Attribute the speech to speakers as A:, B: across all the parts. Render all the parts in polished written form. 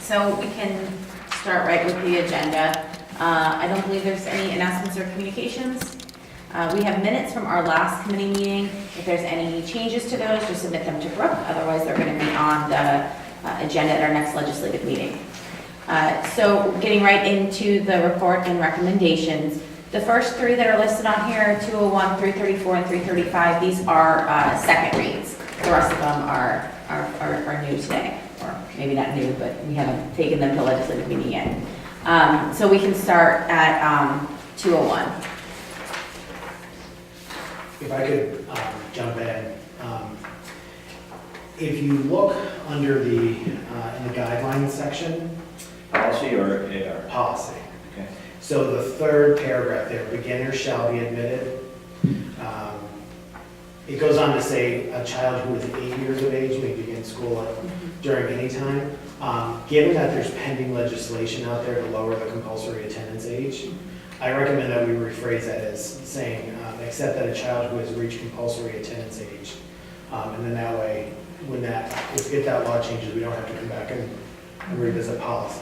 A: So we can start right with the agenda. I don't believe there's any announcements or communications. We have minutes from our last committee meeting. If there's any changes to those, just submit them to Brooke. Otherwise, they're going to be on the agenda at our next legislative meeting. So getting right into the report and recommendations. The first three that are listed on here, 201, 334, and 335, these are second reads. The rest of them are new today, or maybe not new, but we haven't taken them to legislative meeting yet. So we can start at 201.
B: If I could jump in. If you look under the, in the guidelines section.
C: Policy or AR?
B: Policy.
C: Okay.
B: So the third paragraph there, beginners shall be admitted. It goes on to say a child who is 8 years of age may begin school during any time. Given that there's pending legislation out there to lower the compulsory attendance age, I recommend that we rephrase that as saying, except that a child who has reached compulsory attendance age. And then that way, when if that law changes, we don't have to come back and revisit policy.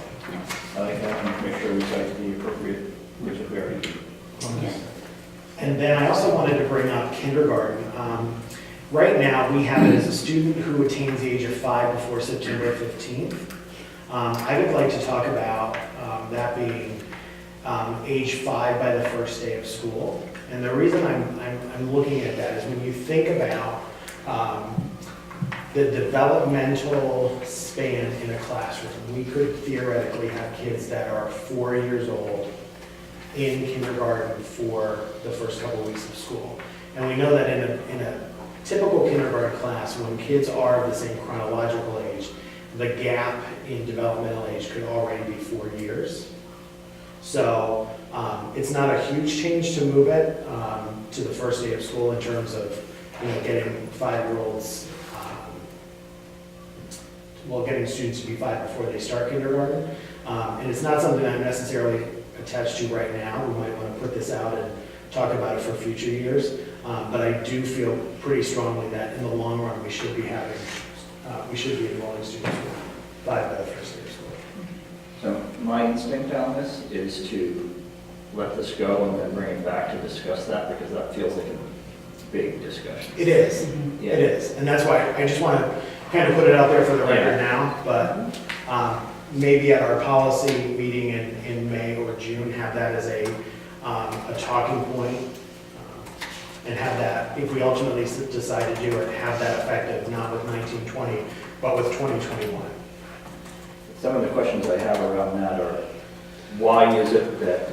C: I like that, and make sure we cite the appropriate, which we already do.
A: Yes.
B: And then I also wanted to bring up kindergarten. Right now, we have it as a student who attains the age of 5 before September 15th. I would like to talk about that being age 5 by the first day of school. And the reason I'm looking at that is when you think about the developmental span in a classroom, we could theoretically have kids that are 4 years old in kindergarten for the first couple of weeks of school. And we know that in a typical kindergarten class, when kids are of the same chronological age, the gap in developmental age could already be 4 years. So it's not a huge change to move it to the first day of school in terms of getting 5-year-olds, getting students to be 5 before they start kindergarten. And it's not something I'm necessarily attached to right now. We might want to put this out and talk about it for future years. But I do feel pretty strongly that in the long run, we should be enrolling students who are 5 by the first day of school.
C: So my instinct on this is to let this go and then bring it back to discuss that, because that feels like a big discussion.
B: It is.
C: Yeah.
B: It is. And that's why I just want to kind of put it out there for the record now. But maybe at our policy meeting in May or June, have that as a talking point, and have that, if we ultimately decide to do it, have that effective not with 1920, but with 2021.
C: Some of the questions I have around that are, why is it that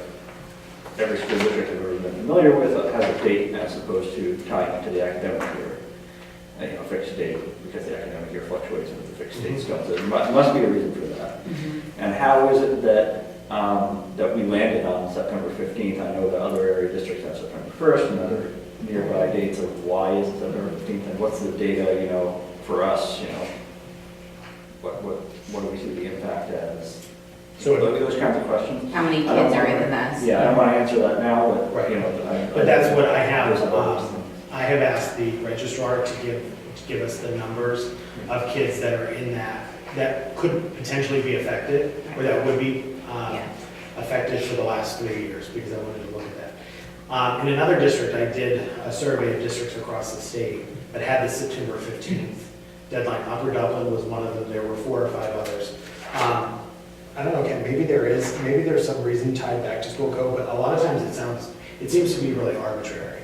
C: every school district I've already been familiar with has a date as opposed to tying it to the academic year? A fixed date, because the academic year fluctuates with the fixed dates don't. So there must be a reason for that. And how is it that that we landed on September 15th? I know that other area districts have September 1st and other nearby dates of why is it September 15th, and what's the data, for us, what do we see the impact as? So those kinds of questions.
A: How many kids are in this?
C: Yeah, I don't want to answer that now, but
B: Right.
C: But
B: But that's what I have. I have asked the registrar to give us the numbers of kids that are in that could potentially be affected, or that would be affected for the last 3 years, because I wanted to look at that. In another district, I did a survey of districts across the state that had the September 15th deadline. Upper Dublin was one of them. There were 4 or 5 others. I don't know, Ken, maybe there's some reason tied back to school code, but a lot of times it seems to be really arbitrary.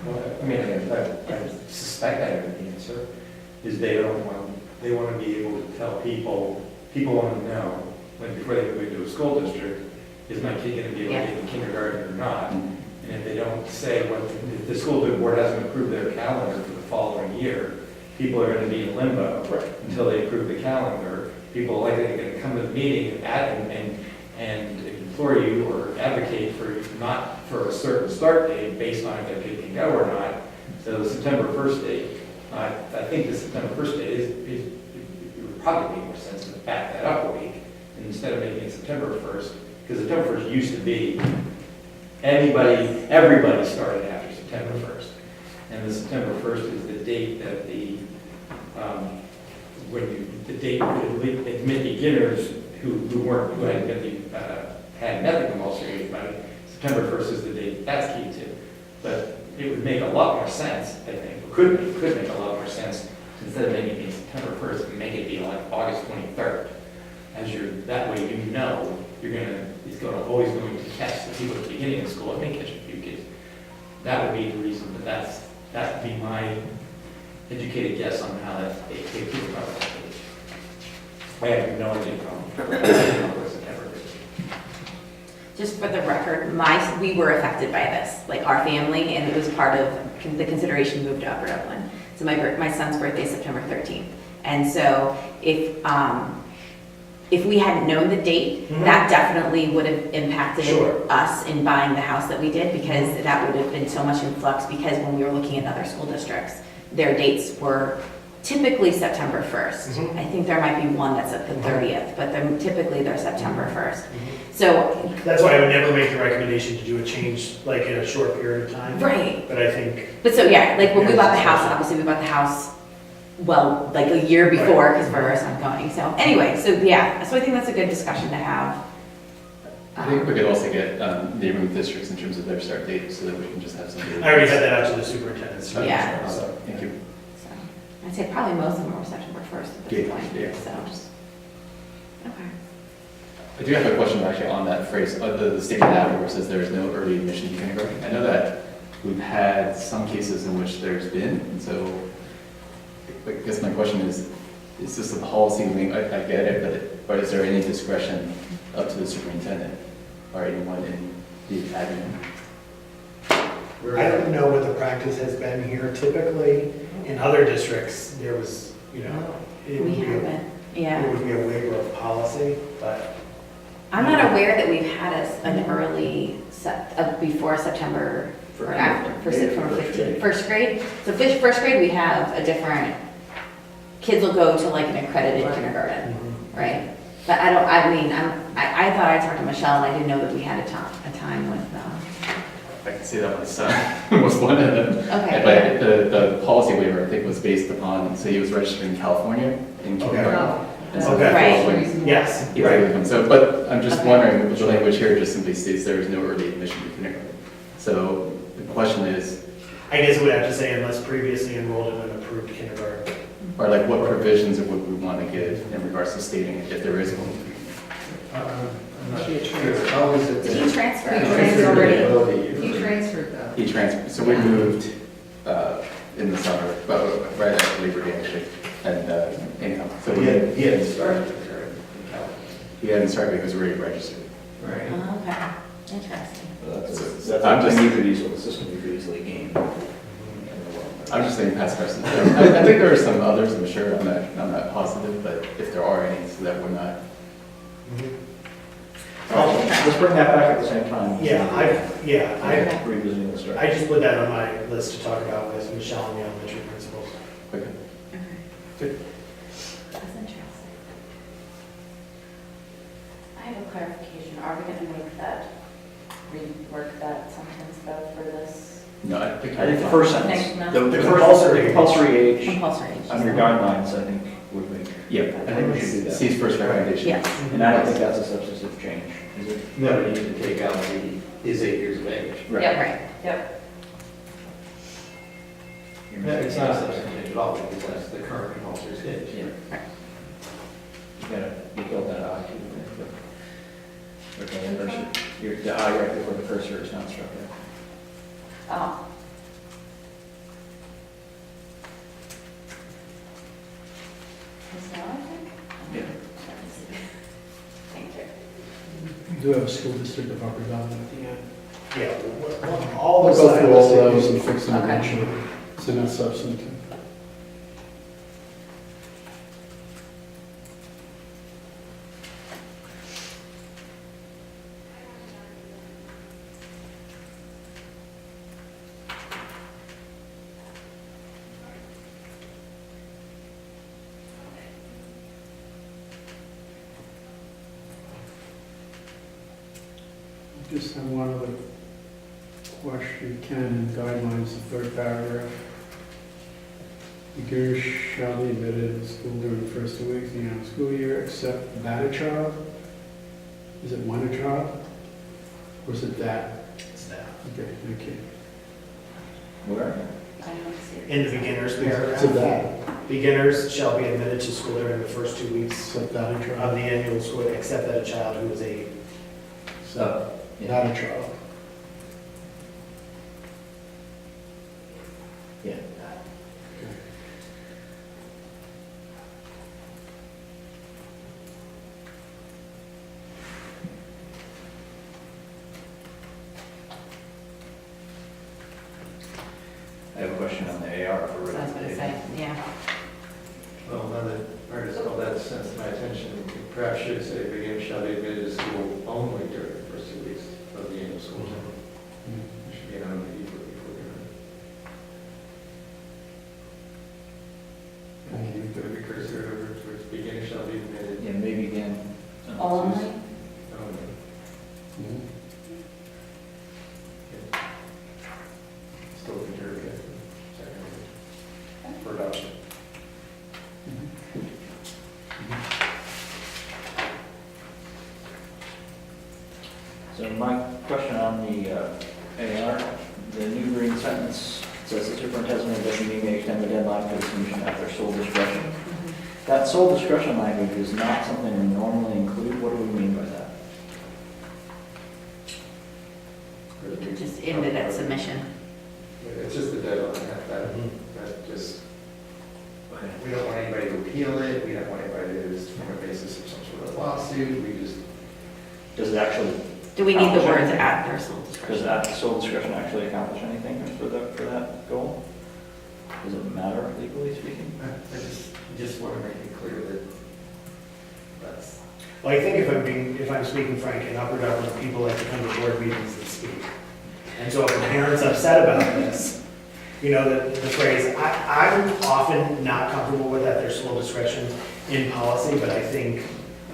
D: Well, I mean, I suspect I have the answer, is they want to be able to tell people want to know, before they go into a school district, is my kid going to be able to get in kindergarten or not? And if they don't say, if the school board hasn't approved their calendar for the following year, people are going to be in limbo until they approve the calendar. People are likely going to come to the meeting and implore you or advocate not for a certain start date based on if their kid can go or not. So the September 1st date, I think the September 1st date it would probably make more sense to back that up a week, and instead of making it September 1st, because September 1st used to be everybody started after September 1st. And the September 1st is the date that the the date would admit beginners who hadn't been, had met the compulsory age by September 1st is the date, that's key too. But it would make a lot more sense, I think, could make a lot more sense, instead of making it September 1st, make it be like August 23rd. That way you know, he's always going to catch the people at the beginning of school, it may catch a few kids. That would be the reason, but that would be my educated guess on how that, they think about that age. I have no idea from September.
A: Just for the record, we were affected by this, like our family, and it was part of the consideration to move to Upper Dublin. So my son's birthday is September 13th. And so if we hadn't known the date, that definitely would have impacted us in buying the house that we did, because that would have been so much in flux, because when we were looking at other school districts, their dates were typically September 1st. I think there might be one that's at the 30th, but typically they're September 1st. So
B: That's why I would never make the recommendation to do a change like in a short period of time.
A: right.
B: But I think,
A: But so, yeah, like when we bought the house, obviously we bought the house, well, like a year before, because for our son going. So anyway, so yeah, so I think that's a good discussion to have.
E: I think we could also get neighboring districts in terms of their start date, so that we can just have something.
B: I already had that out to the superintendent. so-
A: Yeah.
E: So, thank you.
A: So I'd say probably most of them were September 1st at this
E: Yeah,
A: point,
E: yeah.
A: so. Okay.
E: I do have a question actually on that phrase, the statement after where it says there is no early admission to kindergarten. I know that we've had some cases in which there's been, and so I guess my question is this a policy? I get it, but is there any discretion up to the superintendent or anyone in the admin?
B: I don't know what the practice has been here. Typically, in other districts, there was, it
A: We
B: would be a-
A: haven't, yeah.
B: it would be a waiver of policy, but
A: I'm not aware that we've had an early, before September or after, for September 15th. First grade? So first grade, we have a different, kids will go to like an accredited kindergarten, right? But I thought I talked to Michelle, and I didn't know that we had a time with,
E: I can say that my son was one of them.
A: okay.
E: But the policy waiver, I think, was based upon, so he was registered in California in kindergarten. And so
B: Okay.
A: Right.
B: yes,
E: He was able to
B: right.
E: come. So, but I'm just
A: Okay.
E: wondering, the language here just simply states there is no early admission to kindergarten. So the question is,
B: I guess it would have to say unless previously enrolled in an approved kindergarten.
E: or like what provisions would we want to give in regards to stating if there is one?
D: I'm not sure. How is it?
A: Did he transfer?
F: He
A: Or is it
F: transferred
A: already?
F: it. He transferred though.
E: He transferred, so we moved in the summer, but right after Labor Day actually. And anyhow, so
D: He hadn't started kindergarten in California.
E: he hadn't started because we were already registered.
D: Right.
A: Oh, okay, interesting.
C: That's
E: I'm
C: a
E: just-
C: thing you could easily, the system you could easily game.
E: I'm just saying past precedent. I think there are some others, I'm sure, I'm not positive, but if there are any, so that we're not.
C: Let's bring that back at the same time.
B: I
C: Revisiting the start.
B: I just put that on my list to talk about with Michelle and the elementary principals.
E: Okay.
A: Okay.
E: Good.
A: That's interesting.
G: I have a clarification. Are we going to make that, rework that sentence though for this?
E: No, I think.
C: I think the first
G: Next
C: sentence,
G: month.
C: the
B: Compulsory.
C: compulsory age
A: Compulsory.
C: under guidelines, I think would make,
E: Yeah,
C: I think we should do that.
E: Steve's first recommendation.
A: Yes.
C: And I don't think that's a substantive change, is it?
D: No, you need to take out is 8 years of age.
A: Yeah, right.
G: Yep.
D: No, it's not a substantive at all, because that's the current compulsory stage.
C: You killed that I too. but- Okay, and the I right before the cursor is not struck out.
G: Oh. Is now, I think?
C: Yeah.
G: Thank you.
F: We do have a school district of Upper Dublin at the end.
B: Yeah, all
F: We'll
B: the
F: go through all those
B: stylistic.
F: and fix them
A: Okay.
F: eventually. It's not substantive. Just have one other question, Ken, in guidelines, the third paragraph. Beginners shall be admitted to school during the first 2 weeks of the annual school year, except that a child? Is it when a child? Or is it that?
B: It's that.
F: Okay, thank you.
C: Where?
G: I don't see it.
B: In the beginners
F: It's a
B: paragraph,
F: that,
B: beginners shall be admitted to school during the first 2 weeks
F: except that a
B: of
F: child.
B: the annual school, except that a child who is a,
F: So,
C: Yeah.
F: that a child.
C: Yeah. I have a question on the AR for
A: So I was gonna say, yeah.
D: Well, now that Art has called that sense to my attention, perhaps should say beginners shall be admitted to school only during the first 2 weeks of the annual school term. There should be an only before there. And you put a precursor over towards beginners shall be admitted.
C: Yeah, maybe again.
G: Only?
D: Only.
F: Mhm.
D: Still conservative, second, for adoption.
C: So my question on the AR, the new green sentence says the superintendent or designee may extend the deadline for the submission at their sole discretion. That sole discretion language is not something we normally include. What do we mean by that?
A: Just ended at submission.
D: It's just the deadline, that just, we don't want anybody to appeal it, we don't want anybody to, from a basis of some sort of lawsuit, we just,
C: Does it actually,
A: Do we need the words at their sole
C: does
A: discretion?
C: that sole discretion actually accomplish anything for that goal? Does it matter legally speaking?
D: I just want to make it clear that that's,
B: well, I think if I'm speaking frank, in Upper Dublin, people like to come to board meetings and speak. And so if a parent's upset about this, you know, the phrase, I'm often not comfortable with at their sole discretion in policy, but I think,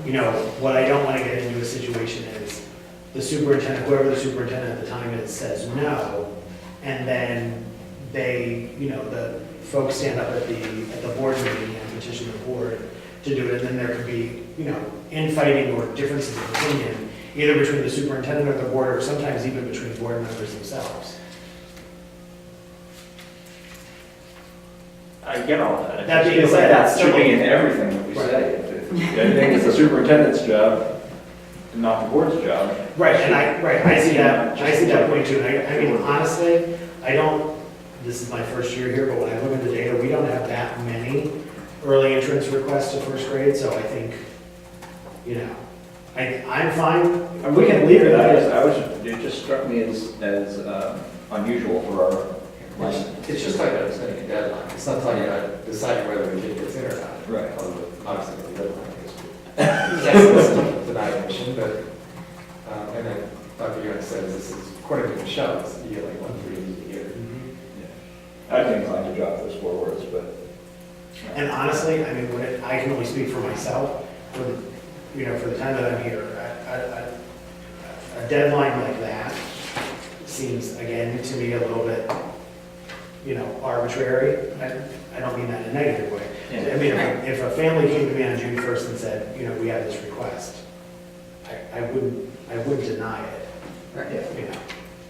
B: you know, what I don't want to get into a situation is the superintendent, whoever the superintendent at the time is, says no, and then they, you know, the folks stand up at the board meeting and petition the board to do it, and then there could be, you know, infighting or differences of opinion, either between the superintendent or the board, or sometimes even between board members themselves.
C: I get all that.
B: That
C: It
B: being
C: feels like
B: said,
C: that should be
B: still-
C: in everything that we say. I think it's the superintendent's job, not the board's job.
B: Right, and I see that point too, and I mean, honestly, this is my first year here, but when I look at the data, we don't have that many early entrance requests to first grade, so I think, you know, I'm fine,
C: And we can leave it, it just struck me as unusual for our license.
D: it's just like setting a deadline, it's not telling you how to decide whether the kid gets in or not.
C: Right.
D: Although, obviously, the deadline is, yes, it's denied admission, but, and then Dr. Young says this is, according to Michelle, it's, you get like 1 3 a year.
C: I'd be inclined to drop those 4 words, but.
B: and honestly, I mean, I can only speak for myself, you know, for the time that I'm here, a deadline like that seems, again, to me, a little bit, you know, arbitrary. I don't mean that in a negative way.
C: Yeah.
B: I mean, if a family came to me on June 1st and said, you know, we have this request, I wouldn't deny it,
A: Right.
B: you know.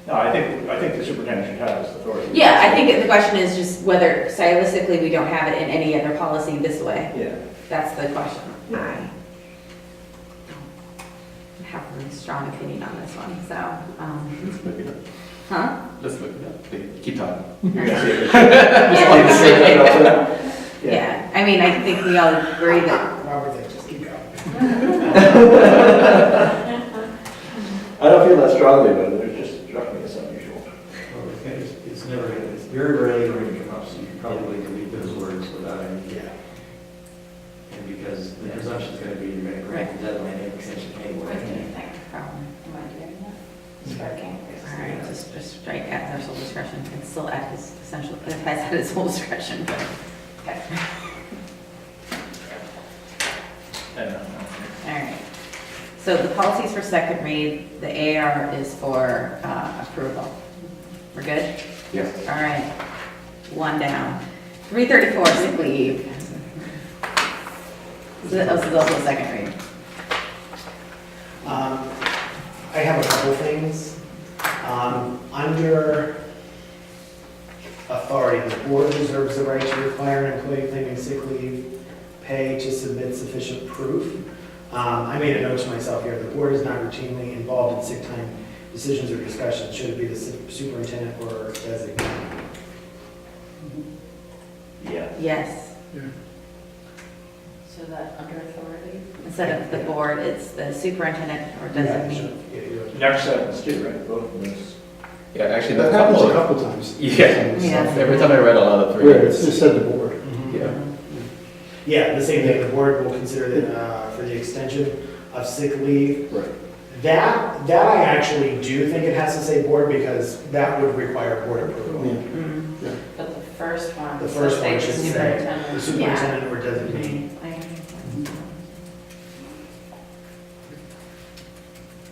C: No, I think the superintendent should have this authority.
A: Yeah, I think the question is just whether stylistically we don't have it in any other policy this way.
C: Yeah.
A: That's the question. I don't have a really strong opinion on this one, so,
E: Let's look it up.
A: huh?
E: Let's look it up. Keep talking.
C: You're gonna see it.
A: Yeah. Yeah, I mean, I think we all agree that,
B: Robert, they just keep going.
C: I don't feel that strongly, but it just struck me as unusual.
D: Well, it's never gonna, it's very rarely going to come up, so you can probably delete those words without any,
B: Yeah.
D: and because the presumption's gonna be you're gonna grant the deadline and extension anyway.
A: problem.
G: Am I doing that? Striking.
A: All right, just strike at their sole discretion. It's still at his essential, it has at his sole discretion, but.
G: Okay.
C: I don't know.
A: All right. So the policies for second read, the AR is for approval. We're good?
E: Yes.
A: All right. One down. 334, sick leave. So this is also a second read.
B: I have a couple things. Under authority, the board reserves the right to require an employee claiming sick leave pay to submit sufficient proof. I made a note to myself here, the board is not routinely involved in sick time decisions or discussions. Should it be the superintendent or designate?
C: Yeah.
A: Yes.
G: So that under authority?
A: Instead of the board, it's the superintendent or designee.
C: Next sentence too, right? Both of those.
E: Yeah, actually,
F: That
E: the
F: happens a
E: couple,
F: couple times.
E: Yeah.
A: Yeah.
E: every time I read a lot of three.
F: Where it's just said the board.
E: Yeah.
B: Yeah, the same thing, the board will consider that for the extension of sick leave.
F: Right.
B: That I actually do think it has to say board because that would require board approval.
F: Yeah.
A: Mm.
G: But the first one.
B: The first one should say
G: superintendent.
B: the superintendent or designee.
A: I understand.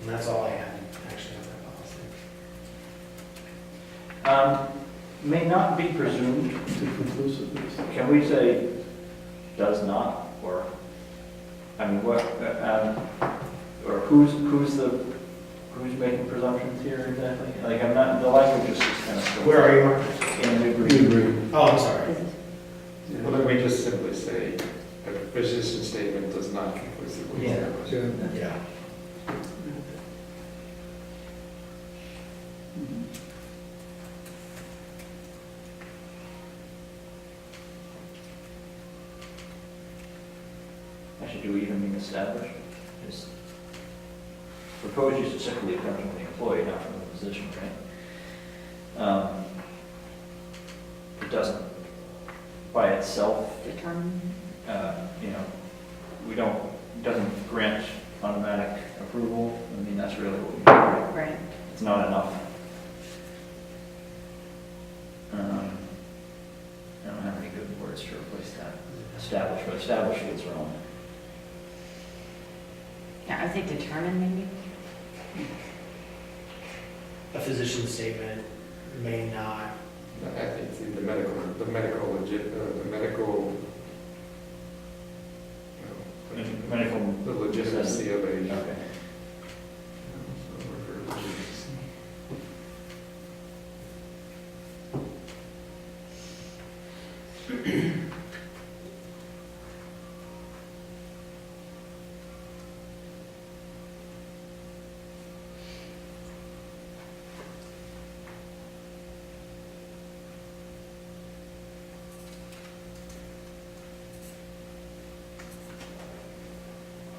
B: And that's all I had actually on that policy.
C: May not be presumed.
F: To conclusiveness.
C: Can we say does not, or, I mean, what, or who's making presumptions here exactly? Like, I'm not, the language is just kind of.
B: Where are you, Mark?
C: In the
F: We
C: agreement.
F: agree.
B: Oh, I'm sorry.
D: Well, then we just simply say, a position statement does not conclusively
C: Yeah.
D: establish.
F: Yeah.
B: Yeah.
C: Actually, do we even mean established? Is proposed use of sick leave comes from the employee, not from the position, right? It doesn't, by itself,
A: Determine.
C: you know, we don't, it doesn't grant automatic approval. I mean, that's really what we do, right?
A: Right.
C: It's not enough. I don't have any good words to replace that. Establish, but establish gets wrong.
A: Yeah, I think determine maybe.
B: A physician statement may not,
D: I think the medical, the medical,
C: Medical.
D: the legitimacy of a.
C: Okay.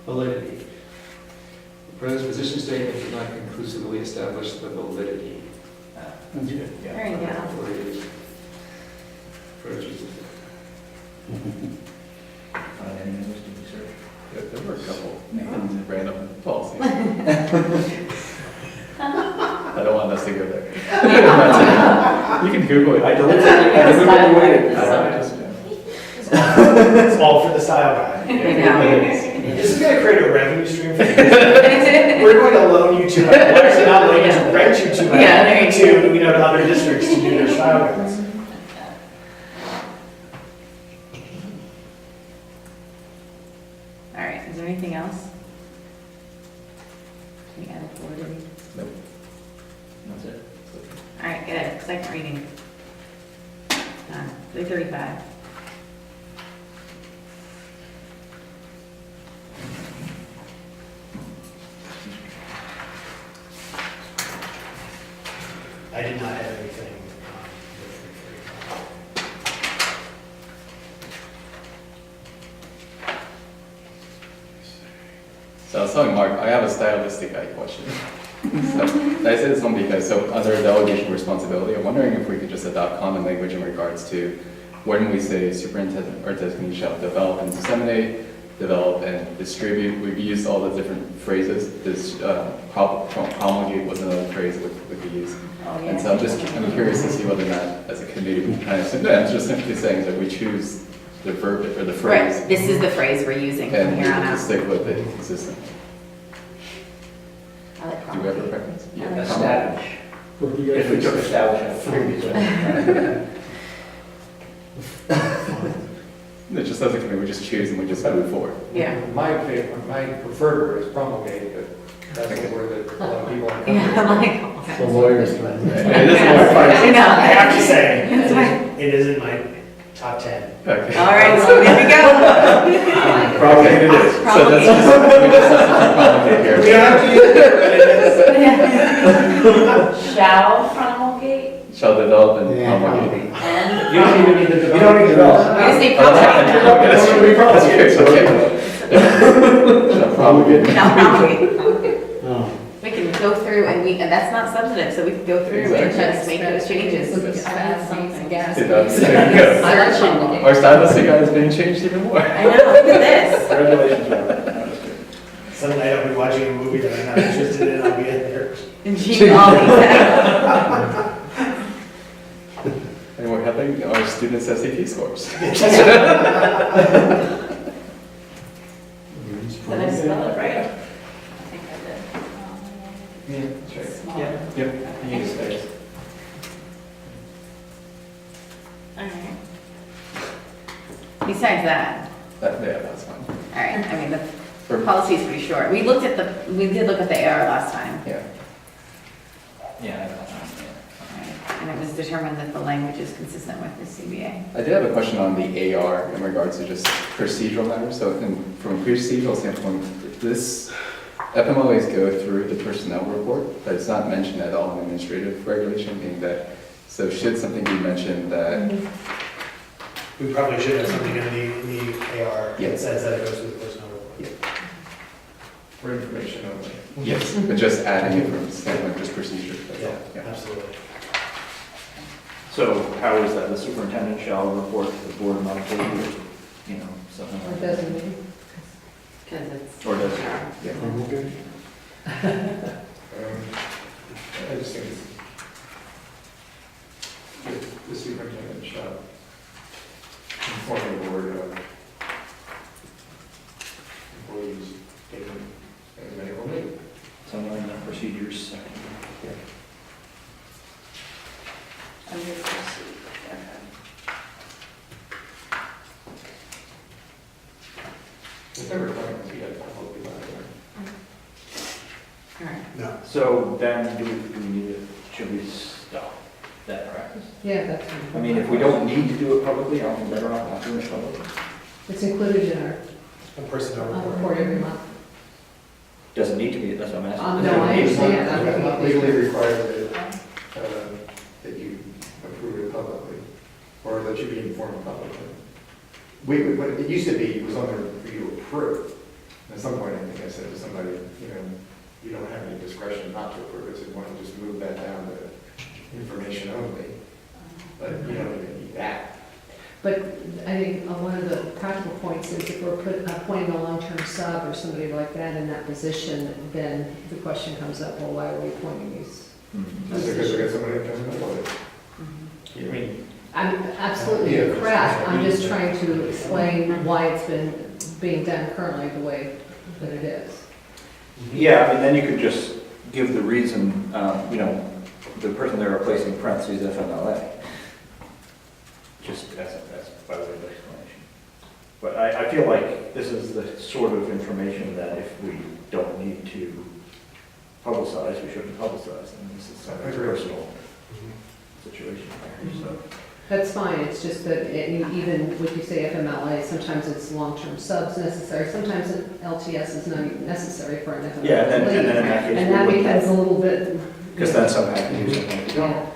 D: Validity. The proposed position statement does not conclusively establish the validity.
F: That's good.
A: There you go.
D: Validity. Approaches.
C: Any members to research?
E: There were a couple random policies. I don't want us to go there. You can Google it.
C: I deliberately
B: it's all for the style guide.
A: I know.
B: This is gonna create a revenue stream for you. We're going to loan you to, well, actually not loan you to, rent you to,
A: Yeah, there you
B: to, to other districts to do their style guides.
A: All right, is there anything else? Any added validity?
E: Nope.
C: That's it.
A: All right, good, second reading. Done, 335.
B: I did not have anything.
E: So I was telling Mark, I have a stylistic question. So I say this one because, so under delegation of responsibility, I'm wondering if we could just adopt common language in regards to when we say superintendent or designee shall develop and disseminate, develop and distribute. We've used all the different phrases. This promulgate was another phrase we could use.
A: Oh, yeah.
E: And so I'm curious to see whether or not, as a committee, we kind of, I'm just simply saying that we choose the verb or the phrase.
A: Right, this is the phrase we're using from
E: And we
A: here on
E: can
A: out.
E: stick with it consistently.
A: I like
E: Do we have a
A: promulgate.
E: preference?
A: I like
C: Establish.
F: What do you
C: If we
F: guys
C: took
F: think?
C: establish out of previous one.
E: It just doesn't come we just choose and we just move forward.
A: Yeah.
D: My favorite, my preferred word is promulgate, but that's the word that a lot of people are.
A: Yeah, I'm like,
F: The lawyers.
E: It is more fun.
A: I know.
B: I have to say,
A: It's fine.
B: it is in my top 10.
E: Okay.
A: All right, so there we go.
E: Probably it is. So that's just, we just have to promulgate here.
B: We don't have to use it, but it is.
G: Shall promulgate
E: Shall develop and
F: Yeah.
E: promulgate.
G: and.
D: You don't even need to
B: You don't need to develop.
A: We just need
E: Oh,
A: promulgate.
E: that's okay. Shall promulgate.
A: Now promulgate.
F: Oh,
A: We can go through and and that's not substantive, so we can go through and
E: Exactly.
A: just make those changes.
E: There you go.
G: I like promulgate.
E: Our stylus guide is being changed even more.
A: I know, look at this.
C: Congratulations, Robert. That was good.
B: Some night I'll be watching a movie that I'm not interested in, I'll be in there.
A: And Gene Ollie.
E: And we're helping our students' SAT scores.
A: Did I spell it right?
G: I think I did.
D: Yeah, that's right.
G: Small.
D: Yeah.
E: Yep.
D: You need space.
A: Alright. Besides that,
E: Yeah, that's fine.
A: alright, I mean, the
E: For-
A: policy is pretty short. We did look at the AR last time.
E: Yeah.
C: Yeah.
A: Alright, and it was determined that the language is consistent with the CBA.
E: I did have a question on the AR in regards to just procedural matters. So from a procedural standpoint, this FMLAs go through the personnel report, but it's not mentioned at all in administrative regulation, being that, so should something be mentioned that,
B: We probably should have something in the AR that
E: Yes.
B: says that it goes with the personnel report.
D: For information only.
E: yes, but just adding it from standpoint of just procedure. That's all.
B: Yeah, absolutely.
C: So how is that? The superintendent shall report to the board monthly, or, something like that?
G: Because it's.
C: Or does it?
E: Yeah.
F: okay.
D: I just think it's, the superintendent shall inform the board of employees taking as medical leave.
C: Somewhere in the procedures section.
G: Under proceed, okay.
D: If ever claims he had probably left
A: Alright.
B: No.
C: So then, do we need to, should we stop that practice?
H: Yeah, that's.
C: I mean, if we don't need to do it publicly, aren't we better off not doing it publicly?
H: It's included in our
B: A personnel report.
H: report every month.
C: Doesn't need to be, that's what I'm asking.
H: No, I understand.
D: It's not legally required that you approve it publicly, or that you be informed publicly. But it used to be, it was on there for you to approve. At some point, I think I said to somebody, you don't have any discretion not to approve it, so you want to just move that down to information only. But you don't even need that.
H: But I think one of the practical points is if we're appointing a long-term sub or somebody like that in that position, then the question comes up, well, why are we appointing these?
D: Just because we got somebody that doesn't know what it is. I mean,
H: I'm absolutely
D: Yeah.
H: correct. I'm just trying to explain why it's been being done currently the way that it is.
C: Yeah, I mean, then you could just give the reason, the person they're replacing parentheses FMLA. Just as by way of explanation. But I feel like this is the sort of information that if we don't need to publicize, we shouldn't publicize. And this is a personal situation here, so.
H: That's fine, it's just that even when you say FMLA, sometimes it's long-term subs necessary, sometimes an LTS is not even necessary for an FMLA.
C: Yeah, and then in that case.
H: And that becomes a little bit.
C: Because then some have to do something you don't.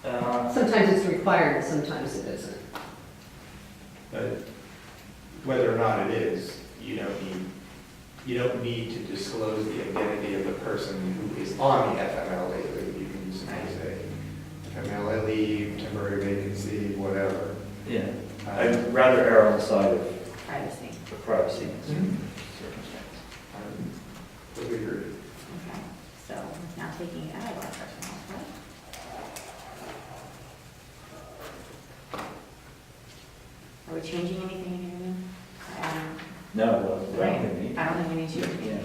H: Yeah. Sometimes it's required and sometimes it isn't.
D: but whether or not it is, you don't need to disclose the identity of the person who is on the FMLA leave. You can just say FMLA leave, temporary vacancy, whatever.
C: Yeah, I'd rather err on the side of
A: Privacy.
C: the privacy in certain circumstances.
D: Totally agree.
A: Okay, so now taking it out of our personnel, right? Are we changing anything in here now?
C: No, well, I
A: Right.
C: don't think we need.
A: I don't think we need to.
C: Yeah.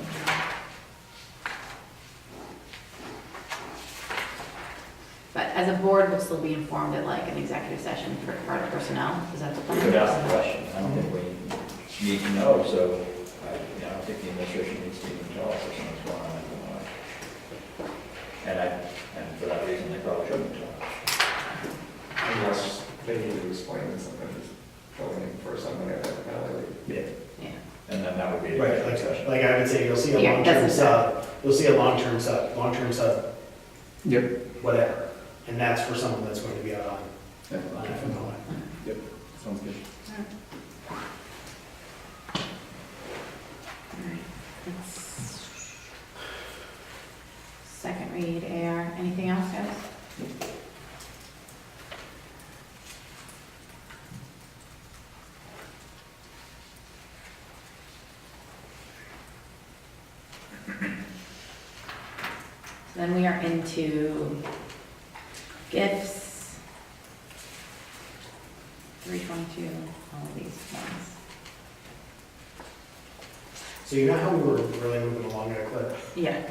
A: But as a board, we'll still be informed at like an executive session for part of personnel, is that the
C: We could
A: plan?
C: ask the question, I don't think we need to know, so I don't think the administration needs to even tell us if something's going on in Illinois. And for that reason, they probably shouldn't tell us.
D: Unless they need to explain that somebody's going in for something at that valley.
C: Yeah.
A: Yeah.
C: And then that would be.
B: Right, like I would say, you'll see a
A: Yeah,
B: long-term
A: that's
B: sub, you'll see a long-term sub,
E: Yep.
B: whatever. And that's for someone that's going to be out on
E: Yeah.
B: FMLA.
E: Yep, sounds good.
A: Alright, let's- Second read, AR, anything else, guys? Then we are into gifts. 322, all of these ones.
B: So you know how we were really moving along at a clip?
A: Yeah.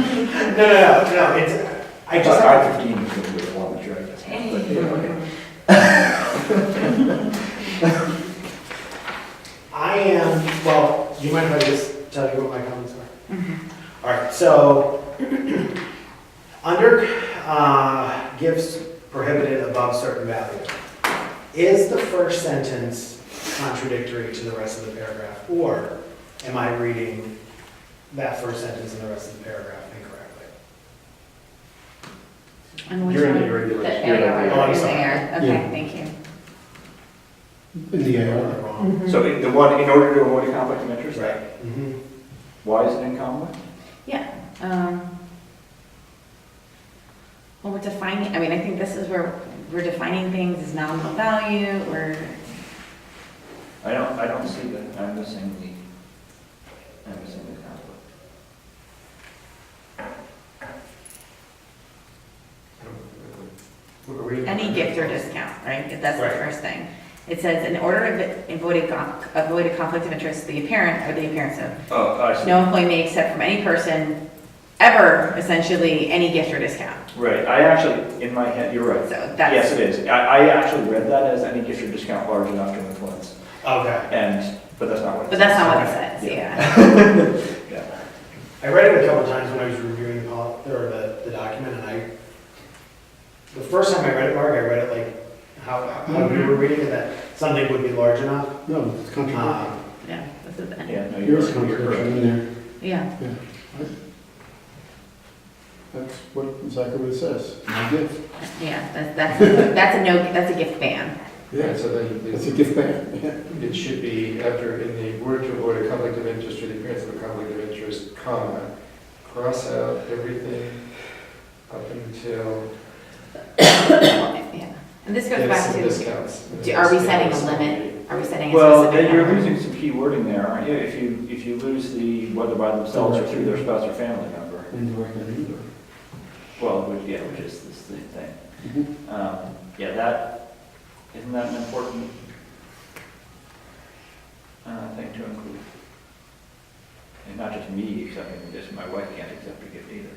B: No, it's, I just have,
C: 15 is going to be the one that you're, I guess.
B: I am, well, do you mind if I just tell you what my comments are?
A: Mhm.
B: All right, so under gifts prohibited above certain value, is the first sentence contradictory to the rest of the paragraph? Or am I reading that first sentence and the rest of the paragraph incorrectly?
A: And which
D: You're in
A: one?
D: the regular-
A: The
D: you're in the
A: AR,
B: regular-
A: you're in the
B: sorry.
A: AR. Okay,
F: Yeah.
A: thank you.
F: In the
B: Am I
F: air.
B: wrong?
C: So the one, in order to avoid a conflict of interest,
B: Right. Mhm.
C: why is it in conflict?
A: Well, we're defining, I mean, I think this is where we're defining things as nominal value, or,
C: I don't see that, I'm missing the conflict.
A: any gift or discount, right? If that's the
B: Right.
A: first thing. It says, in order to avoid a conflict of interest, the apparent, or the appearance of,
C: Oh, I see.
A: no employee may accept from any person, ever, essentially, any gift or discount.
C: Right, I actually, in my head, you're right.
A: So
C: Yes,
A: that's,
C: it is. I actually read that as any gift or discount large enough to influence,
B: Okay.
C: but that's not what it
A: but
C: says.
A: that's not what it says,
C: Yeah.
A: yeah.
C: Yeah.
B: I read it a couple times when I was reviewing the document, and the first time I read it, Mark, I read it like how you were reading it, that something would be large enough.
F: No, it's contradiction.
A: Yeah, this is,
C: Yeah, no, you're
F: There's
C: correct.
F: contradiction in there.
A: yeah.
F: That's exactly what it says. My gift.
A: Yeah, that's a gift ban.
D: Yeah, so then
F: It's a gift bag. Yeah.
D: it should be after, in the order to avoid a conflict of interest or the appearance of a conflict of interest, comma, cross out everything up until
A: Yeah. And this goes back
D: some
A: to,
D: discounts.
A: are we setting a limit? Are we setting a
C: Well,
A: specific
C: then you're
A: number?
C: losing some key wording there, aren't you? If you lose the whether by themselves or through their spouse or family member.
F: Indirect and indirect.
C: Well, which is this thing.
F: Mhm.
C: Yeah, isn't that an important thing to include? And not just me accepting this, my wife can't accept a gift either.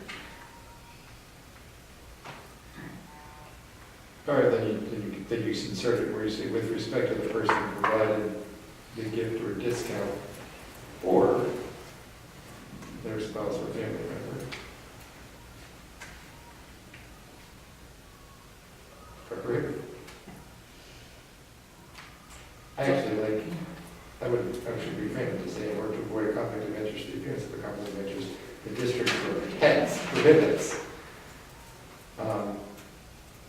D: All right, then you insert it where you say, with respect to the person provided the gift or discount, or their spouse or family member. Correct? I actually I should reframe it to say, in order to avoid a conflict of interest, the appearance of a conflict of interest, the district prohibits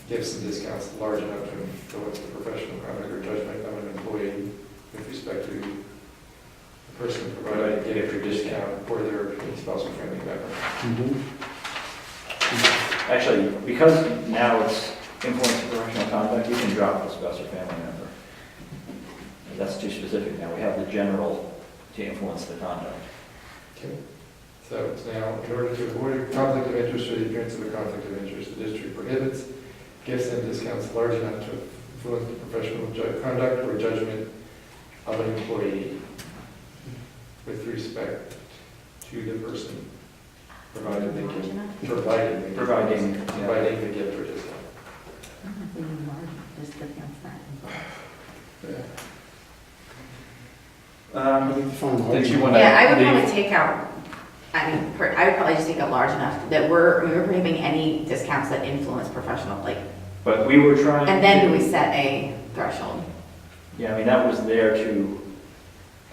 D: gifts and discounts large enough to influence the professional conduct or judgment of an employee with respect to the person providing a gift or discount or their spouse or family member.
F: Mhm.
C: Actually, because now it's influence of professional conduct, you can drop the spouse or family member. That's too specific now. We have the general to influence the conduct.
D: Okay. So it's now, in order to avoid a conflict of interest or the appearance of a conflict of interest, the district prohibits gifts and discounts large enough to influence the professional conduct or judgment of an employee with respect to the person Provided they
A: Large
D: can,
A: enough?
D: provided the gift or discount.
A: I don't know if we need large, just against that.
F: I think fine,
E: Did you want to?
A: Yeah, I would probably take out, I mean, I would probably just take out large enough that we're prohibiting any discounts that influence professional, like,
C: But we were trying.
A: and then do
C: to-
A: we set a threshold?
C: Yeah, I mean, that was there to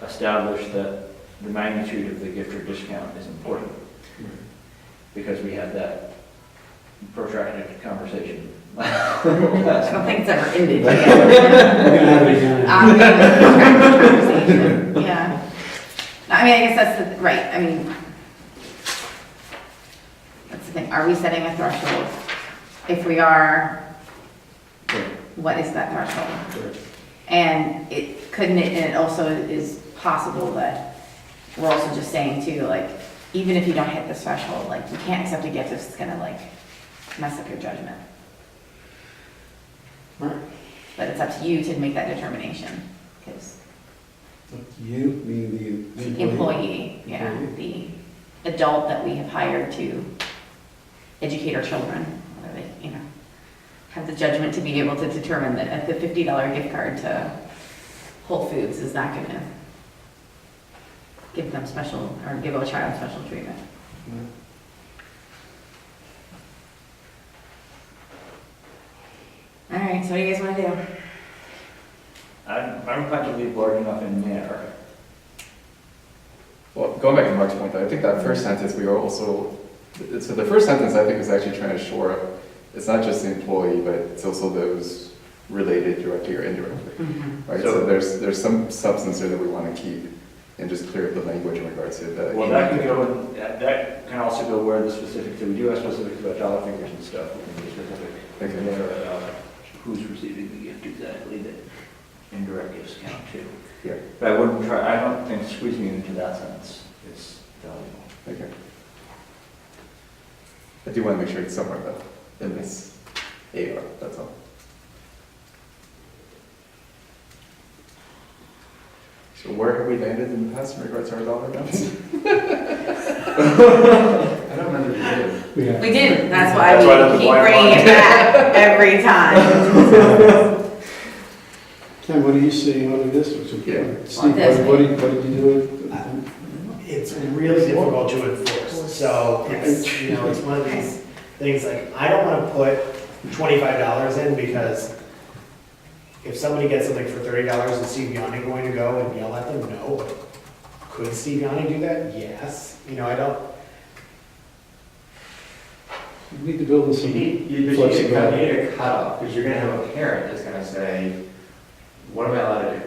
C: establish that the magnitude of the gift or discount is important, because we had that protracted conversation.
A: I don't think it's ever ended
F: We're
A: yet.
F: gonna have it again.
A: Conversation, yeah. No, I mean, I guess that's the, right, I mean, that's the thing, are we setting a threshold? If we are, what is that threshold? And couldn't it, and it also is possible that we're also just saying too, like, even if you don't hit this threshold, like, you can't accept a gift if it's gonna like mess up your judgment.
F: Right.
A: But it's up to you to make that determination, because
F: You, meaning the
A: the employee, yeah, the adult that we have hired to educate our children, whether they, have the judgment to be able to determine that the $50 gift card to Whole Foods is not gonna give them special, or give a child special treatment. All right, so what do you guys wanna do?
C: I'm inclined to leave large enough in there.
E: Well, going back to Mark's point, though, I think that first sentence, we are also, so the first sentence, I think, is actually trying to shore up, it's not just the employee, but it's also those related directly or indirectly, right?
C: So-
E: So there's some substance there that we want to keep and just clear up the language in regards to the.
C: Well, that can go, that can also go where the specifics, so we do have specifics about dollar figures and stuff, we can be specific.
E: Okay.
C: There about who's receiving the gift exactly, that indirect gifts count too.
E: Yeah.
C: But I wouldn't try, I don't think squeezing it into that sentence is valuable.
E: Okay. I do want to make sure it's somewhere though, in this AR, that's all. So where have we landed in the past in regards to our dollar amounts?
D: I don't remember if you did.
F: Yeah.
A: We didn't, that's why
C: That's why that's
A: we
C: a
A: keep
C: black
A: bringing
C: line.
A: it back every time.
F: Ken, what are you seeing on this?
E: Yeah.
F: Steve,
A: This.
F: what did you do?
B: It's really difficult to enforce, so it's, it's one of these things, like, I don't wanna put $25 in, because if somebody gets something for $30, is Steve Yanni going to go and yell at them? No, but could Steve Yanni do that? Yes, I don't,
F: We need to build in
D: You
F: some
D: need, you
F: flexibility.
D: need a cutoff, because you're gonna have a parent that's gonna say, what am I allowed to do?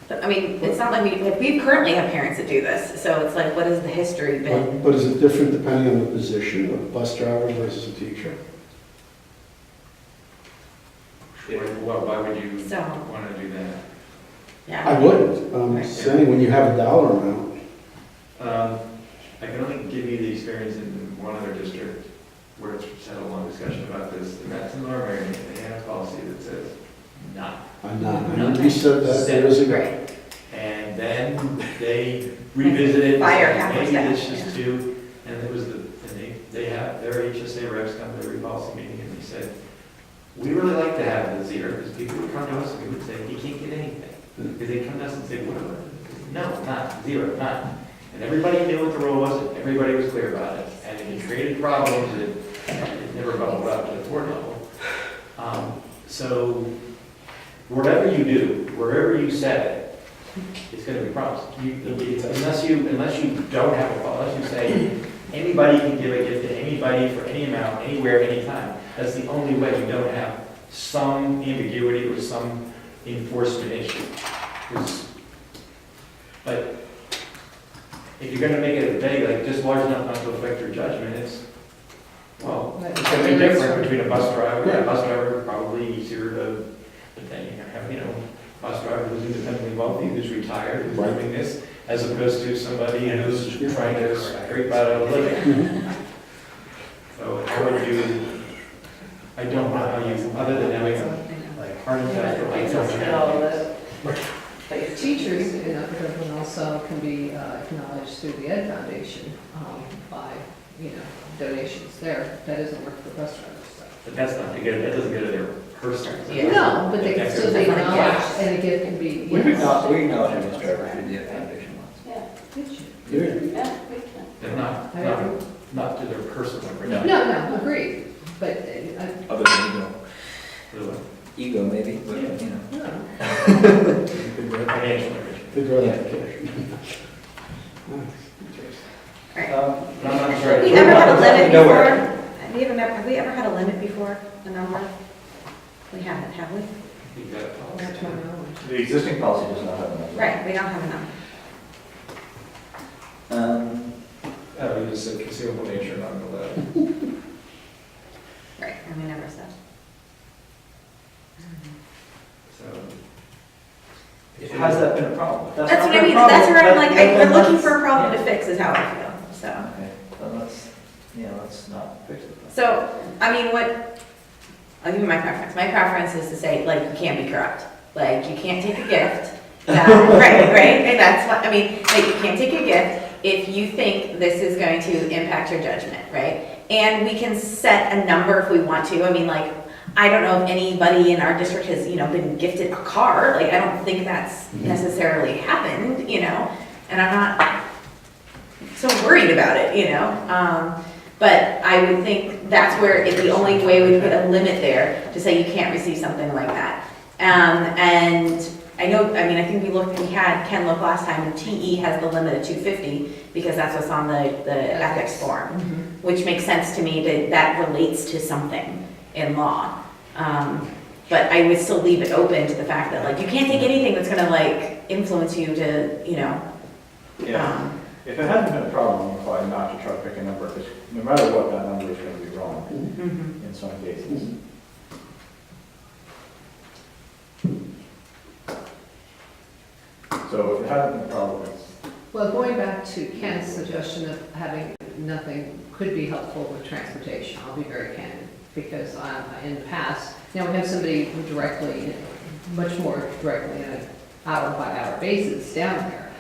A: But, I mean, it's not like we currently have parents that do this, so it's like, what has the history been?
F: But is it different depending on the position, a bus driver versus a teacher?
D: Why would you
A: So-
D: wanna do that?
A: Yeah.
F: I wouldn't, I'm
A: Right.
F: saying when you have a dollar amount,
D: I can only give you the experience in one other district where it's had a long discussion about this, and that's in Lower Merion. They have a policy that says not.
F: I'm not, I know we said that years ago.
A: Right.
D: And then they revisited,
A: Fire
D: maybe
A: staff,
D: this is too, and it was they have, their HSA reps come to every policy meeting, and they said, we really like to have the zero, because people would come to us and we would say, you can't get anything. Because they'd come to us and say, what? No, not, zero, not. And everybody knew what the rule was, and everybody was clear about it, and it created problems, it never bubbled up to the board level. So, whatever you do, wherever you set it, it's gonna be problems. Unless you don't have a policy, unless you say, anybody can give a gift to anybody for any amount, anywhere, anytime. That's the only way you don't have some ambiguity or some enforcement issue. But if you're gonna make it vague, like just large enough not to affect your judgment, it's gonna be different between a bus driver. A bus driver is probably easier to, but then you're gonna have, bus driver who's independently wealthy, who's retired, who's
F: Right.
D: doing this, as opposed to somebody who's trying to scrape out a living. So how would you, I don't know how you, other than having a
B: like,
D: hard and fast relationship.
H: Teachers in Upper Dublin also can be acknowledged through the Ed Foundation by donations there. That doesn't work for restaurants, so.
D: But that's not, again, that doesn't go to their personal.
A: Yeah.
H: No, but they can
D: That's
H: still
D: their-
H: be
A: That's not a
H: acknowledged,
A: gift.
H: and a gift can be,
C: We
H: yes.
C: acknowledge Mr. Everett through the foundation once.
G: Yeah,
F: Yeah.
G: we can.
D: They're not to their personal.
C: No.
H: No, agreed, but,
C: Other than
D: Really.
C: ego, maybe, but, you know.
H: no.
D: Financial enrichment.
F: Good gratification. Nice.
C: I'm not
A: Have
C: sure.
A: we ever had a limit before?
C: Nowhere.
A: Have we ever had a limit before, a number? We haven't, have we?
D: You got it all.
H: That's my knowledge.
C: The existing policy does not have a number.
A: Right, we don't have a number.
D: You just said concealable nature, not allowed.
A: Right, and we never said.
D: So.
C: Has that been a problem? If
A: That's
C: not
A: what I
C: been a
A: mean,
C: problem,
A: that's where I'm like,
C: then
A: we're looking
C: let's-
A: for a problem to
C: yeah.
A: fix is how I feel, so.
C: Okay, then let's not fix it. then.
A: So, I mean, I'll give you my preference. My preference is to say, like, you can't be corrupt. Like, you can't take a gift. Right, and that's what, I mean, like, you can't take a gift if you think this is going to impact your judgment, right? And we can set a number if we want to. I mean, like, I don't know if anybody in our district has, been gifted a car. Like, I don't think that's necessarily happened, and I'm not so worried about it. But I would think that's where the only way we put a limit there to say you can't receive something like that. And I think we had Ken look last time, and TE has the limit of 250 because that's what's on the ethics form,
H: Mhm.
A: which makes sense to me that relates to something in law. But I would still leave it open to the fact that, like, you can't take anything that's gonna, like, influence you to,
C: Yeah, if it hasn't been a problem, I'm inclined not to try to pick a number, because no matter what, that number is going to be wrong
A: mhm.
C: in some cases. So if it hasn't been a problem, it's,
H: Well, going back to Ken's suggestion of having nothing could be helpful with transportation, I'll be very candid, because in the past, now we have somebody who directly, much more directly on an hour-by-hour basis down there,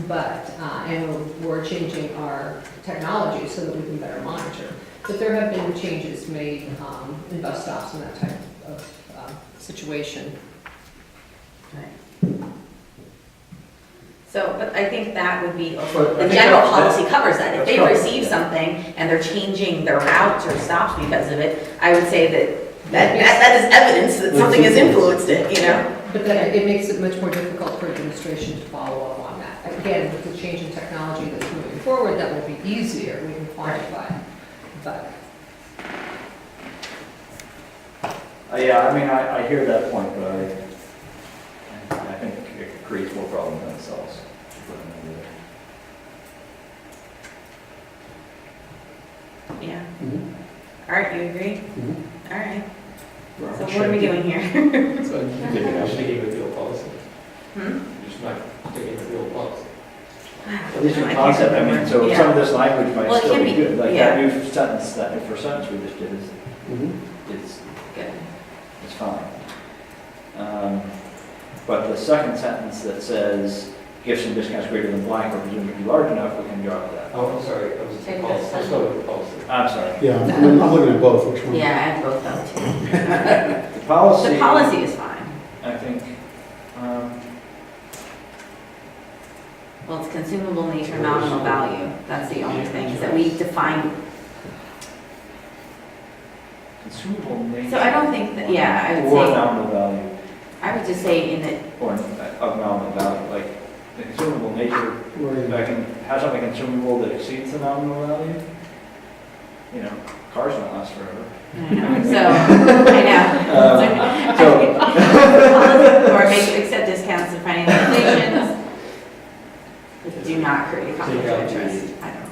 H: but, and we're changing our technology so that we can better monitor. But there have been changes made in bus stops and that type of situation.
A: Right. So, but I think that would be,
C: But I
A: the
C: think
A: general
C: that-
A: policy covers that. If
C: that's
A: they
C: covered,
A: receive
C: yeah.
A: something and they're changing their routes or stops because of it, I would say that is evidence that something has influenced it.
H: But then it makes it much more difficult for administration to follow up on that. Again, with the change in technology that's moving forward, that will be easier, we can quantify it. But
C: yeah, I mean, I hear that point, but I think it creates more problems than it solves.
A: Yeah.
F: Mhm.
A: All right, you agree?
F: Mhm.
A: All right.
F: Well,
A: So what are we doing here?
E: So you can take it
D: You're
E: out.
D: sticking with the old policy.
A: Hmm?
D: You're just not sticking with the old policy.
C: At least
A: I
C: in
A: can't
C: concept, I mean,
A: remember.
C: so
A: Yeah.
C: some of this language might
A: Well, it
C: still
A: can
C: be
A: be-
C: good, like
A: yeah.
C: that new sentence, that new first sentence we just did is,
F: Mhm.
A: Good.
C: it's fine. But the second sentence that says gifts and discounts greater than blank or presumed to be large enough, we can drop that.
D: Oh, I'm sorry, that was the
G: Take
D: policy.
G: this
D: Let's go with the policy.
C: I'm sorry.
F: Yeah, I'm looking at both, which one?
A: Yeah, I have both of them
C: The
A: too.
C: policy.
A: The policy is fine.
C: I think,
A: Well, it's consumable nature, nominal value. That's the only thing, is that we define.
C: consumable nature.
A: So I don't think that, yeah, I would
C: Or
A: say,
C: nominal value,
A: I would just say in it,
C: or of nominal value, like the consumable nature, if I can have something consumable that exceeds the nominal value, you know, cars don't last forever.
A: I know. Or make it accept discounts and financial relations. Do not create a conflict of interest. I don't know.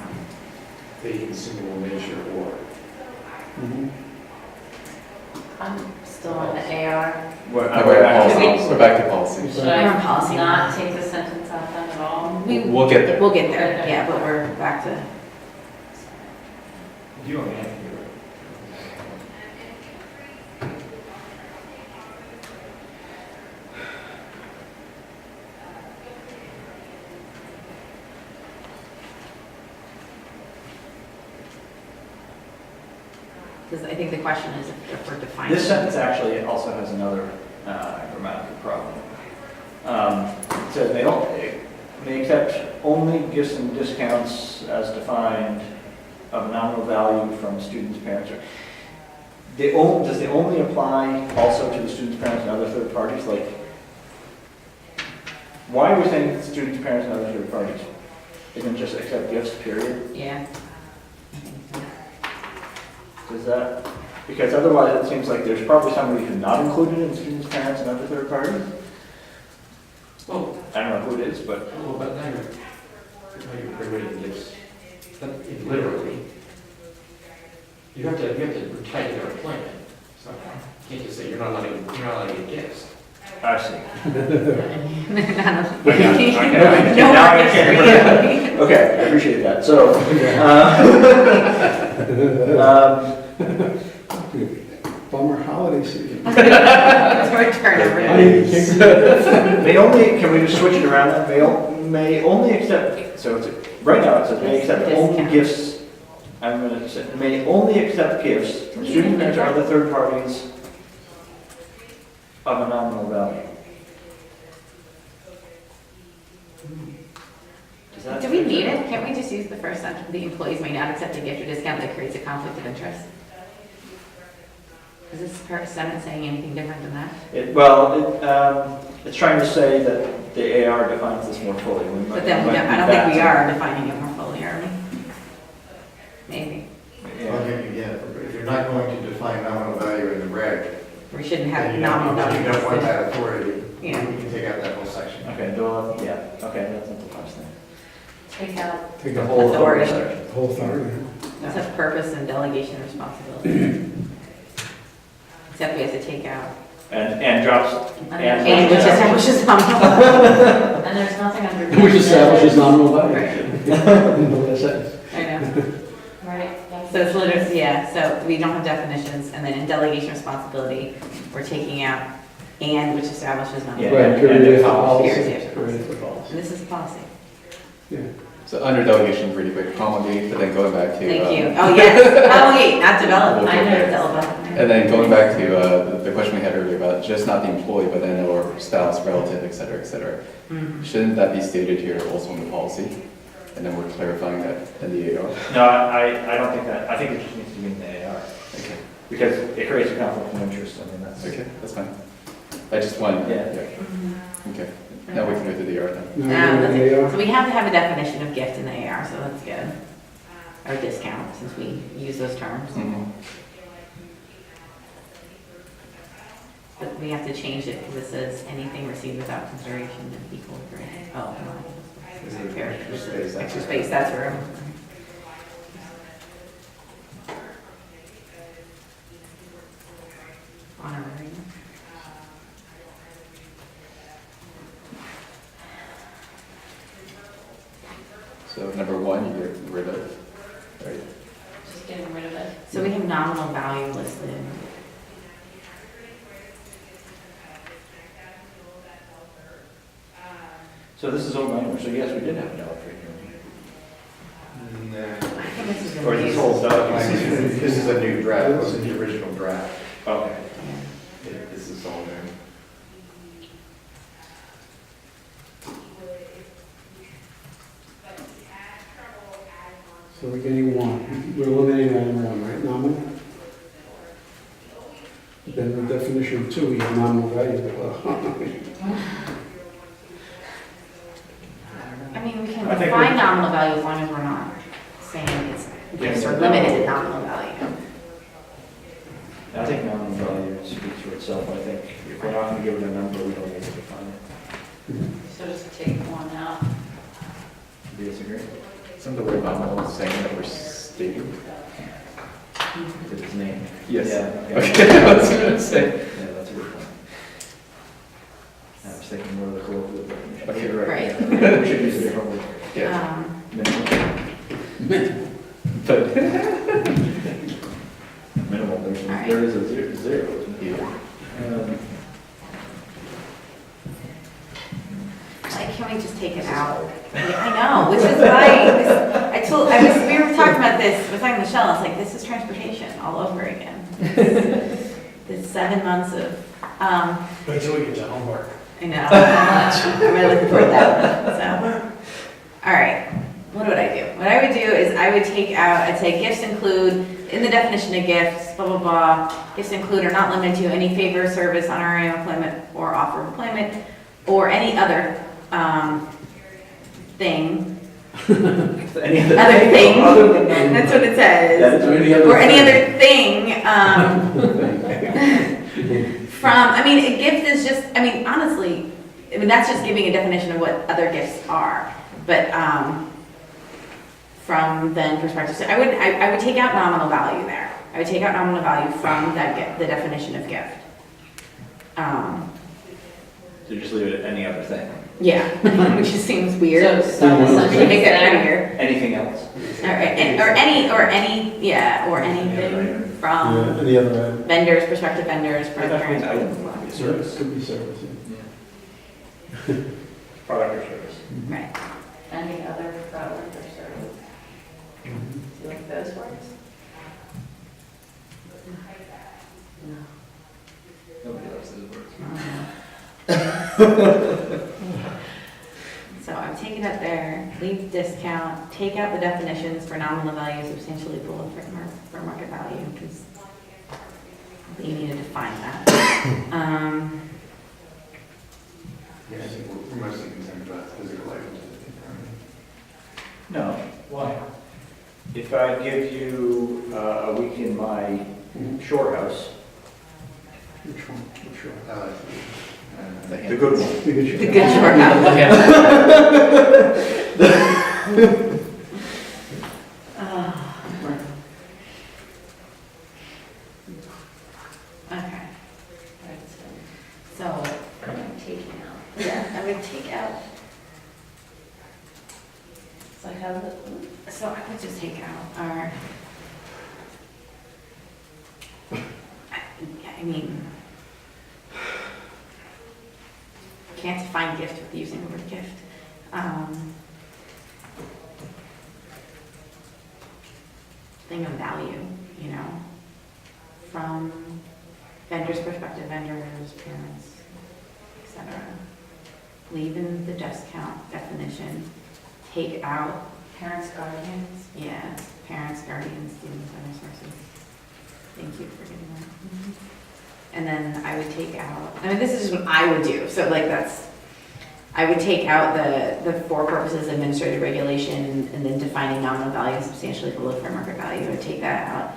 D: The consumable nature or.
F: Mhm.
G: I'm still on the AR.
C: What,
E: We're back to policy.
G: Should
A: We're on
G: I
A: policy.
G: not take the sentence out then at all?
E: We'll get there.
A: We'll get there, yeah, but we're back to,
D: You don't have to do it.
A: Because I think the question is if we're defining.
C: This sentence actually also has another grammatical problem. It says may accept only gifts and discounts as defined of nominal value from students' parents. Does the only apply also to the students' parents and other third parties? Like, why are we saying students' parents and other third parties? Isn't it just accept gifts, period?
A: Yeah.
C: Does that, because otherwise it seems like there's probably somebody who's not included in students' parents and other third parties.
D: Well,
C: I don't know who it is, but
D: but now you're prohibiting gifts, literally. You have to tighten their employment, so you can't just say you're not allowing get gifts.
C: I see.
A: No
C: Now I
A: more
C: can-
A: gifts.
C: Okay, I appreciate that. So,
F: Bummer holiday season.
A: It's our turn.
F: I mean, you can't-
C: may only, can we just switch it around then? May only accept, so it's, right now it says may accept only
A: Discount.
C: gifts. I'm going to say, may only accept gifts from student parents or other third parties of a nominal value. Does that-
A: Do we need it? Can't we just use the first sentence? The employees may not accept a gift or discount that creates a conflict of interest. Is this sentence saying anything different than that?
C: It's trying to say that the AR defines this more fully. We might-
A: But then,
C: might
A: I don't
C: be
A: think we
C: back
A: are defining it more fully, are we? Maybe.
C: to-
I: Well,
C: Yeah.
I: if you're not going to define nominal value in the reg,
A: We shouldn't
I: then
A: have
I: you
A: nominal
I: don't,
A: value.
I: you don't want
A: listed.
I: that authority.
A: Yeah.
I: You can take out that whole section.
C: Okay, yeah, okay, that's not the first thing.
G: Take out,
F: Take
C: The
F: out
C: whole
A: Authority.
C: section.
F: the whole authority.
A: It says purpose and delegation responsibility. Except we have to take out,
C: And drops,
A: and which establishes nominal.
G: and there's nothing under.
F: Which establishes nominal value.
A: Right.
F: In the last sentence.
A: I know.
G: Right.
A: So it's literally, yeah, so we don't have definitions, and then in delegation responsibility, we're taking out and which establishes
C: Yeah.
A: nominal.
F: Right,
C: and
F: period
C: the
F: after
C: policy.
F: policy.
A: Period after
F: Period after policy.
A: And this is a policy.
F: Yeah.
E: So under delegation, really quick, promulgate, but then going back to.
A: Thank you. Oh, yes. Oh, wait, not develop. I know develop.
E: And then going back to the question we had earlier about just not the employee, but then or spouse, relative, et cetera, et cetera.
A: Mhm.
E: Shouldn't that be stated here also in the policy? And then we're clarifying that in the AR?
C: No, I don't think that, I think it just needs to be in the AR,
E: Okay,
C: because it creates a conflict of interest, I mean, that's.
E: okay, that's fine. I just wanted,
C: Yeah.
E: okay. Now we can go through the AR then.
F: Now,
A: that's
F: they
A: it.
F: are-
A: So we have to have a definition of gift in the AR, so that's good. Or discount, since we use those terms.
E: Mhm.
A: But we have to change it because it says anything received without consideration of equal grade. Oh, no.
I: Extra space, that's
A: Extra
I: right.
A: space, that's where. Honorary.
E: So number one, you get rid of, right?
G: Just getting rid of it.
A: So we have nominal value listed.
C: So this is old language, so yes, we did have a dollar figure.
A: I think this is.
C: Or this whole document.
I: This is a new draft, this is the original draft.
C: Okay.
I: This is all new.
F: So we're getting one. We're eliminating item one, right? Nominal? Then the definition of two, we have nominal value.
A: I mean, we can
C: I think
A: define
C: we-
A: nominal value as long as we're not saying it's gifts or limited to nominal value.
C: I think nominal value speaks for itself, I think if we're not gonna give it a number, we don't need to define it.
G: So just take one out.
C: Do you disagree?
E: Some of the word nominal is saying that we're stating.
C: Because it's named.
E: Yes.
C: Yeah.
E: Okay, I was gonna say.
C: Yeah, that's a good point. I was thinking more of the colloquial definition.
E: Okay.
C: You're
A: Right.
C: Yeah, we should use a different word.
E: Yeah.
C: Minimal.
E: But,
C: Minimal,
A: All right.
C: there is a zero.
A: Like, can we just take it out? Yeah, I know, which is why, we were talking about this, I was talking to Michelle, I was like, this is transportation. all over again. The 7 months of,
B: Wait till we get to homework.
A: I know, I'm really looking forward to that one, so. All right, what would I do? What I would do is I would take out, I'd say gifts include, in the definition of gifts, blah, blah, blah, gifts include are not limited to any favor, service, honorary employment, or offer of employment, or any other thing.
C: Any
A: Other thing.
C: Other than that?
A: That's what it
C: That
A: says.
C: is
E: Or any other
A: Or any
E: thing.
A: other thing. From, I mean, a gift is just, I mean, honestly, I mean, that's just giving a definition of what other gifts are. But from then perspective, so I would take out nominal value there. I would take out nominal value from that gift, the definition of gift.
C: So just leave it at any other thing.
A: Yeah, which just seems weird.
H: So
A: We can make that prettier.
C: Anything else?
A: All right, or anything from
F: Any other item?
A: vendors, prospective vendors,
C: That means
A: parents.
C: item, could be service,
F: Could be service, yeah.
C: product or service.
A: Right.
G: Any other product or service? Do you like those words?
E: Nobody likes those words.
A: So I'm taking it there, leave discount, take out the definitions for nominal value substantially below fair market value, because you need to define that.
I: Yeah, I think we're mostly concerned about physical items.
C: No.
B: Why?
C: If I give you a week in my shore house,
F: Which one? Which one?
C: the good one,
F: The good
A: The
F: shot.
A: good short Okay. So,
G: I'm taking out.
A: yeah, I would take out,
G: So I have the,
A: so I would just take out our, I mean, can't define gift with using the word gift. Thing of value, you know, from vendors, prospective vendors, parents, etc. Leave in the discount definition, take out,
G: parents, guardians.
A: yeah, parents, guardians, students, other sources. Thank you for getting that. And then I would take out, I mean, this is what I would do, so like that's, I would take out the for purposes of administrative regulation and then defining nominal value substantially below fair market value, I would take that out.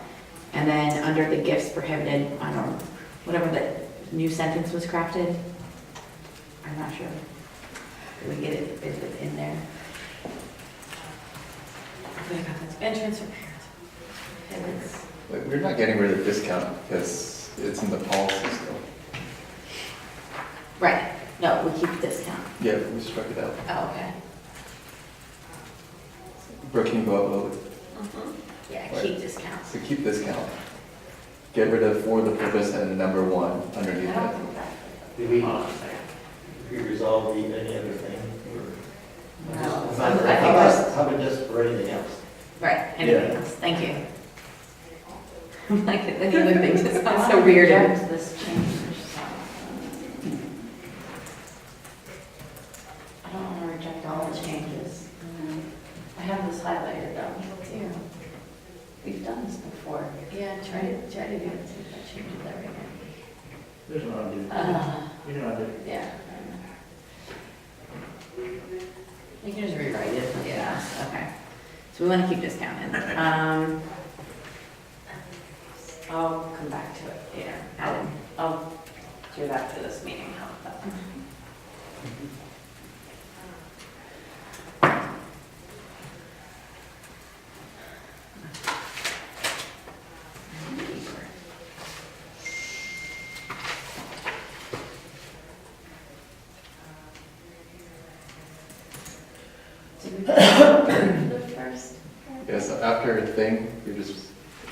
A: And then under the gifts prohibited, I don't know, whatever the new sentence was crafted, I'm not sure. Did we get it, is it in there? Entrance or parents.
E: Like, we're not getting rid of discount because it's in the policy still.
A: Right, no, we keep the discount.
E: Yeah, we struck it out.
A: Oh, okay.
E: Brooke, can you go up a little bit?
A: Yeah,
E: Right.
A: keep discount.
E: So keep discount. Get rid of for the purpose and number one underneath
G: I don't
E: it.
G: think that.
J: Did we resolve any other thing?
G: No.
J: How
G: I think that's-
J: about just for anything else?
A: Right, anything else, thank you. Like, any other things, it sounds so weird.
G: Reject this change. I don't want to reject all the changes. I have this highlighted though. Too. We've done this before.
A: Yeah, try to do it, see if that changes everything.
C: there's an undo. You can undo.
A: Yeah. You can just rewrite it, yeah, okay. So we want to keep discount in.
G: I'll come back to it.
A: Yeah, add in.
G: I'll do that for this meeting. How about that? Did we do the first?
E: Yeah, so after thing, you're just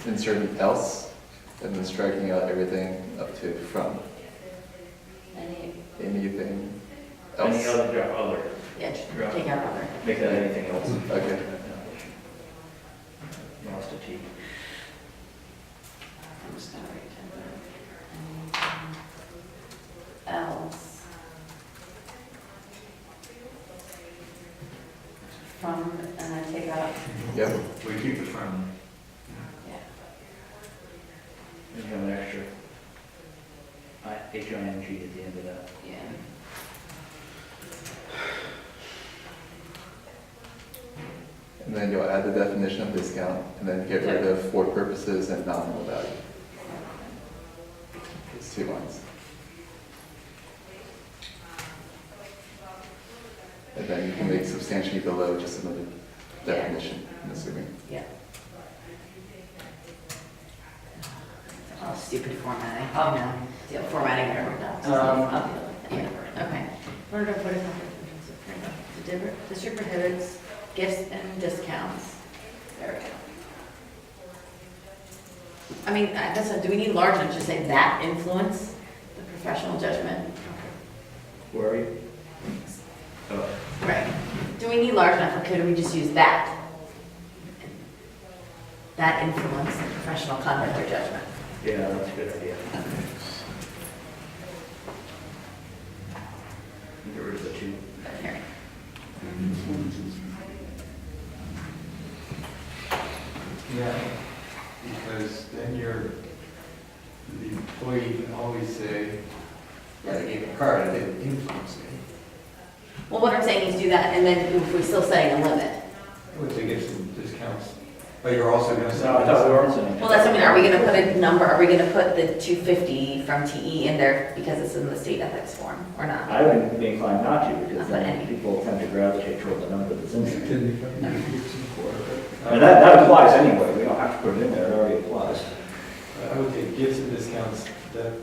E: inserting else and then striking out everything up to from.
G: Any,
E: Anything
C: Any
E: else?
C: other job, other,
A: Yeah, take out other.
C: make that anything else.
E: Okay.
C: Lost a T.
G: from, and then take out,
E: Yep.
I: We keep the from.
G: yeah.
C: You have an extra H-I-N-G at the end of that.
G: Yeah.
E: And then you'll add the definition of discount, and then get rid of for purposes and nominal value. It's 2 lines. And then you can make substantially below just another definition, I'm assuming.
A: Yeah. Oh, stupid formatting. Oh, no. Yeah, formatting never does. Yeah, okay. Order to put it on the district prohibits gifts and discounts. There we go. I mean, I guess, do we need large enough to say that influence the professional judgment?
C: Where are you? Oh,
A: Right. Do we need large enough, or could we just use that? That influence the professional conduct or judgment?
C: yeah, that's a good idea. Get rid of the two.
A: Here.
D: Yeah, because then the employee can always say, yeah, they gave me a card, it didn't influence me.
A: Well, what I'm saying is do that, and then if we still setting a limit.
D: Which they get some discounts, but you're also gonna say.
C: No, I thought we weren't saying.
A: Well, that's, I mean, are we gonna put a number, are we gonna put the 250 from TE in there because it's in the state ethics form, or not?
C: I would be inclined not to, because
A: Not
C: then
A: any.
C: people tend to gravitate toward the number that's in there.
D: I
C: And that applies anyway, we don't have to put it in there, it already applies.
D: would say gifts and discounts that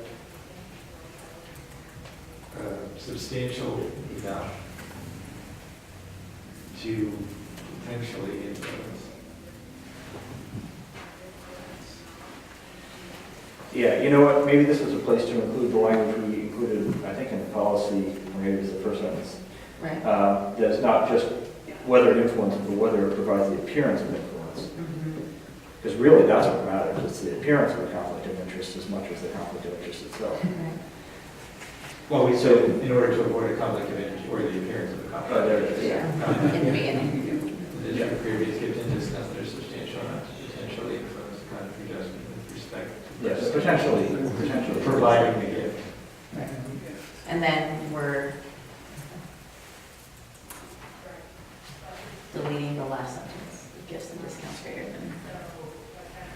D: substantial enough to potentially influence.
C: Yeah, you know what, maybe this is a place to include the language we included, I think, in the policy, or maybe it's the first sentence.
A: Right.
C: That's not just whether it influences, but whether it provides the appearance of influence.
A: Mhm.
C: Because really, that's what matters, it's the appearance of a conflict of interest as much as the conflict of interest itself.
D: Well, we said in order to avoid a conflict of interest or the appearance of a conflict.
C: Oh, there it is.
A: Yeah, in the beginning.
D: The district previous gift and discounts that are substantial enough to potentially influence the conduct of judgment with respect to.
C: Yes, potentially.
D: Providing the gift.
A: And then we're deleting the last sentence, gifts and discounts greater than.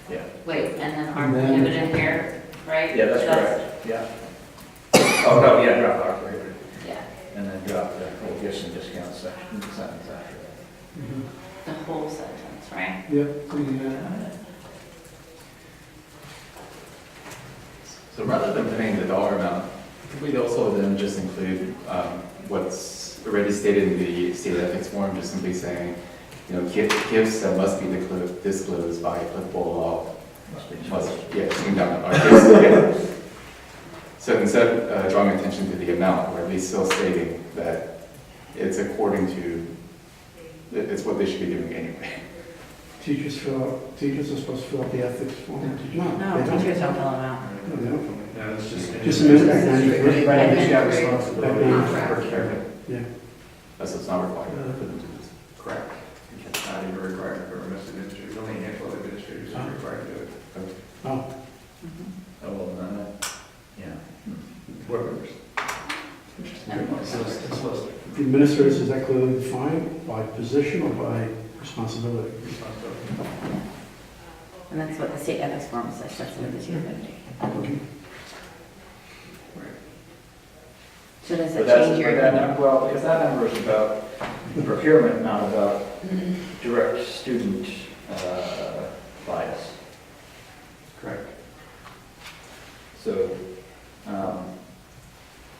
C: Yeah,
G: Wait, and then are
F: And then-
G: prohibited here, right?
C: yeah, that's correct, yeah. Oh, no, yeah, drop our prohibited,
G: Yeah,
C: and then drop the whole gifts and discounts section, sentence after that.
G: the whole sentence, right?
F: Yep, so you got
E: So rather than putting the dollar amount, could we also then just include what's already stated in the state ethics form, just simply saying, you know, gifts that must be disclosed by applicable law
C: Must be
E: must,
C: disclosed.
E: yeah, swing down our gifts, yeah. So instead of drawing attention to the amount, we're at least still stating that it's according to, it's what they should be doing anyway.
F: teachers are supposed to fill out the ethics form. Teachers-
A: No,
F: they don't.
A: teachers don't fill them out.
F: No, they don't.
I: No, it's just.
F: Just a minute, back 93.
I: Anybody who's got
A: Back
I: responsibility for procurement.
F: Yeah.
E: That's what's not required for them to do this.
I: Correct. It's not even a requirement for most administrators, only a handful of administrators are required to do it.
F: Oh,
C: Oh, well, then, yeah.
I: Board members. So it's listed.
F: the administrators, is that clearly defined by position or by responsibility?
I: Responsibility.
A: And that's what the state ethics form says, that's what the 250. So does
C: But
A: it
C: that's,
A: change your
C: but that
A: opinion?
C: number, well, because that number is about procurement, not about direct student bias.
D: Correct.
C: So,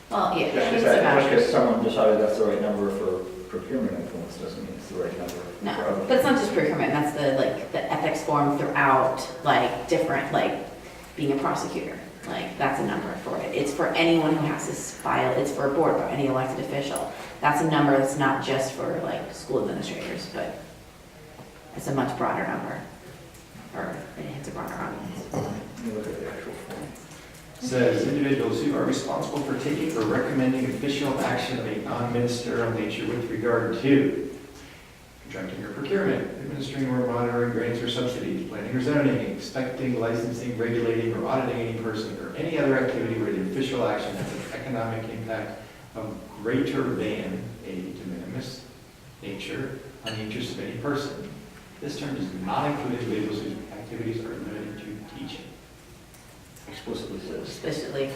A: Well, yeah,
C: just
A: it's
C: because
A: about,
C: someone decided that's the right number for procurement influence doesn't mean it's the right number for
A: no,
C: other.
A: but it's not just procurement, that's the, like, the ethics form throughout, like, different, like, being a prosecutor. Like, that's a number for it. It's for anyone who has this file, it's for a board, or any elected official. That's a number that's not just for, like, school administrators, but it's a much broader number. Or it hits a broader audience.
C: Let me look at the actual form.
I: Says individuals who are responsible for taking or recommending official action of a non-ministerial nature with regard to. contracting or procurement, administering or monitoring grants or subsidies, planning or zoning, inspecting, licensing, regulating, or auditing any person or any other activity where the official action has an economic impact of greater than a de minimis nature on the interest of any person. This term does not include individuals whose activities are limited to teaching.
C: Explicitly says.
A: Explicitly.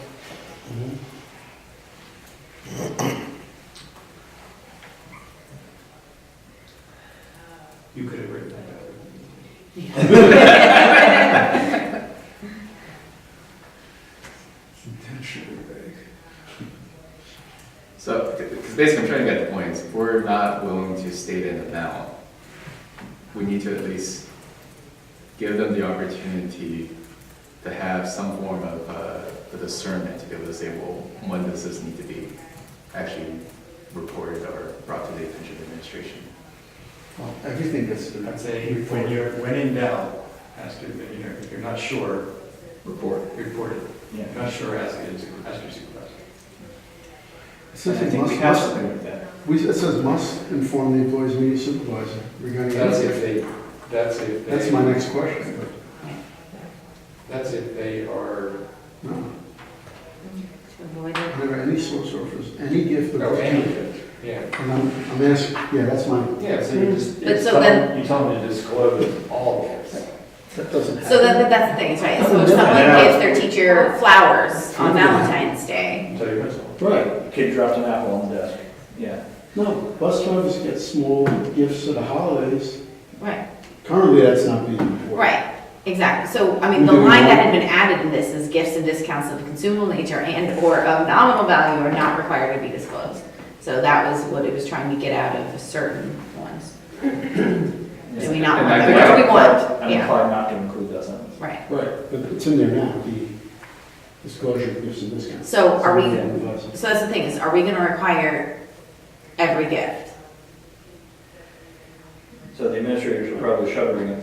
I: You could have written that better.
F: Intentionally vague.
E: So, because basically I'm trying to get the point, is if we're not willing to state an amount, we need to at least give them the opportunity to have some form of a discernment to be able to say, well, when does this need to be actually reported or brought to the attention of the administration?
F: Well, everything gets.
I: I'd say when in doubt, ask your, if you're not sure, report it.
C: Yeah.
I: If you're not sure, ask your supervisor.
F: It says
C: I
F: it
C: think we
F: must,
C: have
F: must,
C: something with that.
F: it says must inform the employee's immediate supervisor regarding.
I: That's
F: any-
I: if they, that's if they.
F: That's my next question.
I: That's if they are,
F: No,
A: To avoid it.
F: whenever any source offers any gift of.
I: oh, any of it, yeah.
F: And I'm asking, yeah, that's my.
I: Yeah, so you just,
A: But so then-
I: you tell them to disclose all of this.
F: That doesn't happen.
A: So that's the thing, is right, so if someone gives their teacher flowers on Valentine's Day,
I: Tell your principal.
F: Right.
C: Kid dropped an apple on the desk. Yeah.
F: No, bus drivers get small gifts at the holidays.
A: right,
F: Currently, that's not being reported.
A: right, exactly. So, I mean, the
F: We do
A: line that
F: want-
A: had been added in this is gifts and discounts of consumable nature and or of nominal value are not required to be disclosed. So that was what it was trying to get out of certain ones. Do we not
E: And
A: want
E: I
A: them?
E: think
A: What do we want?
C: I'm
A: Yeah,
C: inclined not to include that sentence.
A: right.
F: Right, but it's in there now, the disclosure of gifts and discounts.
A: So are we,
F: Yeah.
A: so that's the thing, is are we gonna require every gift?
C: So the administrators are probably shuddering at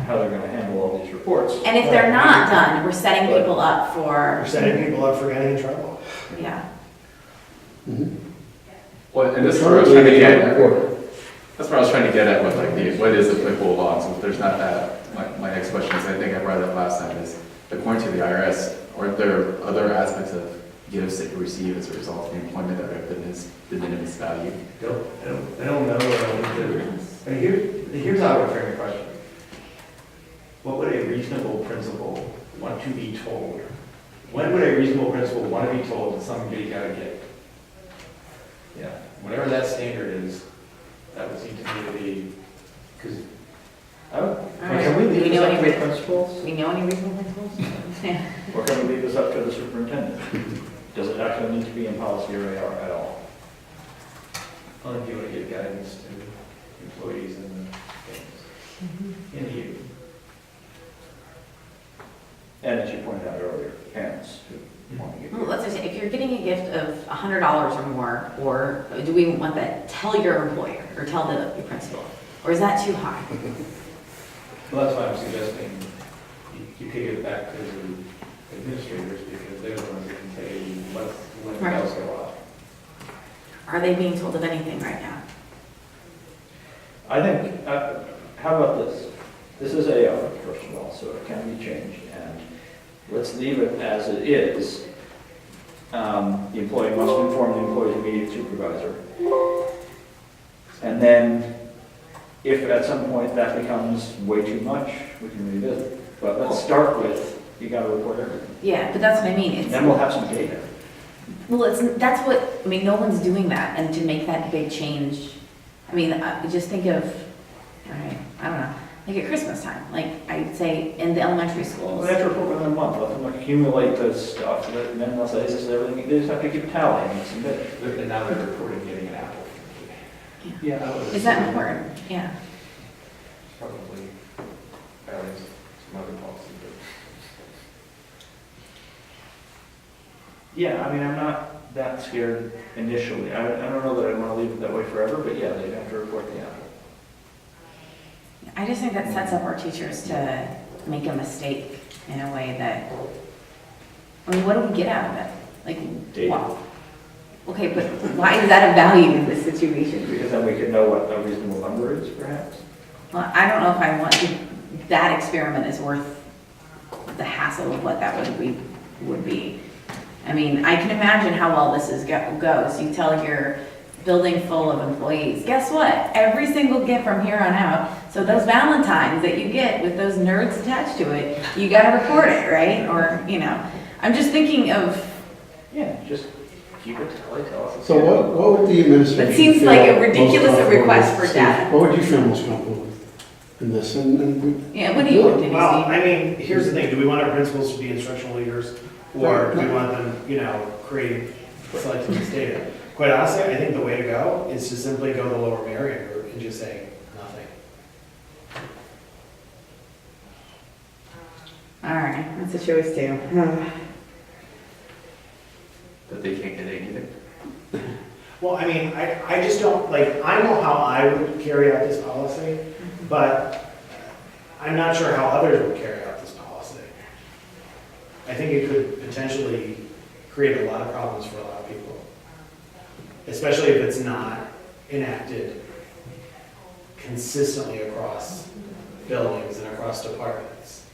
C: how they're gonna handle all these reports.
A: And if they're not done, we're setting people up for,
B: We're setting people up for getting in trouble.
A: yeah.
F: Mhm.
E: Well, and this is where I was trying to get at. That's where I was trying to get at with like what is applicable law. So if there's not that, my next question is, I think I brought it up last time, is according to the IRS, aren't there other aspects of gifts that you receive as a result of employment that are de minimis value?
I: I don't know. I mean, here's how I would frame the question. What would a reasonable principal want to be told? When would a reasonable principal want to be told that somebody got a gift? Yeah, whatever that standard is, that would seem to me to be, because
A: All right.
C: Can we
A: Do
C: leave
A: we
C: this
A: know
C: up
A: any
C: to the
A: re-
C: principals?
A: Do we know any reasonable principles? Yeah.
C: Or can we leave this up to the superintendent? Does it actually need to be in policy or AR at all?
I: only if you want to give guidance to employees and things. In the union.
C: And as you pointed out earlier, parents who want to get.
A: Well, let's just say, if you're getting a gift of $100 or more, or do we want that, tell your employer, or tell your principal? Or is that too high?
I: Well, that's why I'm suggesting you kick it back to the administrators, because they're the ones that can say, let's let
A: Right.
I: else go off.
A: Are they being told of anything right now?
C: I think, how about this? This is AR, first of all, so it can be changed, and let's leave it as it is. The employee must inform the employee's immediate supervisor. And then, if at some point that becomes way too much, we can revisit. But let's start with, you gotta report everything.
A: Yeah, but that's what I mean,
C: And
A: it's,
C: then we'll have some data.
A: well, that's what, I mean, no one's doing that, and to make that big change, I mean, just think of, all right, I don't know, like at Christmas time, like, I'd say in the elementary
C: Well,
A: schools.
C: they have to report within a month, let them accumulate this stuff, and then they'll say, this is everything, they just have to keep a tally and submit it.
I: And now they're reporting getting an apple.
C: Yeah, I would
A: Is that
C: assume.
A: important? Yeah.
I: Probably violates some other policy,
C: Yeah, I mean, I'm not that scared initially. I don't know that I want to leave it that way forever, but yeah, they have to report the apple.
A: I just think that sets up our teachers to make a mistake in a way that, I mean, what do we get out of it? Like,
C: Data.
A: wow. Okay, but why is that a value in this situation?
C: Because Because then we could know what a reasonable number is, perhaps.
A: Well, I don't know if I want to, that experiment is worth the hassle of what that would be. I mean, I can imagine how well this goes. You tell your building full of employees, guess what? Every single gift from here on out, so those Valentines that you get with those nerds attached to it, you gotta report it, right? Or, you know, I'm just thinking of,
C: Yeah, just keep it tally, tell us.
F: So what would the administration
A: it seems
F: feel
A: like a
F: most
A: ridiculous
F: comfortable
A: request
F: with?
A: for data.
F: What would you feel most comfortable with in this? And
A: Yeah, what do you want to do,
B: Well,
A: Steve?
B: I mean, here's the thing, do we want our principals to be instructional leaders? Or do we want them, creating, selecting this data? Quite honestly, I think the way to go is to simply go the lower Marion route and just say nothing.
A: All right, that's a choice too.
E: That they can't get it either.
B: Well, I mean, I just don't, I know how I would carry out this policy, but I'm not sure how others would carry out this policy. I think it could potentially create a lot of problems for a lot of people, especially if it's not enacted consistently across buildings and across departments.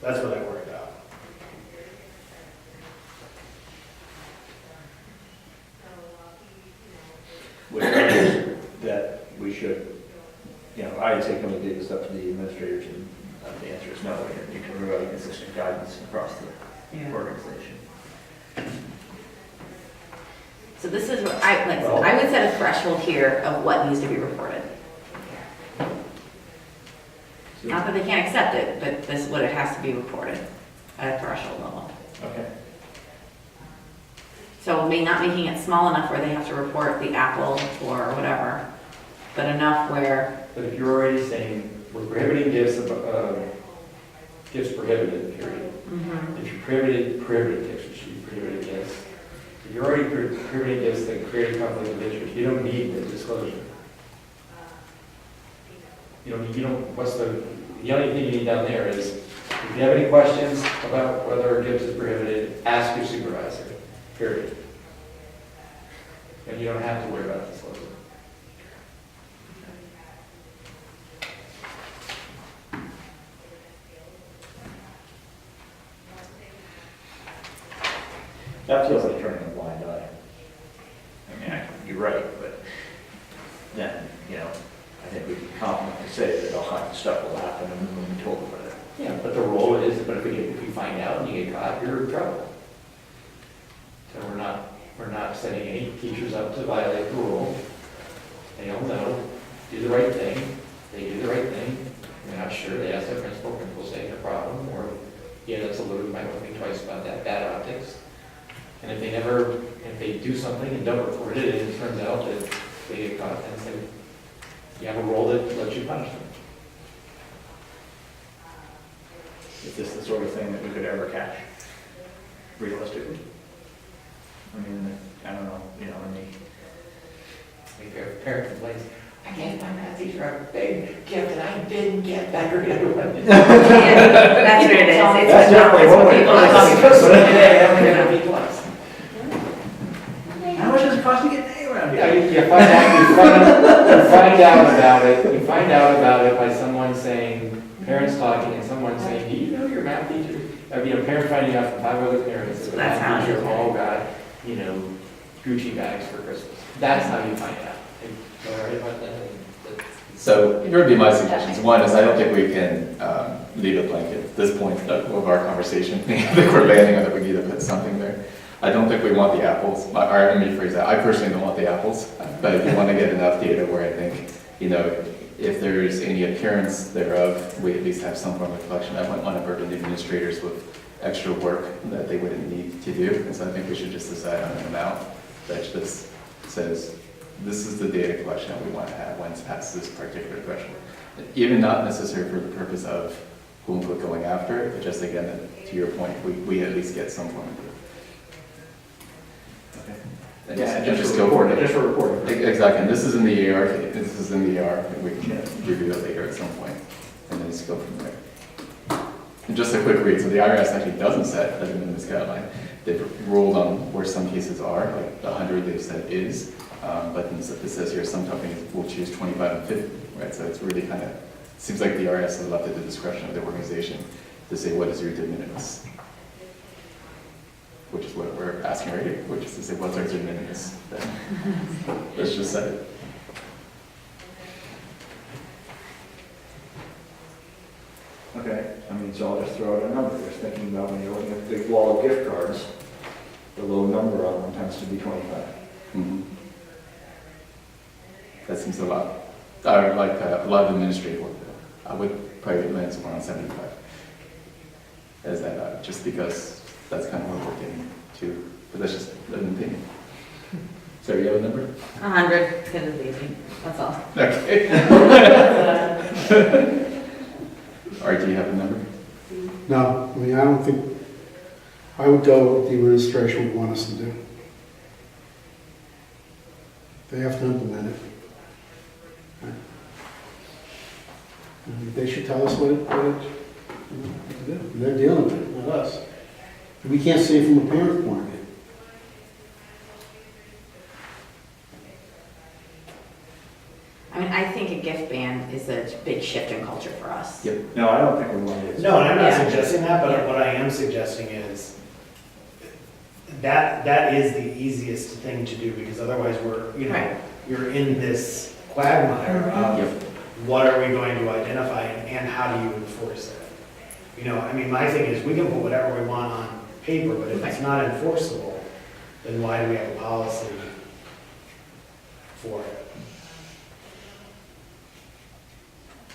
B: That's what I worry about.
C: Which is that we should, I'd say communicate this up to the administrators, and the answer is no. You can provide consistent guidance across the organization.
A: So this is what I would set a threshold here of what needs to be reported. Not that they can't accept it, but this is what it has to be reported at a threshold level.
C: Okay.
A: So not making it small enough where they have to report the apple or whatever, but enough where,
I: But if you're already saying, we're prohibiting gifts prohibited, period. If you're prohibited gifts, which should be prohibited gifts. If you're already prohibiting gifts that create a conflict of interest, you don't need the disclosure. The only thing you need down there is, if you have any questions about whether a gift is prohibited, ask your supervisor, period. And you don't have to worry about disclosure.
C: That feels like turning a blind eye. I mean, you're right, but then, I think we can confidently say that all kinds of stuff will happen and we will be told about it.
I: Yeah, but the rule is, if you find out and you get caught, you're in trouble. So we're not setting any teachers up to violate the rule. They all know, do the right thing, they do the right thing, they're not sure, they ask their principal say no problem, or, yeah, that's a little, might want to think twice about that, bad optics. And if they do something and don't report it, and it turns out that they get caught, then you have a role that lets you punish them.
C: Is this the sort of thing that we could ever catch, realistically? I mean, I don't know,
I: If your parent complains, I can't find that teacher a big gift and I didn't get that or the other one.
A: that's what it is. It's
C: That's
A: the
C: definitely
A: numbers
C: one way.
A: people
C: That's
A: are
C: supposed to be
I: Today, I'm gonna be plus.
C: How much does it cost to get an A around
I: Yeah,
C: here?
I: you find out about it by someone saying, parents talking, and someone saying, do you know your math teacher? A parent finding out from 5 other parents that the
A: That's how
I: math
A: it
I: teacher
A: is.
I: all got, Gucci bags for Christmas. That's how you find out. Am I right about that?
E: So here would be my suggestions. One is I don't think we can leave it blanket at this point of our conversation. I think we're landing on that we need to put something there. I don't think we want the apples. Or let me rephrase that. I personally don't want the apples, but if you want to get enough data where I think, if there's any appearance thereof, we at least have some form of collection. I wouldn't want to burden the administrators with extra work that they wouldn't need to do. And so I think we should just decide on an amount that just says, this is the data collection that we want to have once past this particular threshold. Even not necessary for the purpose of quote unquote going after it, but just again, to your point, we at least get some form of data. And just go for it.
C: Just for reporting.
E: Exactly, and this is in the AR, we can review it later at some point, and then just go from there. And just a quick read, so the IRS actually doesn't set a de minimis guideline. They've ruled on where some cases are, like the 100 they've said is, But then it says here, some companies will choose 25 and 50, right? So it's really kind of, seems like the IRS has left at the discretion of the organization to say, what is your de minimis? Which is what we're asking right here, which is to say, what's our de minimis? Let's just say it.
C: Okay, I mean, so I'll just throw out a number, just thinking about when you're looking at the big wall of gift cards, the low number on them tends to be 25.
E: Mhm. That seems a lot, or like a lot of administrative work. I would probably land somewhere around 75. Is that just because that's kind of what we're getting to, but that's just an opinion. So you have a number?
A: 100, because it's easy, that's all.
E: Okay. Art, do you have a number?
F: No, I mean, I don't think, I would go what the administration would want us to do. They have to implement it. And they should tell us what to do. They're dealing with it, not us. We can't see it from a parent's point of view.
A: I mean, I think a gift ban is a big shift in culture for us.
E: Yep.
C: No, I don't think we want to.
B: No, and I'm not
A: Yeah.
B: suggesting that, but
A: Yeah.
B: what I am suggesting is that is the easiest thing to do, because otherwise we're, you know,
A: Right.
B: you're in this quagmire
E: Yep.
B: of what are we going to identify and how do you enforce it? You know, I mean, my thing is, we can put whatever we want on paper, but if it's not enforceable, then why do we have a policy for it?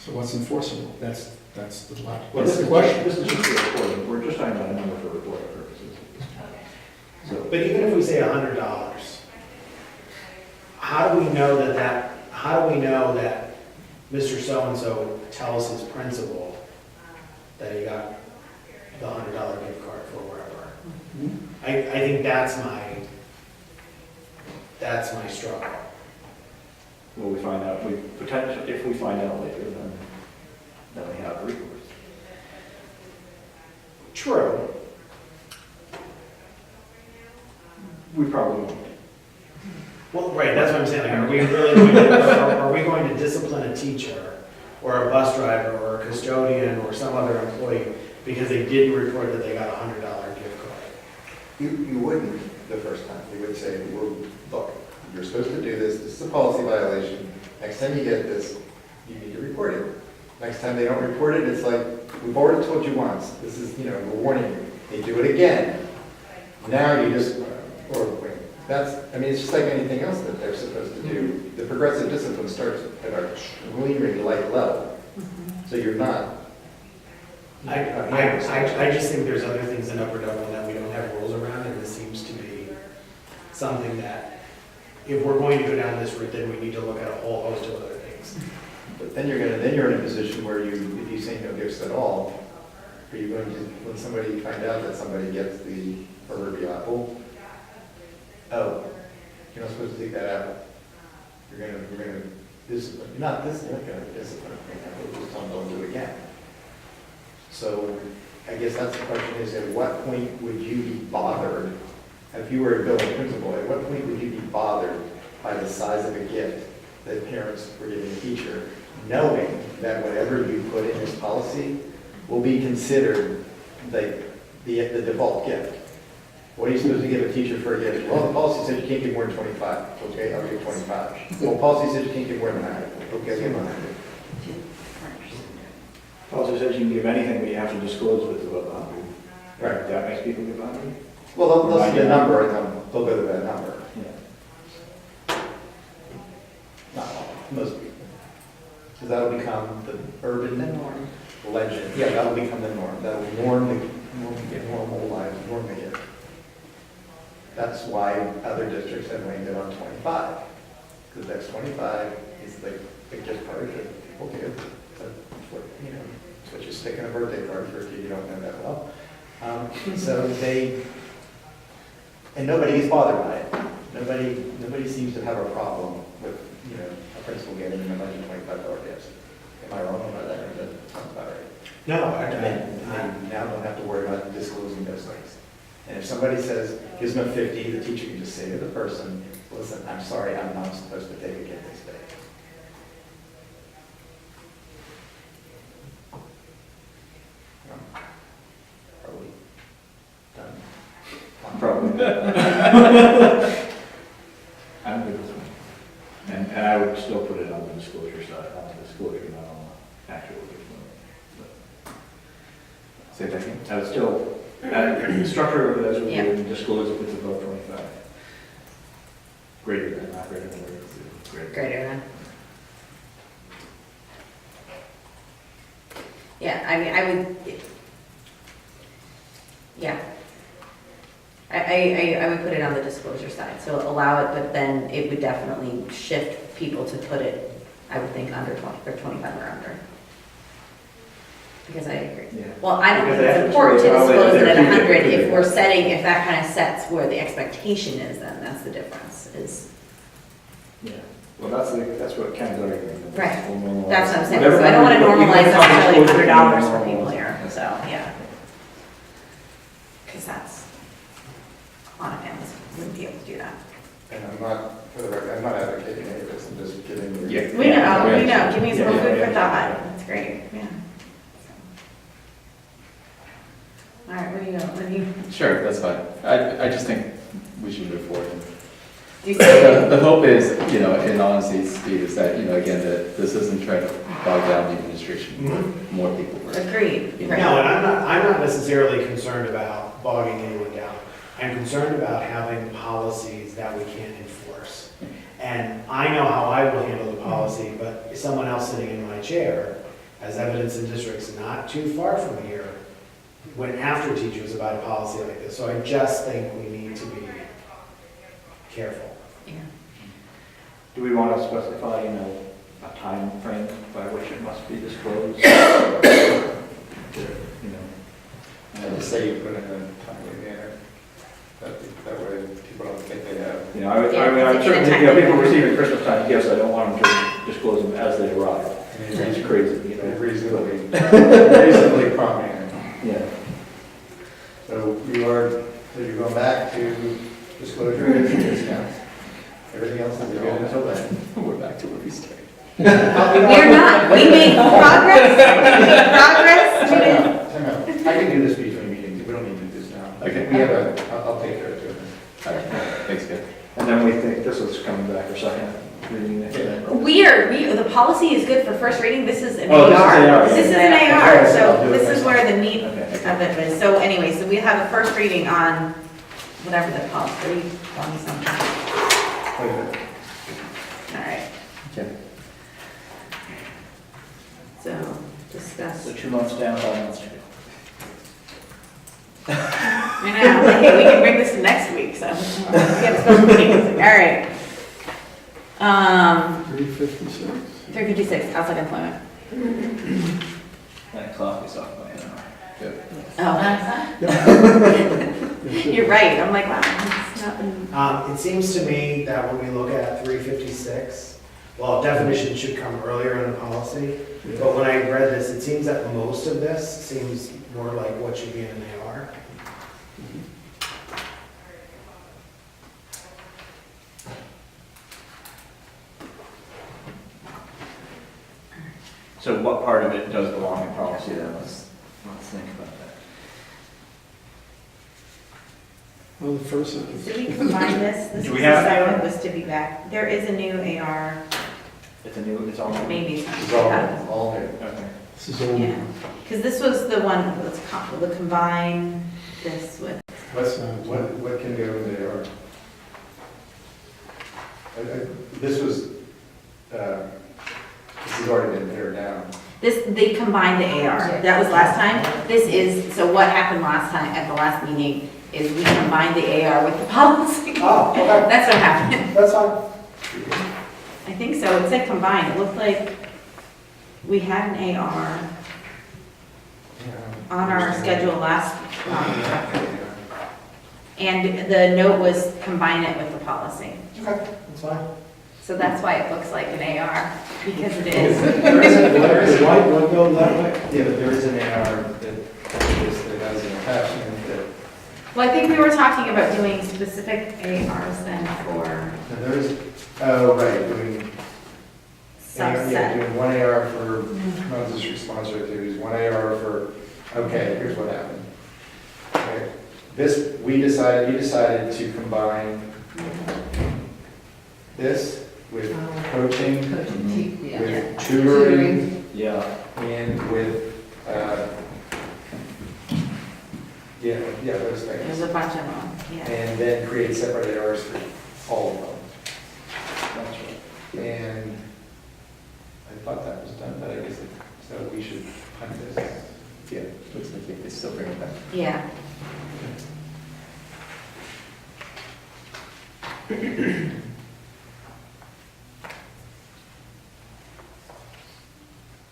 F: So what's enforceable? That's the
C: Well,
F: that's
C: this
F: the
C: is
F: question.
C: This is just for reporting, we're just talking about a number for reporting purposes. So,
B: But even if we say $100, how do we know that Mr. So-and-so tells his principal that he got the $100 gift card for wherever? I think that's my struggle.
C: will we find out, if we find out later, then we have recourse.
B: True.
C: We probably won't.
B: Well, right, that's what I'm saying, like, are we really going to, are we going to discipline a teacher or a bus driver or a custodian or some other employee because they didn't report that they got a $100 gift card?
I: You wouldn't the first time. You would say, well, look, you're supposed to do this is a policy violation. Next time you get this, you need to report it. Next time they don't report it, it's like, we've already told you once, this is, we're warning you. They do it again. Now you just, or wait, it's just like anything else that they're supposed to do. The progressive discipline starts at a really light level. So you're not.
B: I just think there's other things in Upper Dublin that we don't have rules around, and this seems to be something that, if we're going to go down this route, then we need to look at a whole host of other things.
I: But then you're in a position where if you say no gifts at all, are you going to, when somebody find out that somebody gets the proverbial apple, oh, you're not supposed to take that apple. You're gonna discipline, you're not gonna discipline, you're just telling them don't do it again. So I guess that's the question is, at what point would you be bothered, if you were a building principal, at what point would you be bothered by the size of a gift that parents were giving a teacher, knowing that whatever you put in this policy will be considered the default gift? What are you supposed to give a teacher for a gift? Well, the policy says you can't give more than 25. Okay, I'll give 25. Well, policy says you can't give more than 100. Okay, I'll give 100.
C: Policy says you can give anything, but you have to disclose with the boundary.
I: Right.
C: That makes people give boundary?
I: Well, they'll see a number and they'll go to that number.
C: Yeah.
I: Not all, most people. Because that'll become the urban legend. Yeah, that'll become the norm. That'll normalize, norm the gift. That's why other districts have landed on 25. Because that's 25 is the gift card that people give. That's what, it's what you stick in a birthday card for if you don't know that well. And nobody is bothered by it. Nobody seems to have a problem with, a principal getting a bunch of $25 gifts. Am I wrong about that? Or does that sound about right?
B: No,
I: And then you now don't have to worry about disclosing those things. And if somebody says,
D: gives them a 50, the teacher can just say to the person, listen, I'm sorry, I'm not supposed to take a kid this day. Probably done.
C: Probably. I'm good with one. And I would still put it on the disclosure side, on the disclosure, not on the actual disclosure.
E: Say that again?
C: I would still, the structure of it as we
A: Yeah.
C: would disclose if it's above 25. Greater than, not greater than, greater.
A: Greater than. Yeah, I mean, I would, yeah. I would put it on the disclosure side, so allow it, but then it would definitely shift people to put it, I would think, under 20, or 25 or under. Because I agree.
C: Yeah.
A: Well, I don't think
C: Because
A: it's
C: that's
A: important to
C: probably
A: disclose it at
C: if they're
A: 100,
C: too big.
A: if we're setting, if that kind of sets where the expectation is, then that's the difference, is,
C: Yeah. Well, that's what Ken's arguing.
A: Right.
C: We'll normalize-
A: that's what I'm saying,
C: whatever
A: so I don't want to
C: number you put,
A: normalize
C: even if it's not
A: necessarily
C: disclosed,
A: $100
C: you
A: for
C: normalize
A: people
C: it.
A: here, so, yeah. Because that's, a lot of families wouldn't be able to do that.
D: And I'm not, for the record, I'm not advocating any of this, I'm just giving you.
E: Yeah.
A: We know, give me some
C: Yeah,
A: food
C: yeah,
A: for
C: yeah.
A: thought, that's great, yeah. All right, what do you,
E: Sure, that's fine. I just think we should move forward.
A: do you
E: The
A: say?
E: the hope is, you know, in honesty, Steve, is that, you know, again, that this isn't trying to bog down the administration, more people.
A: Agreed,
B: No,
A: right.
B: and I'm not necessarily concerned about bogging anyone down. I'm concerned about having policies that we can't enforce. And I know how I will handle the policy, but someone else sitting in my chair, as evidence in districts not too far from here, went after teachers about a policy like this. So I just think we need to be careful.
A: Yeah.
C: Do we want to specify, you know, a time frame by which it must be disclosed? You know,
D: And just say you put it in a timely manner, that way people don't think they have.
C: You know, I would,
A: Yeah,
C: I'm
A: it's
C: certainly,
A: in a
C: you know, people
A: timely
C: receiving Christmas time gifts, I don't want them to disclose them as they arrive.
D: I mean,
C: It's crazy, you know.
D: reasonably prompt manner.
C: Yeah.
I: So you're going back to disclosure and discounts. Everything else is good until then.
E: We're back to where we started.
A: We're not, we made progress, we didn't.
I: Time out. I can do this between meetings, we don't need to do this now.
E: Okay.
I: We have I'll take care of it.
E: All right, thanks, good.
C: And then we think this is coming back for second reading next time.
A: The policy is good for first reading, this is an
C: Oh, this is
A: AR.
C: AR,
A: This is
C: yeah.
A: an
C: Okay,
A: AR,
C: I'll
A: so
C: do it
A: this is
C: next
A: where the meat of
C: Okay.
A: it is. So anyway, so we have a first reading on whatever the policy, 20 something. All right,
E: Okay.
A: so discuss.
C: So 2 months down, 5 months to go.
A: I know, like, hey, we can bring this to next week, so we have a special meeting this week. All right.
F: 356.
A: 356, outside employment.
C: That clock is off by an hour.
E: Good.
A: Oh, you're right. I'm like, wow, it's not been.
B: It seems to me that when we look at 356, well, definition should come earlier in the policy, but when I read this, it seems that most of this seems more like what should be in an AR.
C: So what part of it does belong in policy then? Let's think about that.
F: Well, the first sentence.
A: Did we combine this? This
C: Do
A: was
C: we
A: the
C: have
A: second
C: AR?
A: was to be back. There is a new AR,
C: It's all.
A: maybe it's
I: It's
A: not.
I: all new.
C: Okay.
F: This is old.
A: Yeah, because this was the one, we'll combine this with,
I: What can go in there? This was, this has already been pared down.
A: they combined the AR. That was last time. This is, so what happened last time, at the last meeting, is we combined the AR with the policy.
B: Oh, okay,
A: That's what happened.
B: that's fine.
A: I think so. It said combined. It looked like we had an AR on our schedule last month. And the note was combine it with the policy.
B: Okay, that's fine.
A: So that's why it looks like an AR, because it is.
F: Why go that way?
I: Yeah, but there is an AR that has an attachment that
A: Well, I think we were talking about doing specific ARs then for
I: Now there is, oh, right, doing, yeah,
A: subset.
I: doing one AR for non-district sponsored activities, one AR for, okay, here's what happened. Okay, this, you decided to combine this with coaching,
H: Coaching, yeah.
I: with tutoring,
C: Yeah,
I: and with, those
A: There's
I: things.
A: a bunch of them, yeah.
I: And then create separate ARs for all of them.
C: that's right.
I: And I thought that was done, but I guess, so we should punt this.
E: Yeah, looks like they still bring it back.
A: Yeah.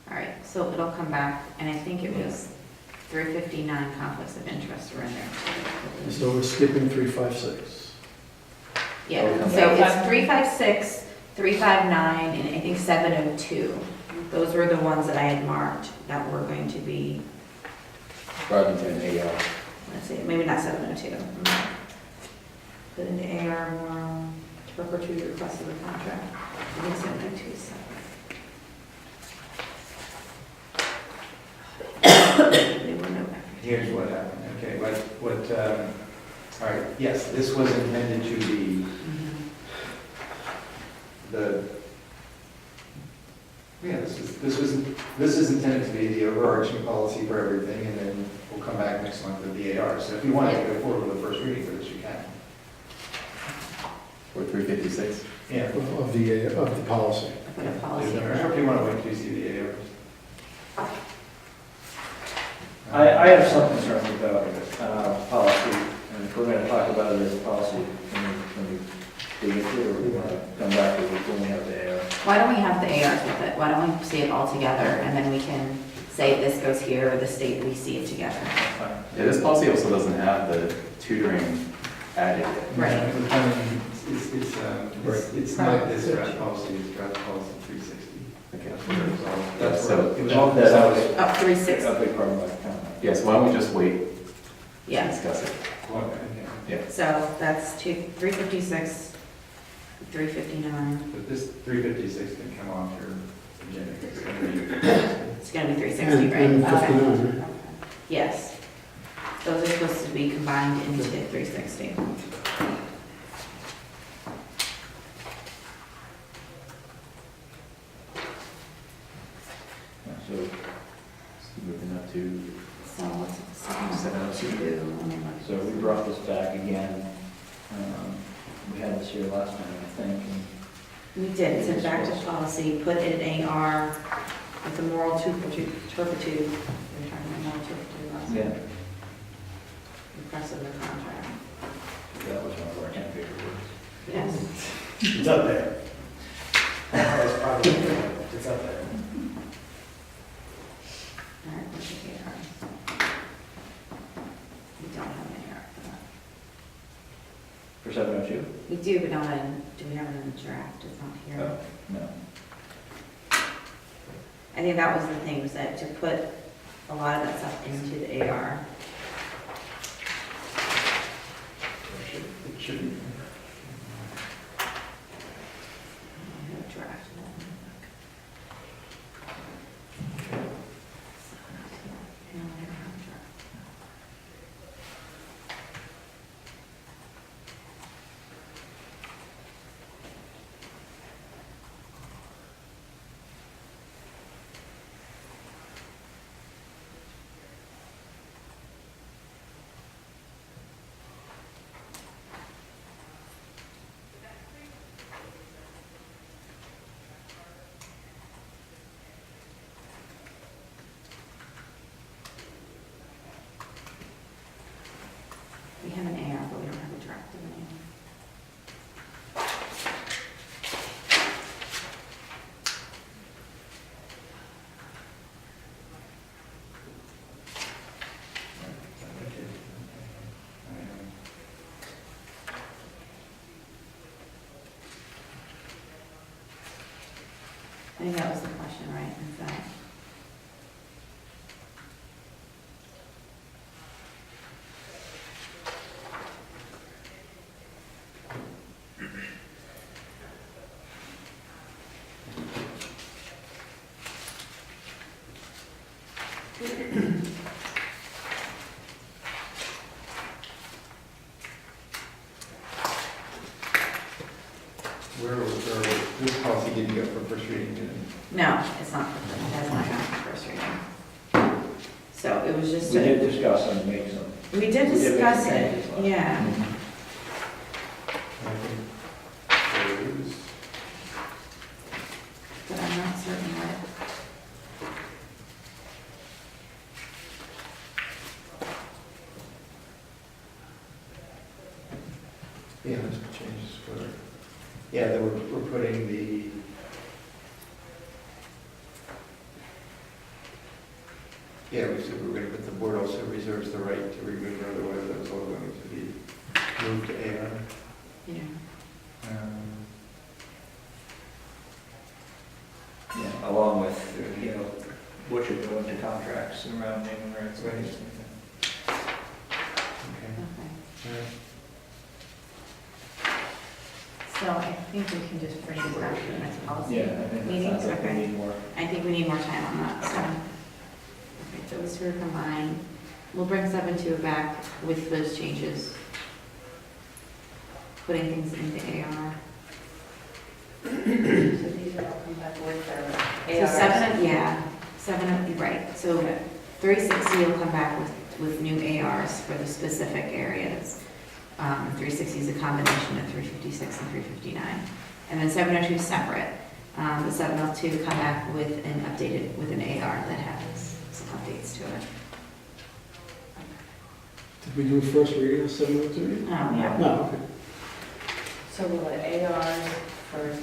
A: All right, so it'll come back, and I think it was 359 conflicts of interest are in there.
F: So we're skipping 356.
A: Yeah,
C: Oh, come
A: so
G: back.
A: it's 356, 359, and I think 702. Those were the ones that I had marked that were going to be,
E: Rather than AR.
A: let's see, maybe not 702. Put into AR more, to perpetuate the request of the contract. I think 702 is separate. They were no back.
I: Here's what happened, okay, all right, yes, this was intended to be this is intended to be the overarching policy for everything, and then we'll come back next month with the AR. So if you want to go forward with the first reading for this, you can.
E: Or 356.
I: Yeah.
F: Of the policy.
A: Put a policy.
I: Or if you want to wait till you see the ARs.
C: I have some concerns about policy, and if we're going to talk about it as a policy, when we dig into it, or we want to come back with it when we have the AR.
A: Why don't we have the ARs with it? Why don't we see it all together, and then we can say this goes here, or the state, we see it together.
E: Yeah, this policy also doesn't have the tutoring added yet.
A: Right.
I: It's not this draft policy, it's draft policy 360.
E: Okay.
I: That's what it was all.
E: Yeah,
I: That's
E: so-
I: what, it was all
C: That
I: decided.
C: was
A: Up 360,
C: a big part of my comment.
E: Yes, why don't we just wait to
A: yeah.
E: discuss it?
A: So that's 356, 359,
I: But this 356 can come off your agenda. It's gonna be-
A: it's gonna be 360, right?
F: And
A: Okay.
F: 59, right?
A: Yes. Those are supposed to be combined into 360.
C: So
E: Moving up to,
A: So what's the second?
E: 702.
A: Let me look.
C: So we brought this back again. We had this here last time, I think.
A: We did, it said back to policy, put in AR with the moral turpitude. We were talking about moral turpitude last
C: Yeah.
A: time. Request of the contract.
C: That was one of our 10 favorite words.
A: Yes.
B: It's up there. That's probably, it's up there.
A: All right, what's the AR? We don't have an AR for that.
C: For 702?
A: We do, but not in, do we have it in the draft? It's not here.
C: Oh, no.
A: I think that was the thing, was that to put a lot of that stuff into the AR.
I: It should be.
A: I have a draft. No, I don't have a draft. We have an AR, but we don't have a draft of an AR. I think that was the question, right? Is that,
I: didn't go for first reading, did it?
A: No, it's not, it has not gone for first reading. So it was just,
C: We did discuss and make some.
A: we did
C: we did make
A: discuss
C: some
A: it,
C: changes last
A: yeah.
I: I think those,
A: But I'm not certain what.
I: yeah, those changes were, yeah, they we're putting the, yeah, we said we were going to put the board also reserves the right to remove or otherwise that was all going to be moved to AR.
A: Yeah.
C: Yeah, along with, what you're doing to contracts and around naming rights.
I: Right. Okay.
A: Okay. So I think we can just bring this back to the next policy.
C: Yeah, I think that
A: Meetings,
C: sounds like we
A: okay.
C: need more.
A: I think we need more time on that, so. Okay, those two are combined. We'll bring 7.2 back with those changes. Putting things into AR.
G: So these are all come back with
A: So
G: their
A: 7, yeah, 7, right, so 360 will come back with new ARs for the specific areas. 360 is a combination of 356 and 359. And then 702 is separate. The 702 come back with an updated, with an AR that has some updates to it.
F: Did we do first reading of 703?
A: Yeah.
F: No, okay.
G: So will the ARs for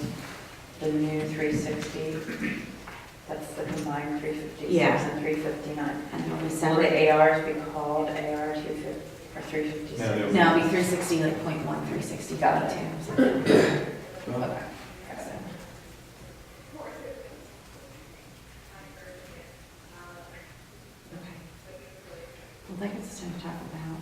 G: the new 360, that's the combined 356
A: Yeah.
G: and 359?
A: And it'll be
G: Will
A: separate.
G: the ARs be called AR 250 or 356?
I: No, they'll-
A: No, it'll be 360, like .1, 360,
G: Got it.
A: 52, something.
G: Okay.
A: Okay. Well, that gets us time to talk about.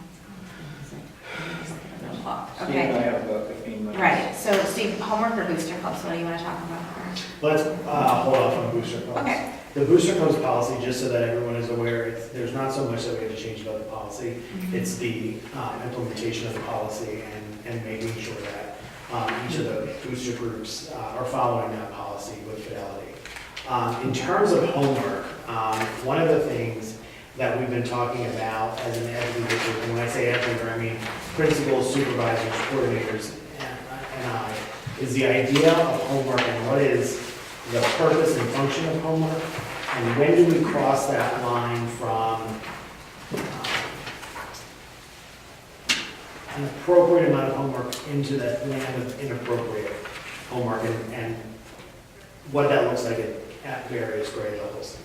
C: Steve
A: Okay.
C: and I have about 15 minutes.
A: Right, so Steve, homework or booster clubs, what do you want to talk about first?
B: Let's hold off on booster clubs.
A: Okay.
B: The booster clubs policy, just so that everyone is aware, there's not so much that we have to change about the policy. It's the implementation of the policy and making sure that each of the booster groups are following that policy with fidelity. In terms of homework, one of the things that we've been talking about as an ed leader, and when I say ed leader, I mean principals, supervisors, coordinators, and I, is the idea of homework and what is the purpose and function of homework, and when do we cross that line from an appropriate amount of homework into that land of inappropriate homework, and what that looks like at various grade levels.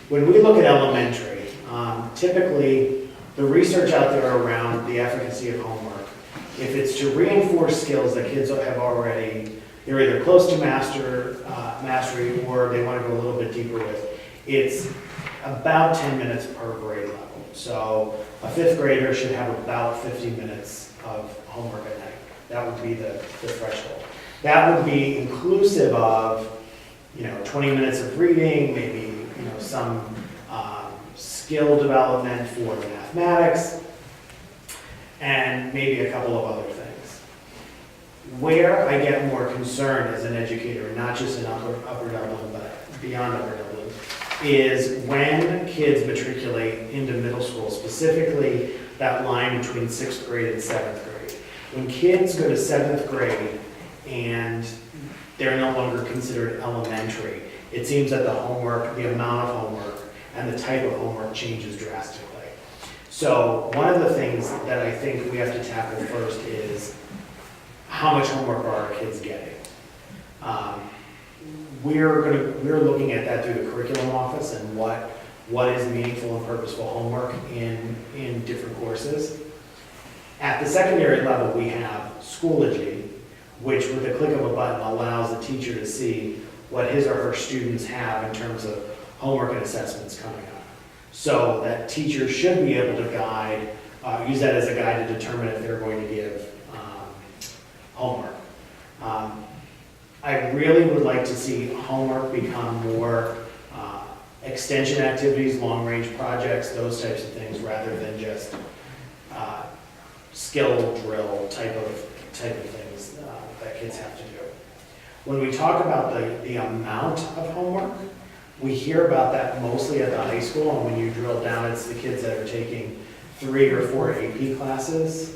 B: When we look at elementary, typically the research out there around the efficacy of homework, if it's to reinforce skills that kids have already, they're either close to mastery or they want to go a little bit deeper with, it's about 10 minutes per grade level. So a fifth grader should have about 50 minutes of homework a night. That would be the threshold. That would be inclusive of 20 minutes of reading, maybe some skill development for the mathematics, and maybe a couple of other things. Where I get more concerned as an educator, not just in Upper Dublin, but beyond Upper Dublin, is when kids matriculate into middle school, specifically that line between 6th grade and 7th grade. When kids go to 7th grade and they're no longer considered elementary, it seems that the homework, the amount of homework, and the type of homework changes drastically. So one of the things that I think we have to tackle first is how much homework are our kids getting? We're looking at that through the curriculum office and what is meaningful and purposeful homework in different courses. At the secondary level, we have Schoology, which with the click of a button allows the teacher to see what his or her students have in terms of homework and assessments coming up. So that teachers should be able to use that as a guide to determine if they're going to give homework. I really would like to see homework become more extension activities, long-range projects, those types of things, rather than just skill drill type of things that kids have to do. When we talk about the amount of homework, we hear about that mostly at the high school, and when you drill down, it's the kids that are taking 3 or 4 AP classes.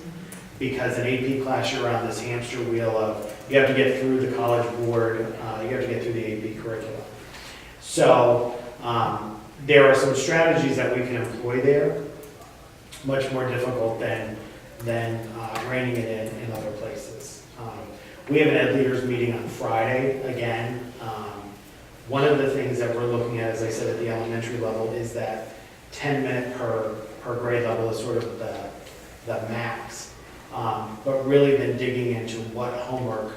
B: Because an AP class, you're on this hamster wheel of, you have to get through the college board, you have to get through the AP curriculum. So, there are some strategies that we can employ there, much more difficult than reining it in other places. We have an Ed Leaders meeting on Friday, again. One of the things that we're looking at, as I said, at the elementary level, is that 10-minute per grade level is sort of the max. But really then digging into what homework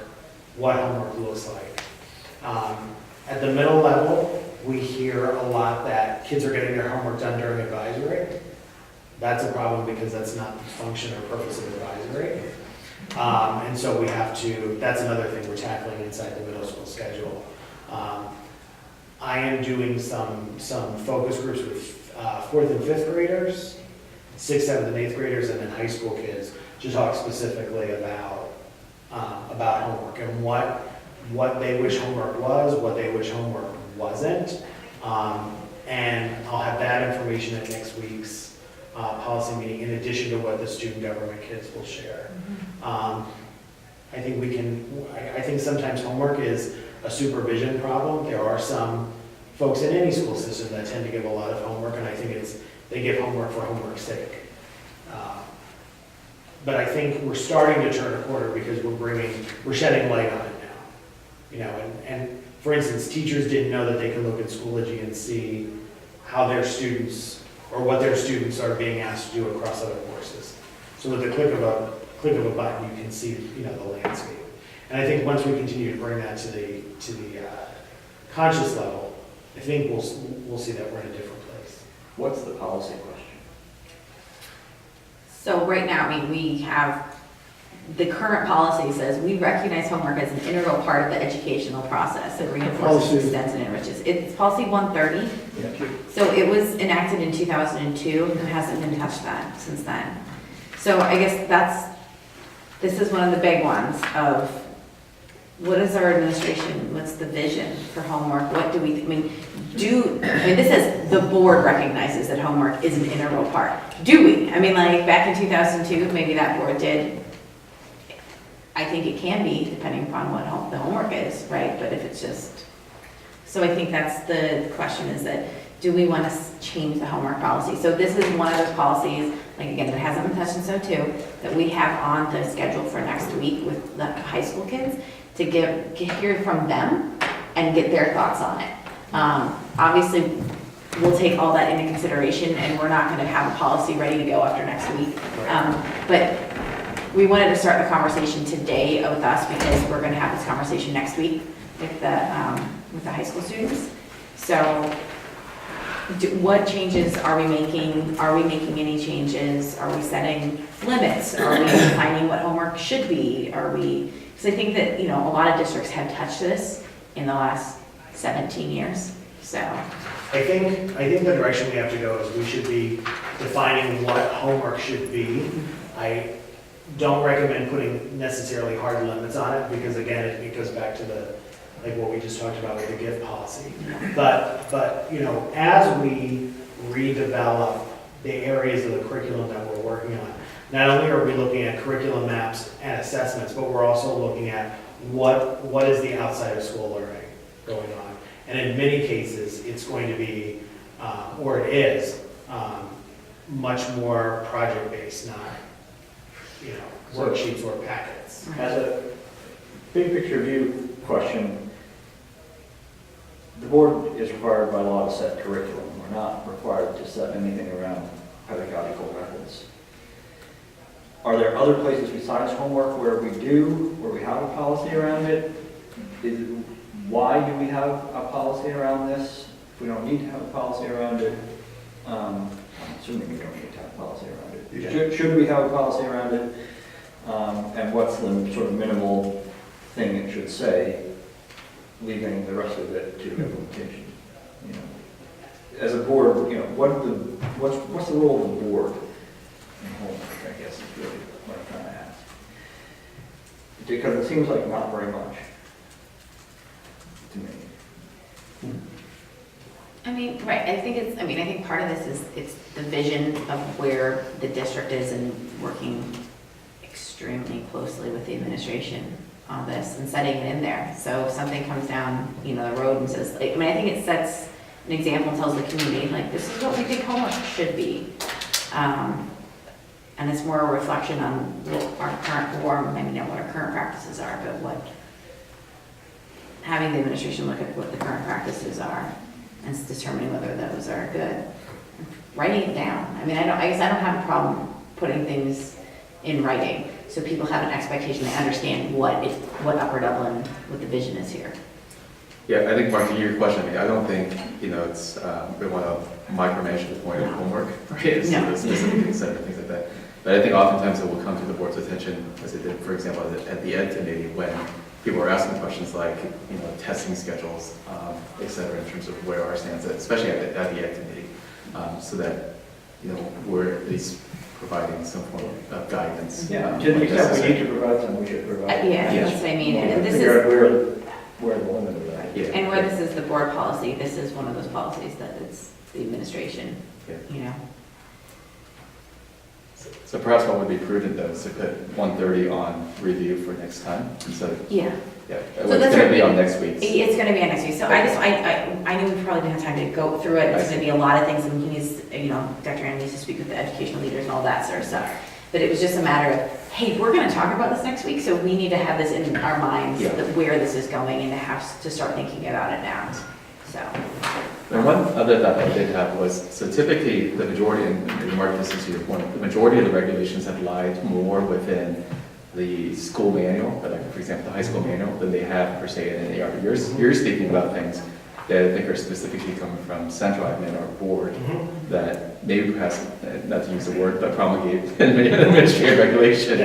B: looks like. At the middle level, we hear a lot that kids are getting their homework done during advisory. That's a problem because that's not the function or purpose of advisory. And so we have to, that's another thing we're tackling inside the middle school schedule. I am doing some focus groups with 4th and 5th graders, 6th, 7th, and 8th graders, and then high school kids to talk specifically about homework and what they wish homework was, what they wish homework wasn't. And I'll have that information at next week's policy meeting, in addition to what the student government kids will share. I think sometimes homework is a supervision problem. There are some folks in any school system that tend to give a lot of homework, and I think they give homework for homework's sake. But I think we're starting to turn a corner because we're shedding light on it now. And for instance, teachers didn't know that they could look at Schoology and see how their students, or what their students are being asked to do across other courses. So with the click of a button, you can see, the landscape. And I think once we continue to bring that to the conscious level, I think we'll see that we're in a different place.
C: What's the policy question?
A: So right now, we have, the current policy says we recognize homework as an integral part of the educational process. It reinforces,
F: Policy.
A: extends, and enriches. It's policy 130.
C: Yeah.
A: So it was enacted in 2002 and hasn't been touched since then. So I guess this is one of the big ones of what is our administration, what's the vision for homework? What do we, this says the board recognizes that homework is an integral part. Do we? Back in 2002, maybe that board did. I think it can be, depending upon what the homework is, right? But if it's just, so I think that's the question, is that, do we want to change the homework policy? So this is one of those policies, again, that hasn't been touched in '02, that we have on the schedule for next week with the high school kids, to hear from them and get their thoughts on it. Obviously, we'll take all that into consideration, and we're not going to have a policy ready to go after next week. But we wanted to start the conversation today with us, because we're going to have this conversation next week with the high school students. So what changes are we making? Are we making any changes? Are we setting limits? Are we defining what homework should be? Because I think that, a lot of districts have touched this in the last 17 years, so.
B: I think the direction we have to go is we should be defining what homework should be. I don't recommend putting necessarily hard limits on it, because again, it goes back to what we just talked about with the gift policy. But as we redevelop the areas of the curriculum that we're working on, not only are we looking at curriculum maps and assessments, but we're also looking at what is the outside of school learning going on. And in many cases, it's going to be, or it is, much more project-based, not, worksheets or packets.
C: As a big picture view question, the board is required by law to set curriculum. We're not required to set anything around pedagogical methods. Are there other places besides homework where we have a policy around it? Why do we have a policy around this? If we don't need to have a policy around it, I'm assuming we don't need to have a policy around it.
B: Yeah.
C: Should we have a policy around it? And what's the sort of minimal thing it should say, leaving the rest of it to implementation? As a board, what's the role of the board in homework, I guess is really what I'm trying to ask. Because it seems like not very much. to me.
A: I mean, right, I think part of this is, it's the vision of where the district is and working extremely closely with the administration on this and setting it in there. So if something comes down, the road and says, I think it sets an example, tells the community, like, this is what we think homework should be. And it's more a reflection on what our current, or maybe not what our current practices are, but what, having the administration look at what the current practices are and determining whether those are good. Writing it down. I guess I don't have a problem putting things in writing, so people have an expectation, they understand what Upper Dublin, what the vision is here.
E: Yeah, I think, Mark, to your question, I don't think, it's, we want to micromanage the point of homework, right? So
A: No.
E: the specific things and things like that. But I think oftentimes it will come to the board's attention, as it did, for example, at the Ed Committee, when people are asking questions like, testing schedules, et cetera, in terms of where our stance is, especially at the Ed Committee, so that, we're at least providing some form of guidance.
C: To the extent we need to provide some, we should provide.
A: Yeah,
E: Yeah.
A: that's what I mean, and this
C: Figure out
A: is,
C: where the limit of that.
E: Yeah.
A: and where this is the board policy, this is one of those policies that it's the administration,
E: Yeah. So perhaps what would be prudent, though, is to put 1:30 on review for next time, instead of,
A: Yeah.
E: yeah,
A: So
E: it's
A: that's
E: going to
A: our-
E: be on next week's.
A: It's gonna be on next week, so I knew we probably didn't have time to go through it, there's gonna be a lot of things, and he needs, Dr. Ann needs to speak with the educational leaders and all that sort of stuff. But it was just a matter of, hey, we're gonna talk about this next week, so we need to have this in our minds,
E: Yeah.
A: that where this is going, and to have to start thinking about it now, so.
E: And one other thought that I did have was, so typically, the majority, and Mark, this is your point, the majority of the regulations have lied more within the school manual, like, for example, the high school manual, than they have, per se, in an AR. You're speaking about things that I think are specifically coming from central admin or board, that maybe perhaps, not to use the word, but promulgate administrative regulation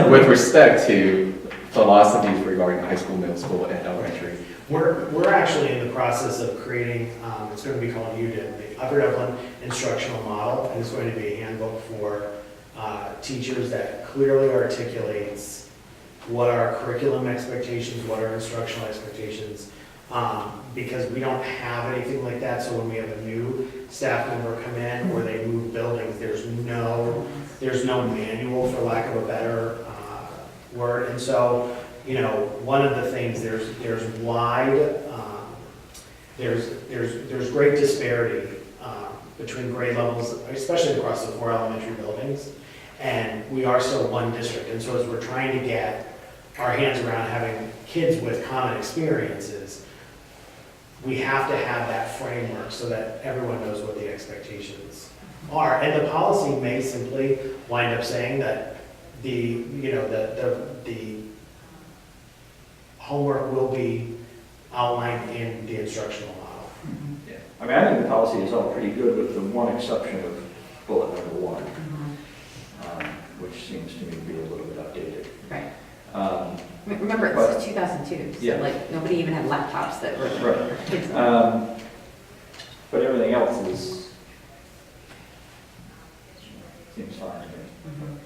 E: with respect to philosophies regarding high school, middle school, and elementary.
B: We're actually in the process of creating, it's going to be called UDIM, the Upper Dublin Instructional Model, and it's going to be a handbook for teachers that clearly articulates what our curriculum expectations, what our instructional expectations, because we don't have anything like that, so when we have a new staff member come in or they move buildings, there's no manual, for lack of a better word, and so, one of the things, there's wide, there's great disparity between grade levels, especially across the 4 elementary buildings, and we are still one district, and so as we're trying to get our hands around having kids with common experiences, we have to have that framework so that everyone knows what the expectations are, and the policy may simply wind up saying that the homework will be outlined in the instructional model.
C: Yeah. I think the policy is all pretty good with the one exception of bullet number 1, which seems to me to be a little bit outdated.
A: Right.
C: Um,
A: Remember, it's 2002, so
C: Yeah.
A: nobody even had laptops that were.
C: Right.
A: kids on.
C: But everything else seems fine to me.
A: Mhm.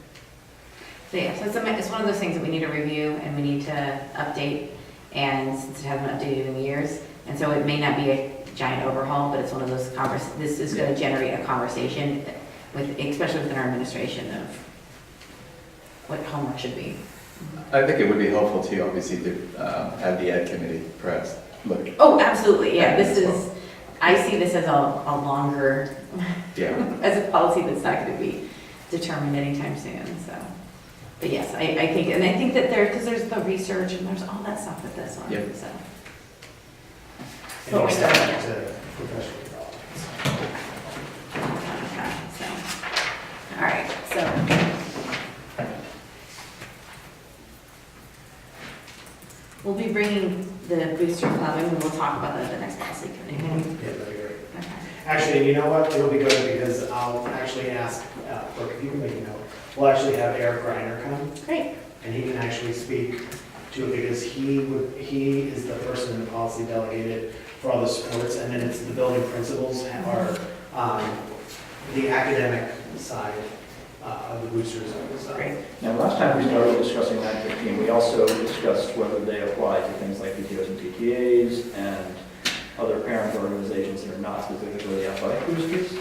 A: So yeah, so it's one of those things that we need to review and we need to update, and since it hasn't been updated in years, and so it may not be a giant overhaul, but it's one of those this is gonna generate a conversation with, especially within our administration, of what homework should be.
E: I think it would be helpful too, obviously, to have the Ed Committee perhaps look.
A: Oh, absolutely, yeah, I see this as a longer,
E: Yeah.
A: as a policy that's not gonna be determined anytime soon, so. But yes, I think that because there's the research and there's all that stuff with this one,
E: Yep.
A: so.
B: And we start back to professional development.
A: Okay, so, all right, so. We'll be bringing the booster club and we'll talk about that at the next policy committee meeting.
B: Yeah, that'd be great.
A: Okay.
B: Actually, and you know what, it'll be good because I'll actually ask, Brooke, if you can make a note, we'll actually have Eric Greiner come,
A: Great.
B: and he can actually speak to it because he is the person in the policy delegated for all the sports, and then it's the building principals or the academic side the boosters.
A: Great.
C: Now, last time we started discussing 915, we also discussed whether they apply to things like PTOs and PTAs and other parent organizations that are not specifically athletic boosters.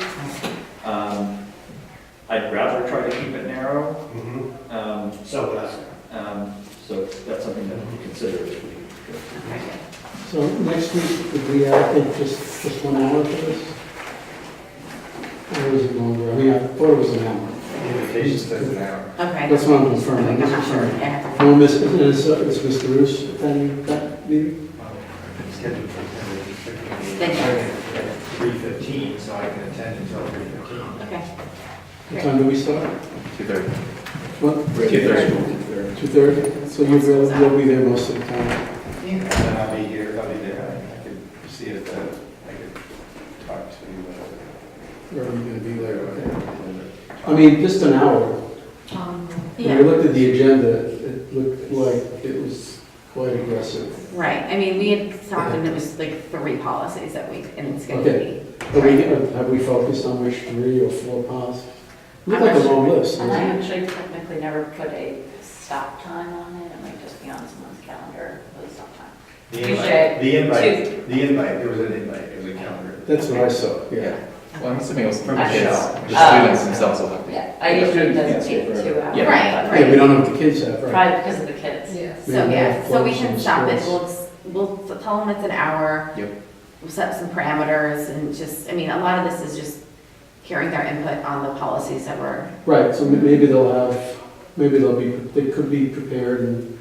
C: I'd rather try to keep it narrow.
B: So what else?
C: So that's something that we consider as we go.
A: Okay.
F: So next week, would we allocate just 1 hour for this? Or is it longer? I mean, I thought it was an hour.
D: Invitation says an hour.
A: Okay.
F: That's what I'm
A: I'm
F: confirming.
A: not sure. Yeah.
F: No, is Mr. Roos attending that meeting?
D: Scheduled for 10:15.
A: Then, yes.
D: 3:15, so I can attend until 3:15.
A: Okay.
F: What time do we start?
E: 2:30.
F: What?
E: 2:30.
F: 2:30? So you'll be there most of the time?
D: And then I'll be here, I'll be there, I could see if I could talk to,
F: Or are you going to be there?
D: uh,
F: I mean, just an hour. When
A: Yeah.
F: I looked at the agenda, it looked like it was quite aggressive.
A: Right, I mean, we had talked, and it was like 3 policies that we, and it's gonna be.
F: Have we focused on which 3 or 4 policies? Looked like a long list,
G: And I
F: doesn't it?
G: actually technically never put a stop time on it, it might just be on someone's calendar with a stop time.
D: the invite, there was an invite, it was a calendar.
F: That's what I saw, yeah.
E: Well, I'm assuming also from
D: From
E: the kids,
D: Michelle.
E: the students themselves will have to.
G: Yeah, I usually
C: Yeah,
G: designate
C: yeah,
G: 2 hours.
A: Yeah.
G: but-
A: Right.
F: Yeah, we don't know what the kids have, right?
G: Probably because of the kids.
H: Yes.
A: So,
F: Maybe
A: yeah,
F: have
A: so we
F: clubs
A: can
F: and
A: stop it,
F: sports.
A: we'll tell them it's an hour.
E: Yep.
A: We'll set some parameters and just, I mean, a lot of this is just hearing their input on the policies that we're,
F: Right, so maybe they could be prepared and.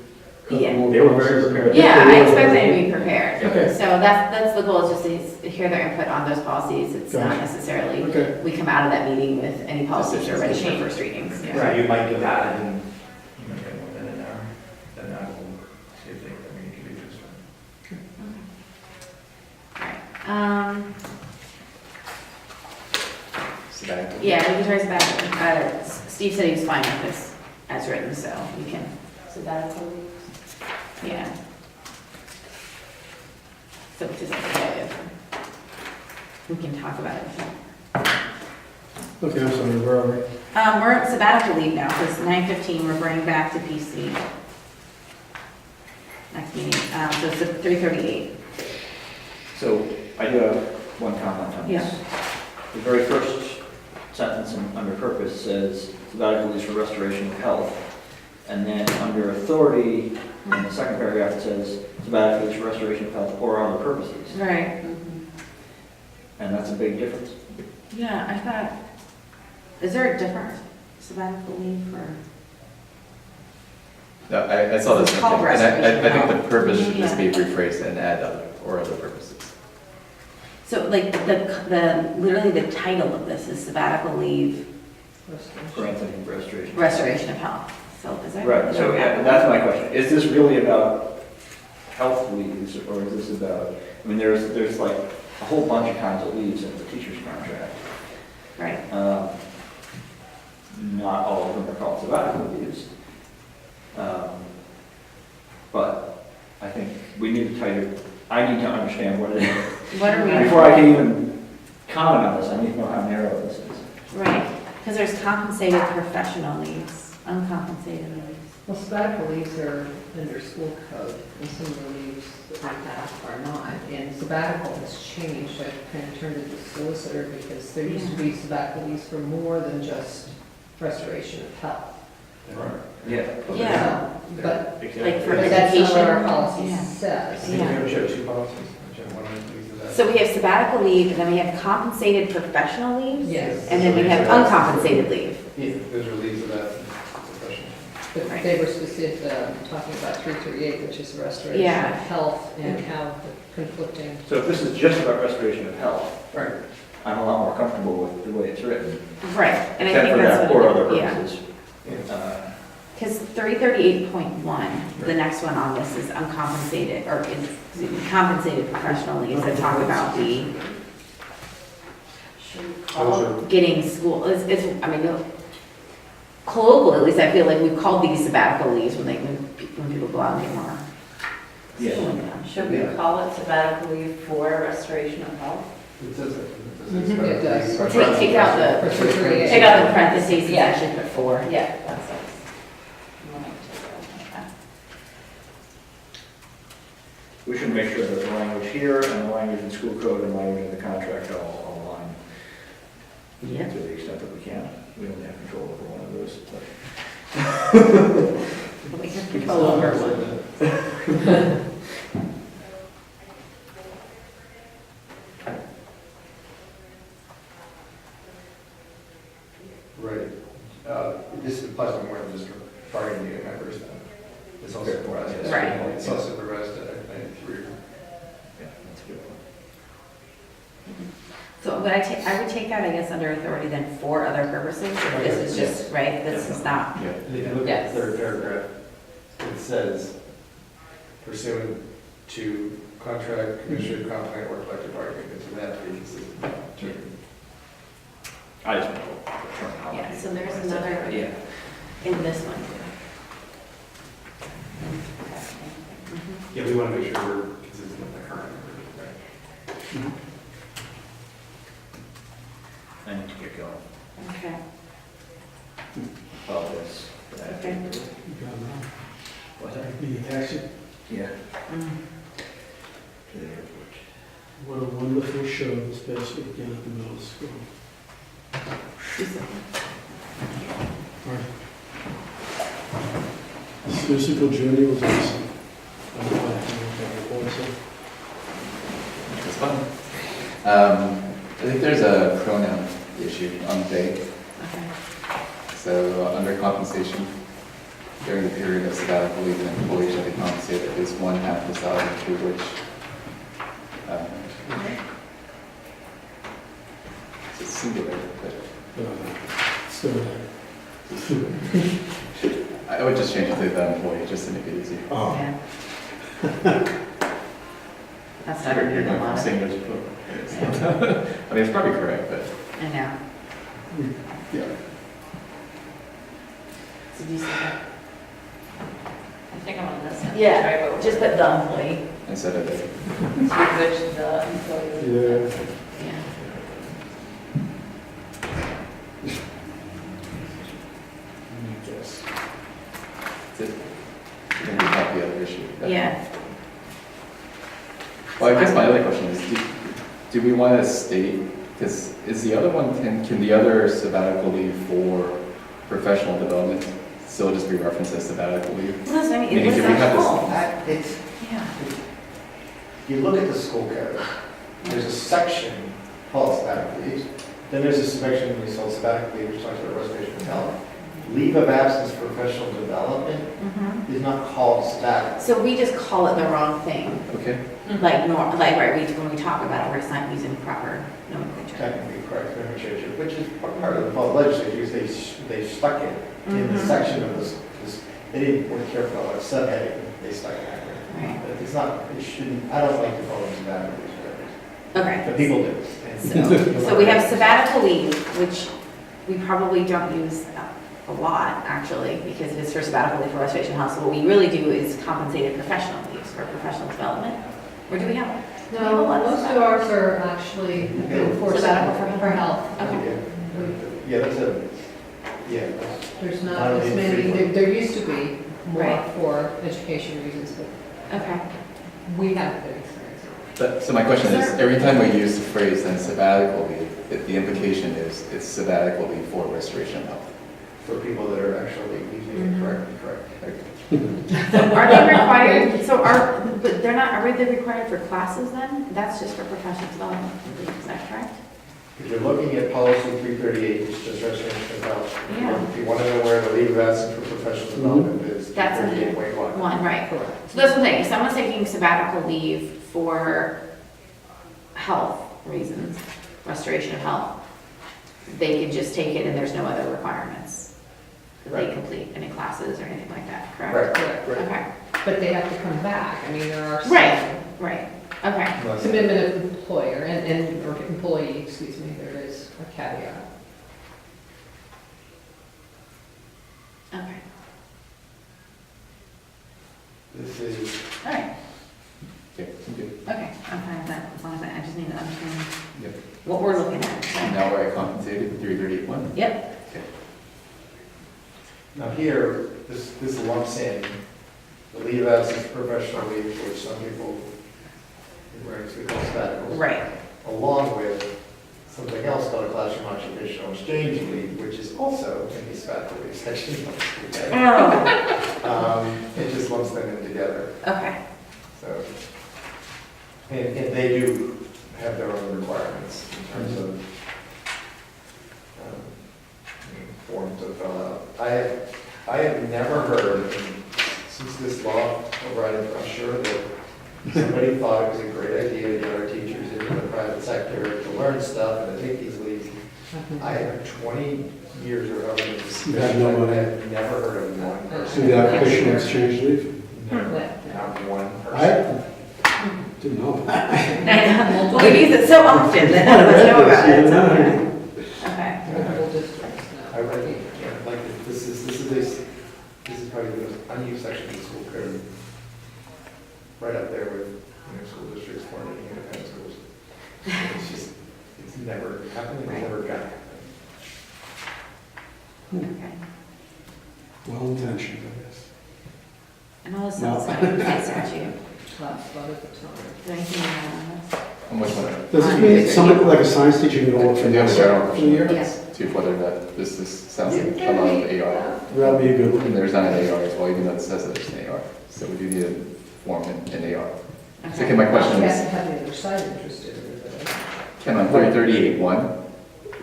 F: cut
A: Yeah.
F: more
C: They were very
F: policies.
C: prepared.
A: yeah, I expect them to be prepared.
F: Okay.
A: So that's the goal, is just to hear their input on those policies. It's not
F: Gotcha.
A: necessarily,
F: Okay,
A: we come out of that meeting with any policies that are ready for first readings.
D: So
A: Yeah.
D: you might get that and you might get more than an hour, then I will see if they, I mean, it could be just fine.
A: Alright,
E: Sabbatical.
A: yeah, we can try back. Steve said he was fine with this as written, so we can,
G: Sabbatical leave.
A: yeah. So just like a we can talk about it.
F: okay, I'm sorry, where are we?
A: We're at sabbatical leave now, because 9:15, we're bringing back to PC. Next meeting, so it's at 3:38.
C: So I do have one comment on this.
A: Yeah.
C: The very first sentence under purpose says sabbatical leave for restoration of health. And then under authority, in the second paragraph, it says sabbatical leave for restoration of health or other purposes.
A: Right.
C: And that's a big difference.
A: Yeah, I thought, is there a different sabbatical leave for?
E: No, I saw this.
A: It's called
E: and I think
A: restoration.
E: the purpose should just be rephrased and add other, or other purposes.
A: So like literally the title of this is sabbatical leave,
C: Granting restoration.
A: restoration of health. So is that?
C: Right, so yeah, that's my question. Is this really about health leaves, or is this about, I mean, there's like a whole bunch of kinds of leaves in the teacher's contract.
A: Right.
C: Not all of them are called sabbatical leaves. But I think we need to I need to understand what it is.
A: What are we?
C: Before I can even comment on this, I need to know how narrow this is.
A: Right, because there's compensated professional leaves, uncompensated leaves.
H: Well, sabbatical leaves are under school code, and some of the leaves that we have are not. And sabbatical has changed. I've kind of turned into solicitor because there used to be sabbatical leaves for more than just restoration of health.
C: Yeah.
A: Yeah.
H: But
A: Like for
H: but that's not what our
A: vacation.
H: policy
A: Yeah.
D: I
H: says.
D: think we have show 2 policies, which one of the leaves is that?
A: So we have sabbatical leave, and then we have compensated professional leaves,
H: Yes.
A: and then we have uncompensated leave.
D: Yeah, those are leaves of that profession.
H: But they were specific, talking about 338, which is restoration
A: Yeah.
H: of health and how the conflicting.
C: So if this is just about restoration of health,
D: Right.
C: I'm a lot more comfortable with the way it's written.
A: Right, and I
C: Except
A: think
C: for
A: that's
C: that
A: what
C: or
A: it
C: other
A: is, yeah.
C: purposes.
A: Because 338.1, the next one on this is uncompensated, or is compensated professional leaves that talk about the
G: Should we call it?
A: getting school, I mean, colloquially, at least I feel like we've called these sabbatical leaves when people go out and get more.
C: Yeah.
G: Should we call it sabbatical leave for restoration of health?
I: It says it.
H: It does.
A: Take out the,
H: For 338.
A: take out the parentheses, and
G: Yeah.
A: actually put 4.
G: Yeah, that's it.
C: We should make sure that the language here and the language in school code and language in the contract all align
A: Yeah.
C: to the extent that we can. We only have control over one of those, but.
A: But we have control over one.
D: Right. This applies to more than just bargaining unit members then. It's also for residents.
A: Right.
D: It's also for resident, I think, through.
C: Yeah, that's a good point.
A: So would I would take out, I guess, under authority then for other purposes, if this is just, right, this is not,
E: Yeah.
I: And if you look at
G: Yes.
I: the third paragraph, it says pursuant to contract, commissioner, complaint, or collective bargaining, so that be consistent.
C: I just want to terminology.
A: yeah, so there's another
C: Yeah.
A: in this one. Mhm.
I: Yeah, we want to make sure we're consistent with the current, right?
C: I need to get going.
A: Okay.
C: Oh, this.
A: Okay.
F: You got it now.
C: What's that?
F: Be attached.
C: Yeah.
A: Mm.
C: To the airport.
F: What a wonderful show, especially again at the middle school. This musical journey was awesome. I'm glad to know that also.
E: It's fun. I think there's a pronoun issue on they.
A: Okay.
E: So under compensation, during the period of sabbatical leave, an employee shall be compensated at least one half the salary to which it's singular, but
F: So,
E: I would just change it to the employee just to make it easier.
F: oh,
A: Yeah. That's not
E: You're
A: gonna be a
E: going from
A: lot.
E: singular to plural. I mean, it's probably correct, but
A: I know.
F: yeah.
A: So do you see that?
G: I think I'm on this one.
A: Yeah,
G: Try both.
A: just put the employee.
E: instead of the,
G: Switch the employee.
F: Yeah.
A: Yeah.
F: I guess.
E: it's going to be not the other issue. but-
A: Yeah.
E: Well, I guess my other question is, do we want to state, because is the other one, can the other sabbatical leave for professional development still just be referenced as sabbatical leave?
A: Well, that's what I mean.
E: Meaning,
A: It
E: do
A: was
E: we have this-
A: called.
I: It's,
A: Yeah.
I: you look at the school code, there's a section called sabbatical leave, then there's a section when we sell sabbatical leave, which talks about restoration of health. Leave of absence for professional development
A: Mhm.
I: is not called sabbatical.
A: So we just call it the wrong thing.
E: Okay,
A: Like, right, when we talk about it, we're just not using proper nomenclature.
I: Technically correct nomenclature, which is part of the fall legislature, because they stuck it in the
A: Mhm.
I: section of this, they didn't work careful about subheading, they stuck it out there.
A: Right.
I: But it's not, it shouldn't, I don't like to call them sabbatical leave,
A: Okay.
I: but people do.
A: So we have sabbatical leave, which we probably don't use a lot, actually, because it's for sabbatical leave for restoration health. So what we really do is compensated professional leaves for professional development. Or do we have?
H: No, most of ours are actually for
A: Sabbatical
H: for health.
A: Okay.
I: Yeah, that's a, yeah, that's-
H: There's
I: I
H: not
I: don't
H: as
I: need
H: many,
I: frequent.
H: there used to be more
A: Right.
H: for education reasons, but
A: Okay.
H: we haven't been experiencing.
E: but, so my question is, every time we use the phrase then sabbatical leave, the implication is it's sabbatical leave for restoration of health.
I: for people that are actually using it correctly, correct.
E: Okay.
A: Are they required, but they're not, are they required for classes then? That's just for professional development, is that correct?
I: If you're looking at policy 338, which is restoration of health,
A: Yeah.
I: if you want to know where the leave of absence for professional development is,
A: That's in there.
I: 338.1.
A: One, right.
H: Correct.
A: So that's the thing, if someone's taking sabbatical leave for health reasons, restoration of health, they can just take it and there's no other requirements that they
I: Right.
A: complete, any classes or anything like that, correct?
I: Right,
H: Correct.
I: right.
H: Okay, but they have to come back. I mean, there are some
A: Right. Right, okay.
H: commitment of employer and, or employee, excuse me, there is a caveat.
A: Okay,
I: This is,
A: all right,
E: Okay, I'm good.
A: okay, I'm fine with that, as long as I just need to understand.
E: Yep.
A: what we're looking at.
E: Now we're at compensated, 338.1.
A: Yep,
I: Now here, this lumps in the leave absence, professional leave, which some people actually call sabbaticals.
A: right.
I: Along with something else called a classroom occupational exchange leave, which is also in the sabbatical leave section.
A: Oh,
I: It just lumps them in together.
A: okay,
I: So, and they do have their own requirements in terms of forms to fill out. I have never heard, since this law overriding, I'm sure that somebody thought it was a great idea to get our teachers into the private sector to learn stuff and to take these leaves. I have 20 years or however many
F: You have no
I: discussions, I
F: money.
I: have never heard of one
F: So
I: person.
F: the occupational exchange leave?
I: No, not one
F: I
I: person.
F: didn't know that.
A: well, we use it so often that none of us know about it. so, Okay,
H: Multiple districts
I: I
H: now.
I: read, like, this is probably the most unused section of the school code. Right up there with, school districts forming independent schools. It's just, it's never happened, it's never gonna happen.
A: okay.
F: Well intentioned, I guess.
A: And all this sounds like a state statute.
H: Last spot at the time.
A: Is there anything you have on this?
E: And which one?
F: Does this mean someone, like a science teacher, can go work for
E: And the other general
F: NASA for a year?
E: question
H: Yes.
E: to whether that this sounds like a lot of AR.
F: That'd be a good
E: And
F: one.
E: there's not an AR as well, even though it says that there's an AR. So we do need a form in AR. So Kim, my question
H: You
E: is,
H: have to have the other side interested in it.
E: Kim, on 338.1,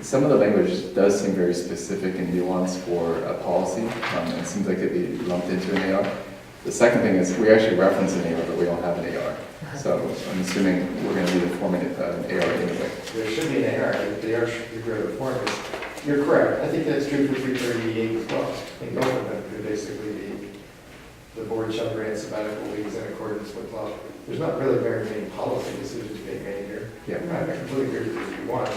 E: some of the language does seem very specific and nuanced for a policy. And it seems like it'd be lumped into an AR. The second thing is, we actually reference an AR, but we don't have an AR. So I'm assuming we're going to need to form an AR anyway.
I: There should be an AR, the AR should be greater form is, you're correct, I think that's true for 338 as well. I think both of them could basically be, the board shall grant sabbatical leaves in accordance with law. There's not really very many policy decisions being made here.
E: Yeah.
I: I completely agree with you, if you want,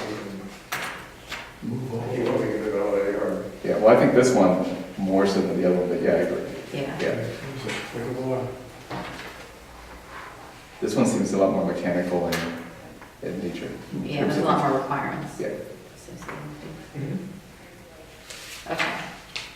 I: you
F: Move
I: can,
F: on.
I: if you want, we can do it all AR.
E: Yeah, well, I think this one more so than the other one, but yeah, I agree.
A: Yeah.
E: Yeah. This one seems a lot more mechanical in nature.
A: Yeah, there's a lot more requirements.
E: Yeah.
A: Okay,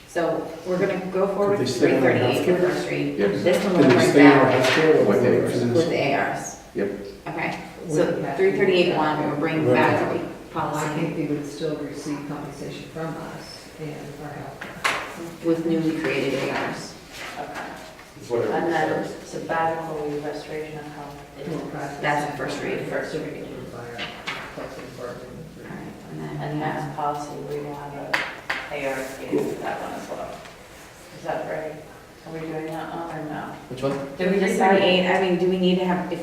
A: so we're gonna go forward
F: Could
A: with
F: they stay on
A: 338 for
F: healthcare?
A: first read.
E: Yep.
A: This one
F: Can
A: we'll
F: they
A: bring
F: stay in our
A: back
F: healthcare or
E: With
F: work
E: ARs.
F: for
A: with
F: NASA?
A: the ARs.
E: Yep.
A: Okay, so 338.1, we'll bring back the
H: Well, I
A: policy
H: think they would still receive compensation from us and our health.
A: with newly created ARs.
G: Okay.
I: It's whatever.
G: And
I: it
G: then
I: says.
G: sabbatical leave, restoration of health.
A: That's the first read.
G: First read.
A: Alright, and then
G: And
A: we
G: next
A: have,
G: policy, we will have a AR for that one as well. Is that right? Are we doing that one or no?
E: Which one?
G: Did we decide?
A: 338, I mean, do we need to have, if,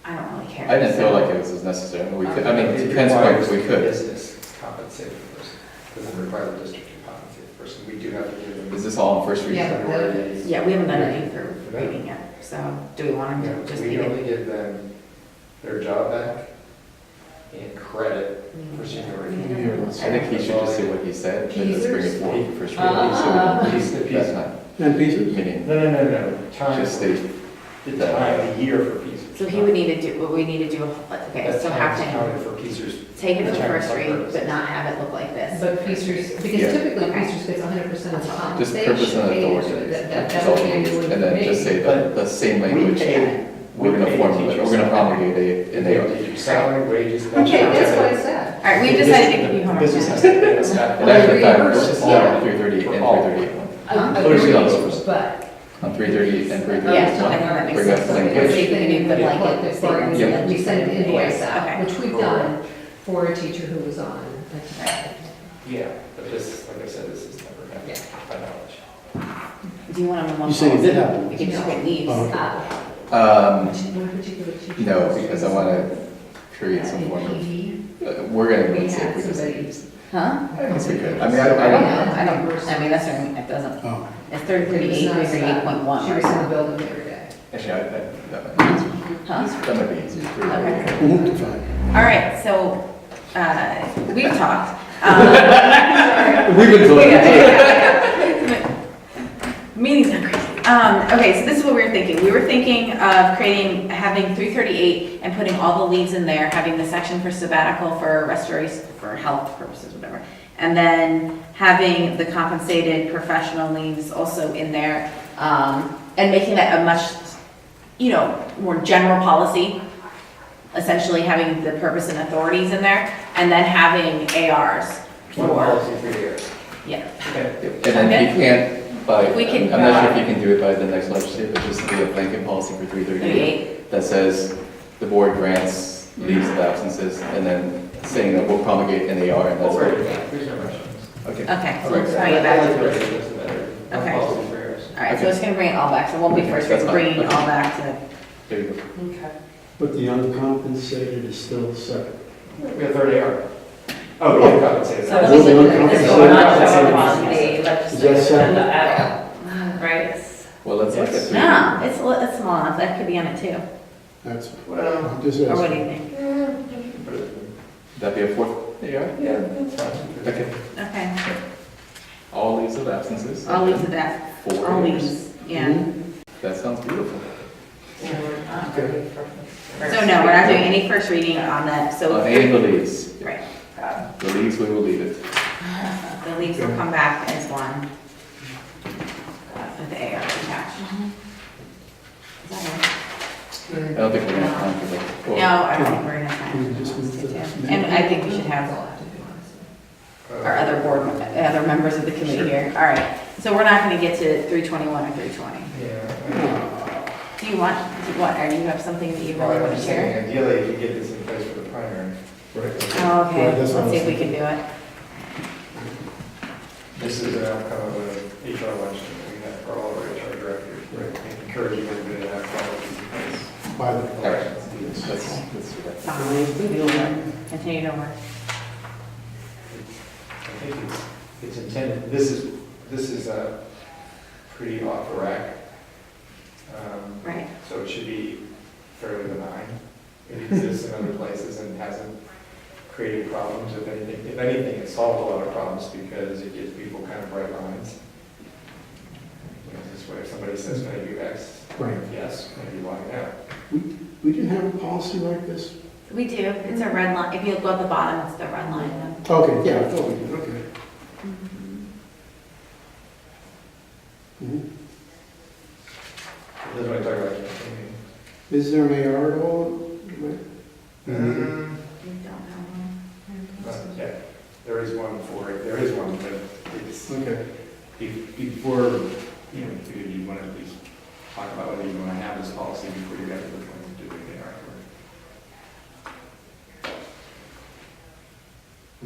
A: I don't really care.
E: I didn't feel like it was as necessary. We could, I mean, to Ken's point, we could.
I: Business compensate the person, doesn't require the district to compensate the person, we do have to give them.
E: Is this all in first read?
H: Yeah, but benefits.
A: Yeah, we haven't done anything for reading yet, so do we want
I: Yeah,
A: to just
I: we
A: leave
I: only
A: it?
I: give them their job back and credit for seniority.
E: I think he should just say what he said, and let's bring it forward for first read.
I: Piece to
E: So
I: piece.
E: that's not,
F: And pieces?
E: meaning,
I: No, time,
E: just state,
I: the time, a year for pieces.
A: So he would need to do, what we need to do, okay,
I: That
A: so
I: time
A: have
I: is
A: to
I: counted for pieces.
A: take it to
I: Check
A: first
I: for
A: read,
I: purposes.
A: but not have it look like this.
H: But Peaceers,
E: Yeah.
H: because typically Peaceers gets 100% of the
E: just
H: compensation.
E: purpose and
H: paid into
E: authority.
H: it. That
E: That's
H: would
E: all
H: be
E: it
H: a
E: is.
H: new
E: And then just say the same language. We're going to formulate, we're going to promulgate an AR.
I: Salary, wages.
H: Okay, that's what I said.
A: All right, we've decided to give you homework.
I: Business has
A: now.
I: to pay us back.
E: And actually, in fact,
H: Reimburse,
E: this is all
H: yeah.
E: on 338 and 338.1.
H: Agreed, but.
E: On 338 and 338.1.
A: Yeah, I think that makes
E: Bring up
A: sense.
E: the
A: We'll
E: language.
A: see if we can do the blanket
H: Collective bargaining,
A: statements.
H: and we send an invoice
A: Okay.
H: out, which we've done for a teacher who was on.
I: Yeah, but this, like I said, this is never happened, by knowledge.
A: Do you want them in one
F: You said it
A: policy?
F: did happen.
A: We can just get leaves.
F: Oh.
H: One particular teacher.
E: No, because I want to create some form of, we're going to see if we just.
A: Huh?
E: I guess we could. I mean, I
A: I
E: don't,
A: don't know, I mean, that's, it doesn't,
F: Oh,
A: it's 338, 338.1,
H: She was
A: right?
H: in the building every day.
E: actually, that might be easier.
A: Huh?
E: That might be easier.
A: Okay.
F: fine.
A: All right, so, we've talked.
F: We've been talking.
A: Meeting's not crazy. Okay, so this is what we were thinking. We were thinking of having 338 and putting all the leaves in there, having the section for sabbatical, for restoration, for health purposes, whatever. And then having the compensated professional leaves also in there, and making that a much, more general policy. Essentially having the purpose and authorities in there, and then having ARs
I: One
A: for,
I: policy for years.
A: yeah.
I: Okay.
E: And then you can't,
A: We can,
E: I'm not sure if you can do it by the next legislature, but just be a blanket policy for 338 that says the board grants leaves of absences, and then saying that we'll promulgate an AR, and that's
I: Over.
E: it.
I: There's no questions.
E: Okay.
A: Okay, so
E: All right.
A: let's bring it back.
I: I like the way it does better. One
A: Okay.
I: policy for years.
A: All right, so it's gonna bring it all back, so it won't be first,
E: That's
A: it's
E: fine.
A: bringing it all back to,
E: There you go.
G: Okay.
F: But the uncompensated is still separate.
I: We have third AR. Oh, the uncompensated.
G: So
F: Is
G: this
F: it
G: will
F: uncompensated?
G: not show up on the
F: Is that
G: legislative
F: separate?
G: agenda at all, right?
E: Well, let's look at
I: Yes.
E: 3.
A: no, it's small enough, that could be on it too.
F: That's,
I: Well,
F: I'm just
A: Or what do
F: asking.
A: you think?
E: Would that be a 4th AR?
I: yeah, that's fine.
E: Okay.
A: Okay,
E: All leaves of absences.
A: I'll leave it that,
E: 4
A: all
E: ARs.
A: leaves, yeah.
E: That sounds beautiful.
G: So we're not ready for first
A: So no, we're not doing any first reading on that, so.
E: On any of the leaves,
A: Right,
E: the leaves, we will leave it.
A: the leaves will come back as one. With the AR attached. Is that it?
E: I don't think we're gonna have time for that. Well,
A: No, I don't think we're gonna have
F: Can we
A: time.
F: just move to the next?
A: And I think we should have our other other members of the committee here. All right, so we're not gonna get to 321 or 320.
I: Yeah.
A: Do you want, or do you have something that you
I: Well,
A: really
I: I
A: want
I: was
A: to
I: saying,
A: share?
I: ideally, if you get this in place for the primary.
F: Right.
A: Oh, okay,
F: Right, that's what I
A: let's see if
F: was
A: we can do it.
I: This is an outcome of an HR luncheon that we had for all of our HR directors.
F: Right.
I: Encouraging everybody to have policies in place.
F: By the.
E: All right, let's do that.
A: Fine, continue to work.
I: I think it's intended, this is a pretty off the rack.
A: Right.
I: So it should be fairly benign. It exists in other places and hasn't created problems. If anything, it solved a lot of problems because it gives people kind of bright lines. This way, if somebody says, can I do X?
F: Right.
I: Yes, maybe why no?
F: We didn't have a policy like this?
A: We do, it's a red line, if you go at the bottom, it's the red line.
F: Okay, yeah, I thought we did, okay. Mhm.
I: This is what I talk about campaigning.
F: Is there an AR at all?
A: We don't have one.
I: Yeah, there is one for it, there is one, but it's,
F: Okay.
I: before, you want to at least talk about whether you want to have this policy before you get to the point of doing the artwork.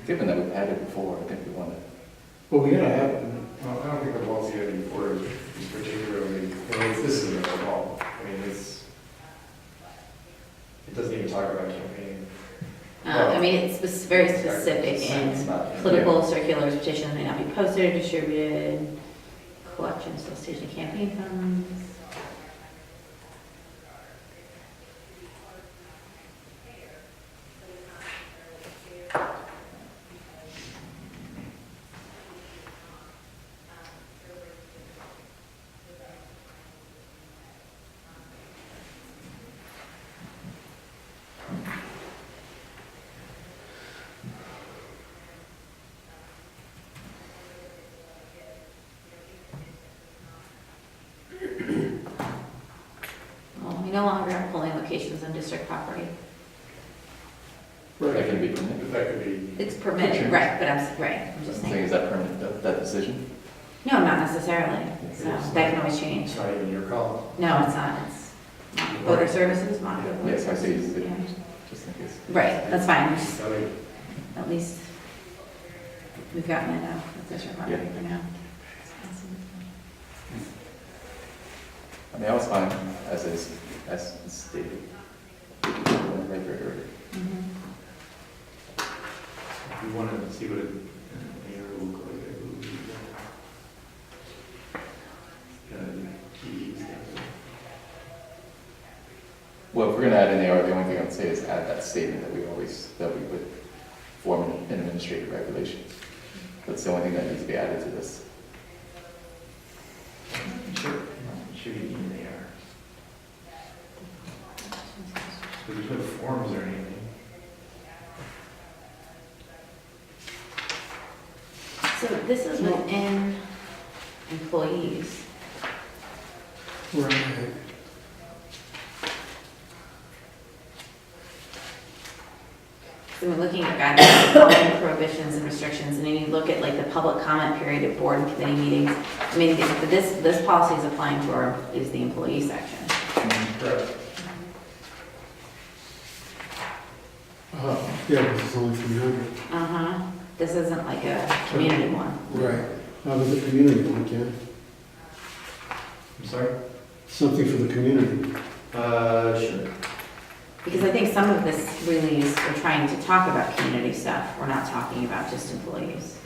E: Given that we've had it before, I think we want to.
F: Well, we gotta have it.
I: Well, I don't think the policy you had before is particularly, this is a law. I mean, it doesn't even talk about campaigning.
A: I mean, it's very specific
I: It's
A: in
I: not-
A: political circulars, petitions may not be posted or distributed, collection, solicitation, of campaign funds. Well, we no longer have polling locations on district property.
E: That can be permitted.
I: That could be,
A: It's permitted, right, but I'm just
E: I'm saying,
A: saying.
E: is that permanent, that decision?
A: No, not necessarily, so that can always change.
I: it's not even your call.
A: No, it's not, it's voter services, Monica. Voter
E: Yes, I see,
A: Services, yeah.
E: just in case.
A: Right, that's fine, just
I: So,
A: at least we've gotten it out, that's district property for now.
E: I mean, I was fine as is, as stated. Right.
A: Mhm.
I: if you want to see what it, will look like, I believe. Keys,
E: Well, if we're gonna add an AR, the only thing I would say is add that statement that we would form an administrative regulation. That's the only thing that needs to be added to this.
I: Sure. should be in there. But there's no forms or anything.
A: So this is within employees.
F: Right.
A: So we're looking at guidelines, following prohibitions and restrictions, and then you look at like the public comment period at board and committee meetings. I mean, this policy is applying for is the employee section.
I: Correct.
F: Yeah, but it's only 300.
A: Uh-huh. This isn't like a community one.
F: Right. How about the community one, Ken?
I: I'm sorry?
F: Something for the community.
I: Sure.
A: Because I think some of this really is, we're trying to talk about community stuff. We're not talking about just employees.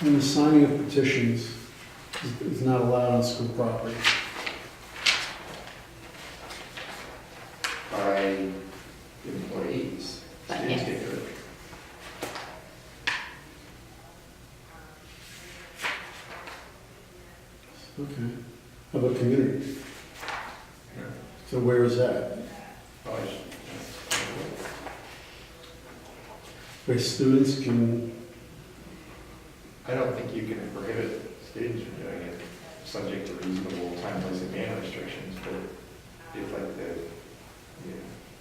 F: And the signing of petitions is not allowed on school property.
I: By employees.
A: But
I: Students
A: yeah.
I: get to it.
F: Okay. How about community?
I: Yeah.
F: So where is that?
I: Oh, I should-
F: Where students can,
I: I don't think you can prohibit students from doing it, subject to reasonable time, place, and manner restrictions, but if like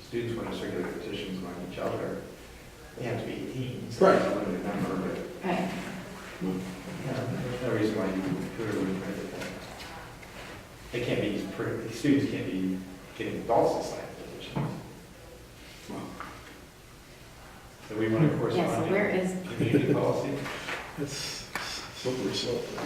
I: students want to circulate petitions among each other, they have to be 18, so
F: Right.
I: it's a limited number, but
A: Right.
I: there's no reason why you would prohibit that. They can't be, students can't be getting adults to sign petitions. So we want to
A: Yeah,
I: correspond
A: so
I: to
A: where is,
I: community policy.
F: that's slippery slope there.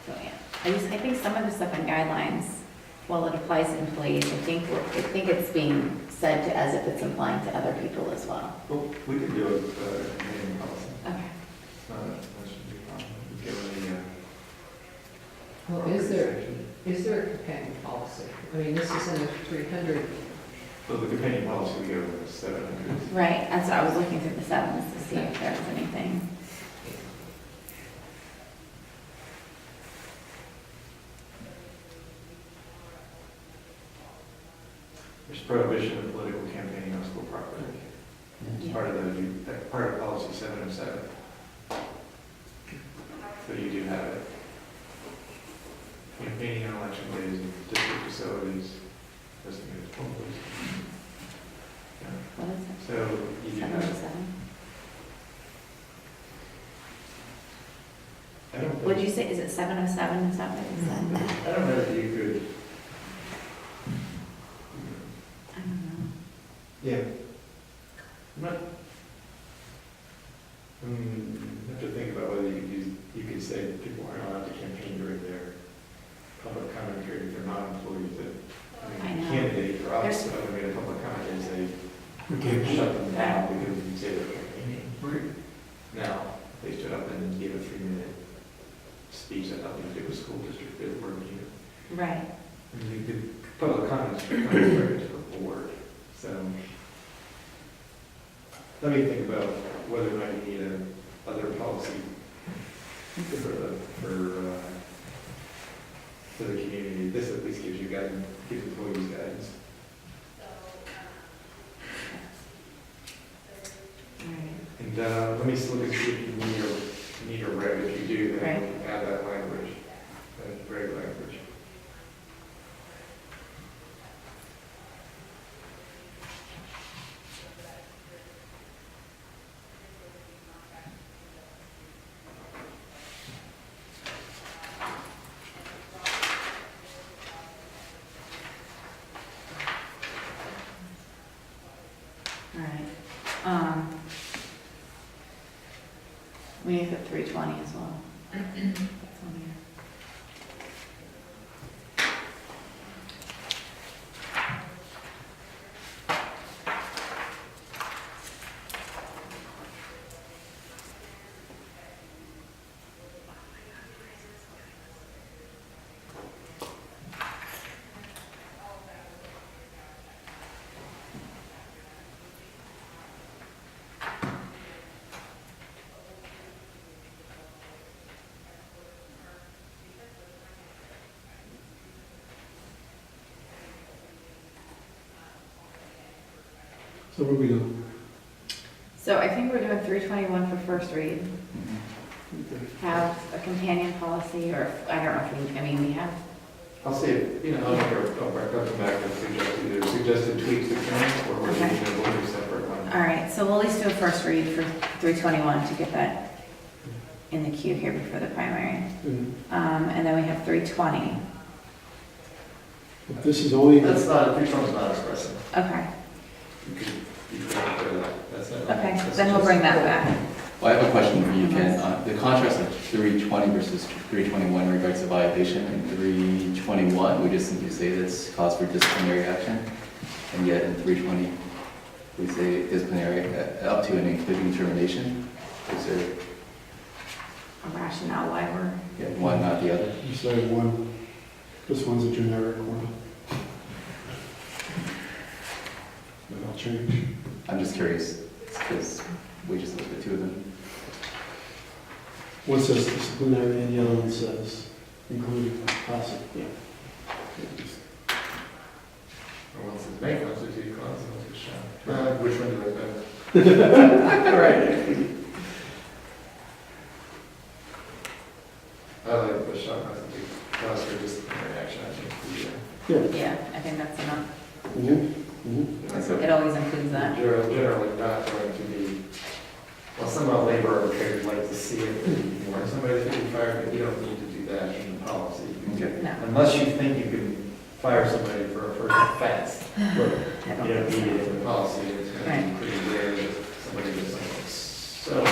A: so yeah. I think some of the stuff in guidelines, while it applies to employees, I think it's being said to as if it's applying to other people as well.
I: Well, we could do a community policy.
A: Okay.
I: That shouldn't be a problem. We give
H: Well, is there a companion policy? I mean, this is in the 300.
I: well, the companion policy, we go with 700.
A: Right, and so I was looking through the sevens to see if there was anything.
I: There's prohibition of political campaigning on school property. It's
A: Yeah.
I: part of part of policy 707. So you do have it. Campaigning on election days in district facilities, designated polls. Yeah.
A: What is it?
I: So you do
A: 707?
I: I don't
A: What'd
I: think,
A: you say, is it 707, is that what you said?
I: I don't know if you could,
A: I don't know.
I: yeah. Not, you have to think about whether you could say people aren't allowed to campaign during their public comment period if they're not employees.
A: I know.
I: Candidate for us,
A: There's-
I: so when we made a public comment, they say,
F: We
I: we
F: can't
I: can't shut them down because you say they're campaigning.
F: Right.
I: Now, if they stood up and gave a 3-minute speech that nothing to do with school district, it were you.
A: Right.
I: I mean, you could, public comments are coming right to the board, so. Let me think about whether or not you need a other policy for the community. This at least gives you guidance, gives employees guidance.
A: All right.
I: And let me just look and see if you need a reg. If you do, then
A: Right.
I: we can add that language, that reg language.
A: All right. at 3:20 as well. That's on here.
F: So what are we doing?
A: So I think we're doing 321 for first read. Have a companion policy, or I don't know if we, I mean, we have,
I: I'll see if, I'll come back and suggest either suggested tweaks to Karen, or we're
A: Okay.
I: going to vote a separate one.
A: all right, so we'll at least do a first read for 321 to get that in the queue here before the primary. And then we have 320.
F: But this is only,
J: That's not, which one's not expressive?
A: Okay,
I: You could rid of that. That's not.
A: okay,
I: that's
A: then we'll
I: just-
A: bring that back.
E: Well, I have a question for you, Ken. The contrast of 320 versus 321 in regards to violation. In 321, we just simply say that's cause for disciplinary action, and yet in 320, we say disciplinary up to and including termination. Is there
A: A rationale why we're,
E: one, not the other?
F: you say one, this one's a generic one. That'll change.
E: I'm just curious, because we just looked at two of them.
F: One says disciplinary and the other one says including possible. Yeah.
I: One says may constitute cause, and one says shall. Which one do I like better?
F: Right.
I: I like the shall constitute cause for disciplinary action, I think.
A: yeah, I think that's enough.
I: Yeah.
A: It always includes that.
I: Generally not going to be, well, some labor arbitrators like to see it, when somebody's getting fired, but you don't need to do that in the policy.
E: Okay.
A: No,
I: Unless you think you can fire somebody for a first offense,
A: I
I: you
A: don't
I: don't
A: think
I: need
A: so.
I: it in the policy, it's going to be pretty rare that somebody does something so,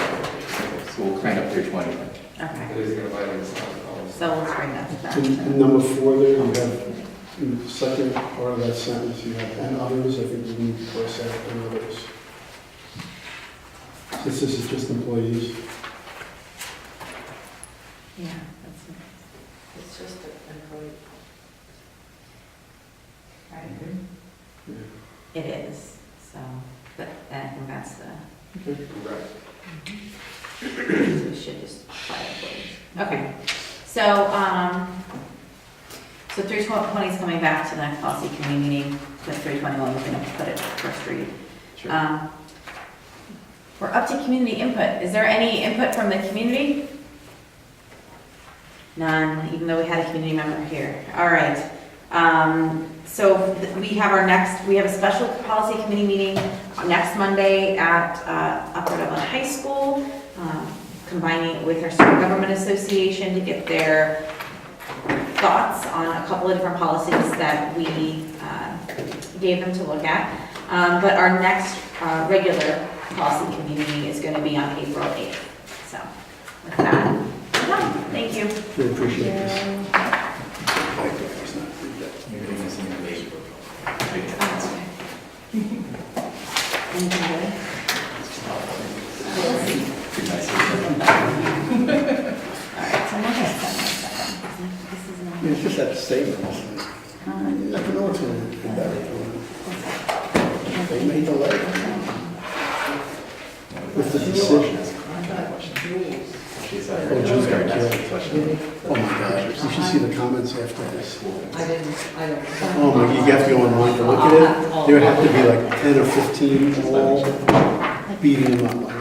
E: So we'll crank up 320 then.
A: Okay,
I: it is going to violate some of the policy.
A: so let's bring that back.
F: In number 4 there, you have, in the second part of that sentence, you have and others. I think we need to cross out and others. Since this is just employees.
A: Yeah, that's,
G: It's just an employee.
A: right.
F: Yeah.
A: It is, so, but I think that's the,
I: Right.
A: so we should just apply employees. Okay, so, so 320 is coming back to the policy committee meeting, the 321, we're gonna put it first read.
E: Sure.
A: We're up to community input. Is there any input from the community? None, even though we had a community member here. All right. So we have we have a special policy committee meeting next Monday at Upper Dublin High School, combining it with our Student Government Association to get their thoughts on a couple of different policies that we gave them to look at. But our next regular policy committee meeting is going to be on April 8th. So with that, we're done. Thank you.
F: We appreciate this.
E: Maybe they're missing a date.
A: Anything good?
E: Pretty nice.
A: All right, so I'm not gonna send this second. This is not.
F: Yeah, it's just that statement.
A: Um,
F: You never know what's going to be better. They made the letter. With the decision.
E: She's
F: Oh, Jim's got a
E: a question.
F: Oh my God, you should see the comments after this.
H: I don't.
F: Oh my, you have to go online to look at it. There would have to be like 10 or 15 all beating them up.